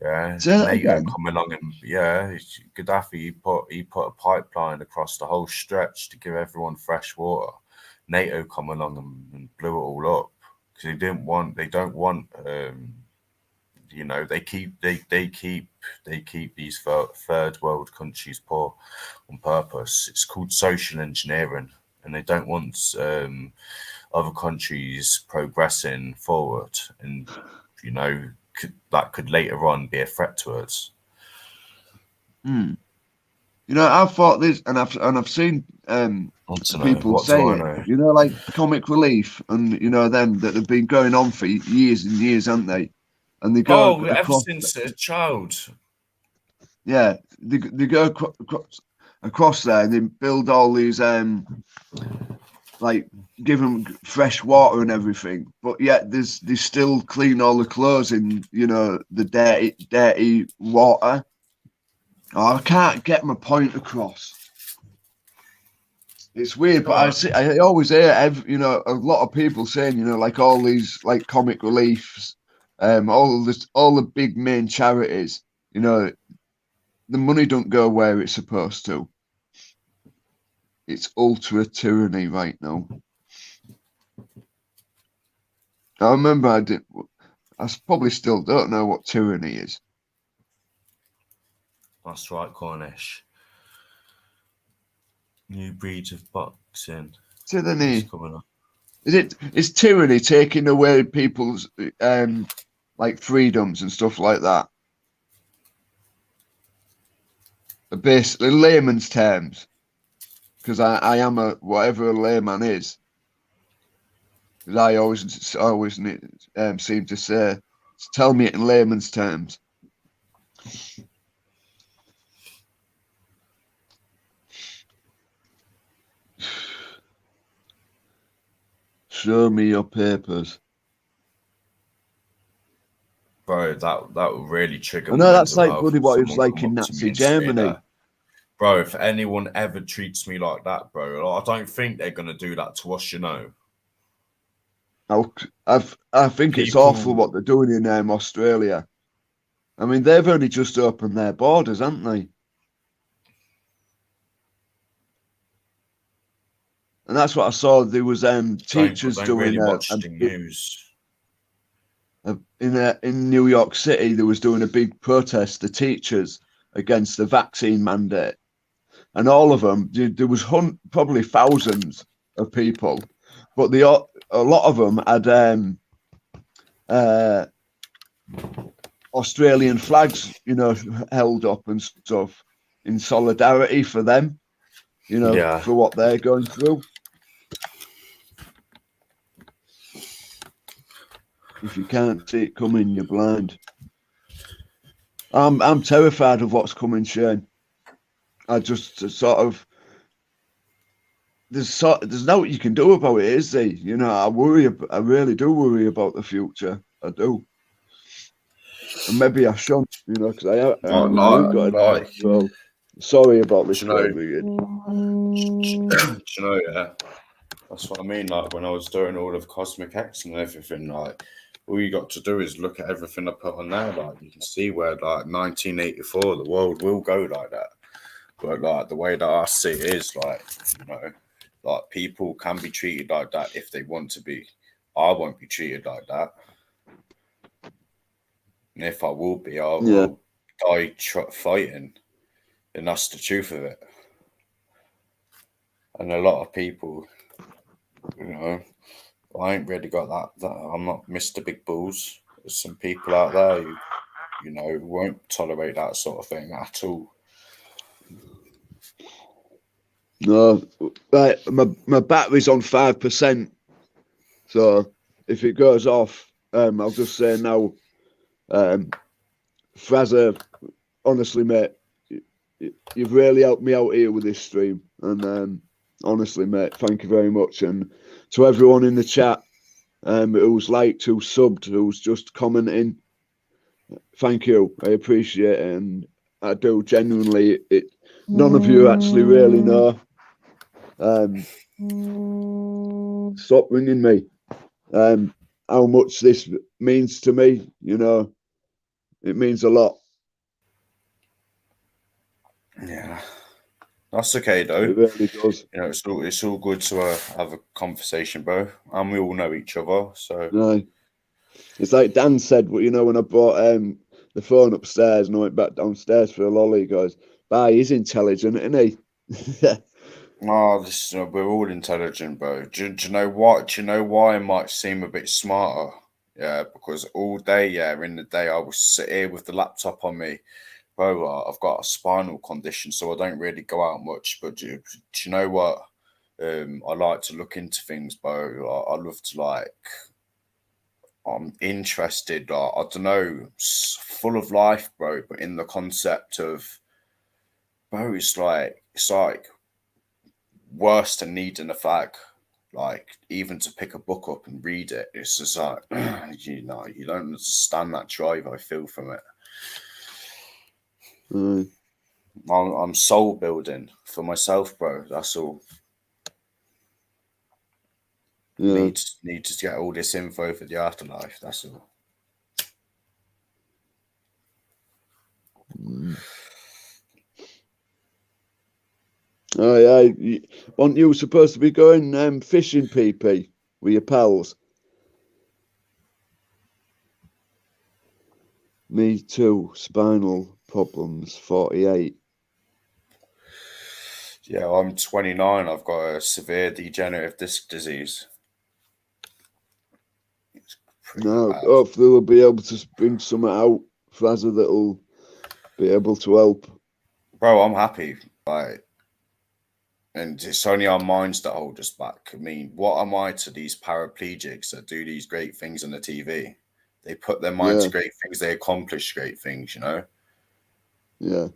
Yeah, NATO come along and Gaddafi he put a pipeline across the whole stretch to give everyone fresh water. NATO come along and blew it all up because they don't want you know, they keep these third world countries poor on purpose. It's called social engineering, and they don't want other countries progressing forward, and you know, that could later on be a threat to us. You know, I've thought this, and I've seen people say it. You know, like Comic Relief, and you know them that have been going on for years and years, haven't they? And they go ever since a child. Yeah, they go across there and they build all these like give them fresh water and everything, but yet they still clean all the clothes in, you know, the dirty water. Oh, I can't get my point across. It's weird, but I always hear you know, a lot of people saying, you know, like all these like Comic Reliefs, all the big main charities, you know, the money don't go where it's supposed to. It's ultra tyranny right now. I remember I probably still don't know what tyranny is. That's right, Cornish. New breeds of boxing. Tyranny. Is tyranny taking away people's like freedoms and stuff like that? Basically, layman's terms, because I am whatever a layman is. Because I always seem to say, tell me it in layman's terms. Show me your papers. Bro, that would really trigger. I know that's like bloody what it was like in Nazi Germany. Bro, if anyone ever treats me like that, bro, I don't think they're gonna do that to us, you know. I think it's awful what they're doing in Australia. I mean, they've only just opened their borders, haven't they? And that's what I saw. There was teachers doing news. In New York City. There was doing a big protest, the teachers, against the vaccine mandate, and all of them. There was probably thousands of people, but a lot of them had Australian flags, you know, held up and stuff in solidarity for them, you know, for what they're going through. If you can't see it coming, you're blind. I'm terrified of what's coming, Shane. I just sort of there's no you can do about it, is there? You know, I really do worry about the future. I do, and maybe I shouldn't, you know, because I Like, so sorry about this, do you know- David. do you know, yeah, that's what I mean. Like when I was doing all of Cosmic X and everything, like all you got to do is look at everything I put on there. Like you can see where like 1984, the world will go like that. But like the way that I see it is like, you know, like people can be treated like that if they want to be. I won't be treated like that. And if I will be, I will die fighting. And that's the truth of it. And a lot of people, you know, I ain't really got that. I'm not Mr. Big Balls. There's some people out there who, you know, won't tolerate that sort of thing at all. No, right. My battery's on 5%. So if it goes off, I'll just say now, Fraser, honestly, mate, you've really helped me out here with this stream. And honestly, mate, thank you very much. And to everyone in the chat, who's liked, who's subbed, who's just commenting, thank you. I appreciate it. And I do genuinely. None of you actually really know. Stop ringing me. How much this means to me, you know, it means a lot. Yeah, that's okay though. It really does. You know, it's all good to have a conversation, bro, and we all know each other. So No, it's like Dan said. You know, when I brought the phone upstairs and I went back downstairs for a lolly, he goes, "Bah, he's intelligent, isn't he?" oh, we're all intelligent, bro. Do you know what? Do you know why I might seem a bit smarter? Yeah, because all day, in the day, I will sit here with the laptop on me. Bro, I've got a spinal condition, so I don't really go out much. But do you know what? I like to look into things, bro. I love to I'm interested. I don't know, full of life, bro. But in the concept of, bro, it's like worse than needing a fag. Like even to pick a book up and read it, it's just like you know, you don't understand that drive I feel from it. I'm soul building for myself, bro. That's all. Yeah. Need to get all this info for the afterlife. That's all. Oh yeah, weren't you supposed to be going fishing, PP, with your pals? Me too. Spinal problems. 48. Yeah, I'm 29. I've got a severe degenerative disc disease. No, hopefully we'll be able to bring something out, Fraser, that'll be able to help. Bro, I'm happy. And it's only our minds that hold us back. I mean, what am I to these paraplegics that do these great things on the TV? They put their mind to great things. They accomplish great things, you know? Yeah.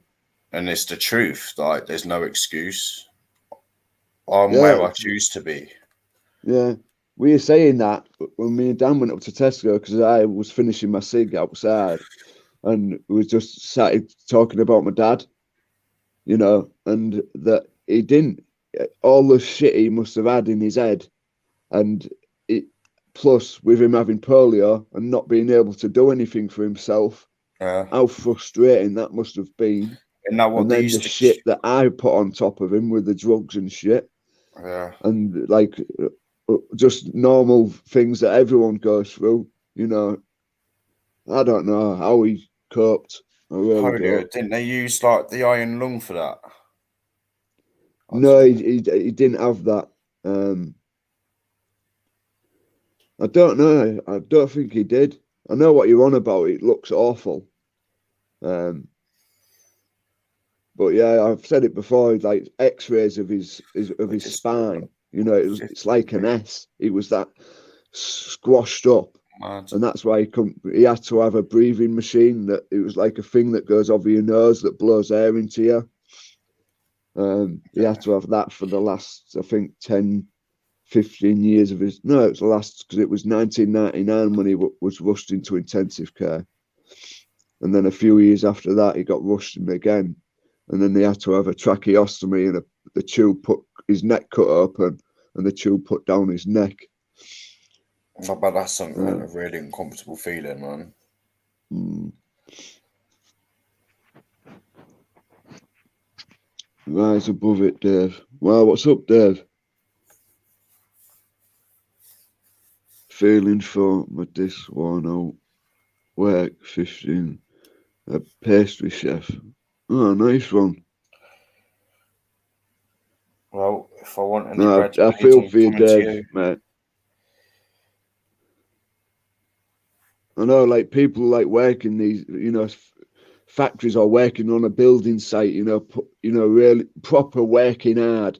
And it's the truth. Like, there's no excuse. I'm where I choose to be. Yeah. We were saying that when me and Dan went up to Tesco, because I was finishing my cig outside, and we just started talking about my dad, you know, and that he didn't, all the shit he must have had in his head, and plus with him having polio and not being able to do anything for himself, how frustrating that must have been. And then the shit that I put on top of him with the drugs and shit. Yeah. And like just normal things that everyone goes through, you know. I don't know how he coped. I really don't. Didn't they use like the iron lung for that? No, he didn't have that. I don't know. I don't think he did. I know what you're on about. It looks awful. But yeah, I've said it before. Like X-rays of his spine. You know, it's like an S. It was that squashed up. Mad. and that's why he had to have a breathing machine. That it was like a thing that goes over your nose that blows air into you. He had to have that for the last, I think, 10, 15 years of his. No, it was the last, because it was 1999 when he was rushed into intensive care, and then a few years after that he got rushed in again, and then they had to have a tracheostomy and the tube put his neck cut open and the tube put down his neck. I bet that's something a really uncomfortable feeling, man. Rise above it, Dave. Well, what's up, Dave? Feeling for my this one out. Work 15. A pastry chef. Oh, nice one. Well, if I want any No, bread, I mate, feel I'm for you, coming to Dave, mate. I know, like, people like working these, factories are working on a building site, really proper working hard,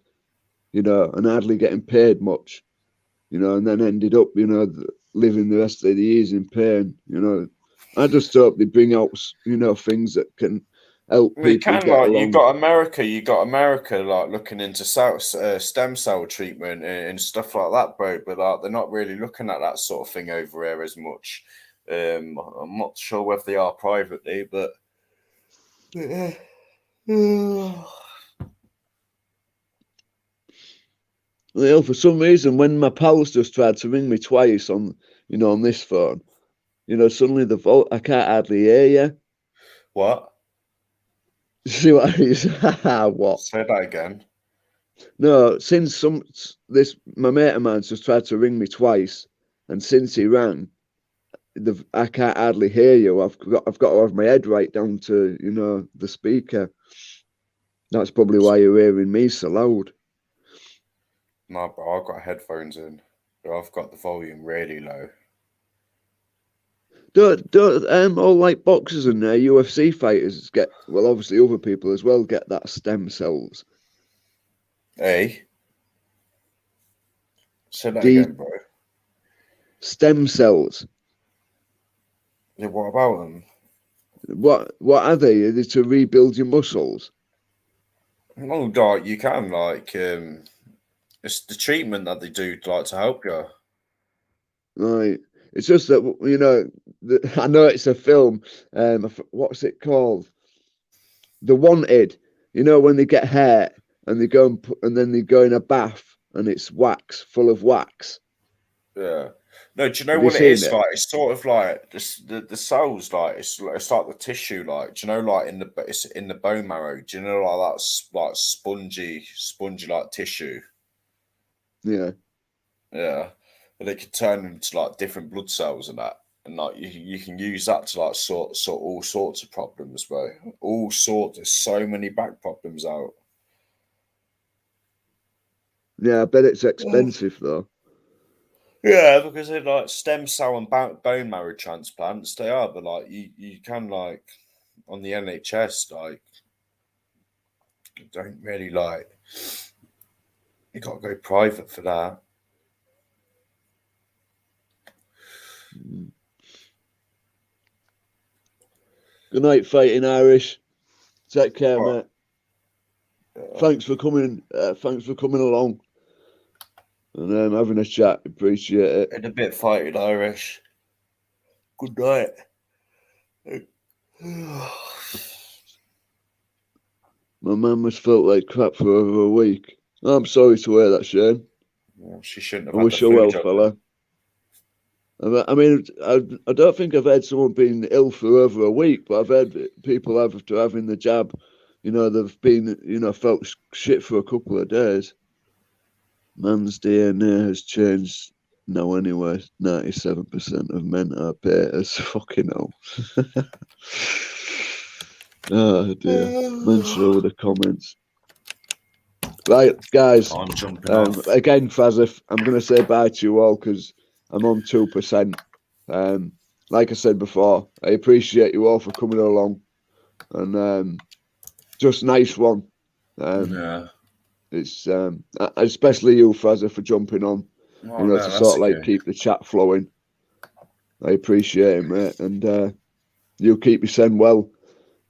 and hardly getting paid much, and then ended up, living the rest of the years in pain, I just hope they bring out, things that can help We people can, get like, along. you got America, like, looking into stem cell treatment and stuff like that, bro. But like, they're not really looking at that sort of thing over here as much. I'm not sure whether they are privately, but Well, for some reason, when my pals just tried to ring me twice on this phone, suddenly the vote, I can't hardly hear you. What? See what I mean? What? Say that again. No, since my mate of mine's just tried to ring me twice, and since he rang, I can't hardly hear you. I've got to have my head right down to the speaker. That's probably why you're hearing me so loud. No, bro, I've got headphones in. I've got the volume really low. Don't all like boxers and UFC fighters get, well, obviously other people as well get that stem cells. Hey? Say that again, bro. Stem cells. Yeah, what about them? What are they? Are they to rebuild your muscles? No, like, you can, like, it's the treatment that they do, like, to help you. Right. It's just that I know it's a film. What's it called? The Wanted. When they get hair and they go and then they go in a bath and it's full of wax. Yeah. No, do you know Have what you it seen is? it? Like, it's sort of like the cells, like it's like the tissue, like, do you know, like it's in the bone marrow. Do you know, like that's like spongy like tissue. Yeah. Yeah, and it can turn into like different blood cells and that, and like you can use that to like sort all sorts of problems, bro. All sorts. There's so many back problems out. Yeah, I bet it's expensive though. Yeah, because they're like stem cell and bone marrow transplants. They are, but like you can, like, on the NHS, like, you don't really, like, you got to go private for that. Good night, Fighting Irish. Take care, Right. mate. Yeah. Thanks for coming. Thanks for coming along and having a chat. Appreciate it. In a bit, Fighting Irish. Good night. My mum has felt like crap for over a week. I'm sorry to hear that, Shane. Well, she shouldn't have I had wish the her food well, job. fella. I mean, I don't think I've had someone being ill for over a week, but I've had people after having the jab, they've been, felt shit for a couple of days. Man's DNA has changed now anyway. 97% of men are betas. Fucking hell. Oh dear. Mention over the comments. Right, guys. I'm jumping off. Again, Fazif, I'm going to say bye to you all because I'm on 2%. Like I said before, I appreciate you all for coming along, and just nice one. Yeah. It's especially you, Fazif, for jumping on. Oh, no, to that's sort of like okay. keep the chat flowing. I appreciate it, mate. And you keep yourself well.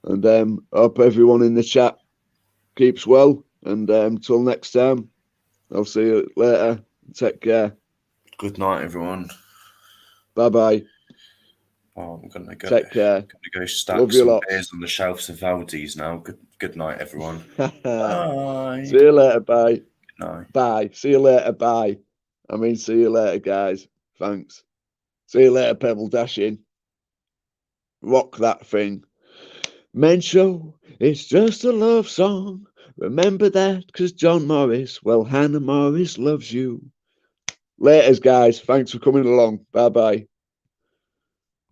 And hope everyone in the chat keeps well. And until next time, I'll see you later. Take care. Good night, everyone. Bye-bye. Oh, I'm gonna go. Take care. Gonna go stack Love you some lot. beers on the shelves of Aldi's now. Good night, everyone. See Bye. you later. Bye. Good night. Bye. See you later. Bye. I mean, see you later, guys. Thanks. See you later, Pebble Dashing. Rock that thing. Men Show, it's just a love song. Remember that, because John Morris, well, Hannah Morris loves you. Laters, guys. Thanks for coming along. Bye-bye.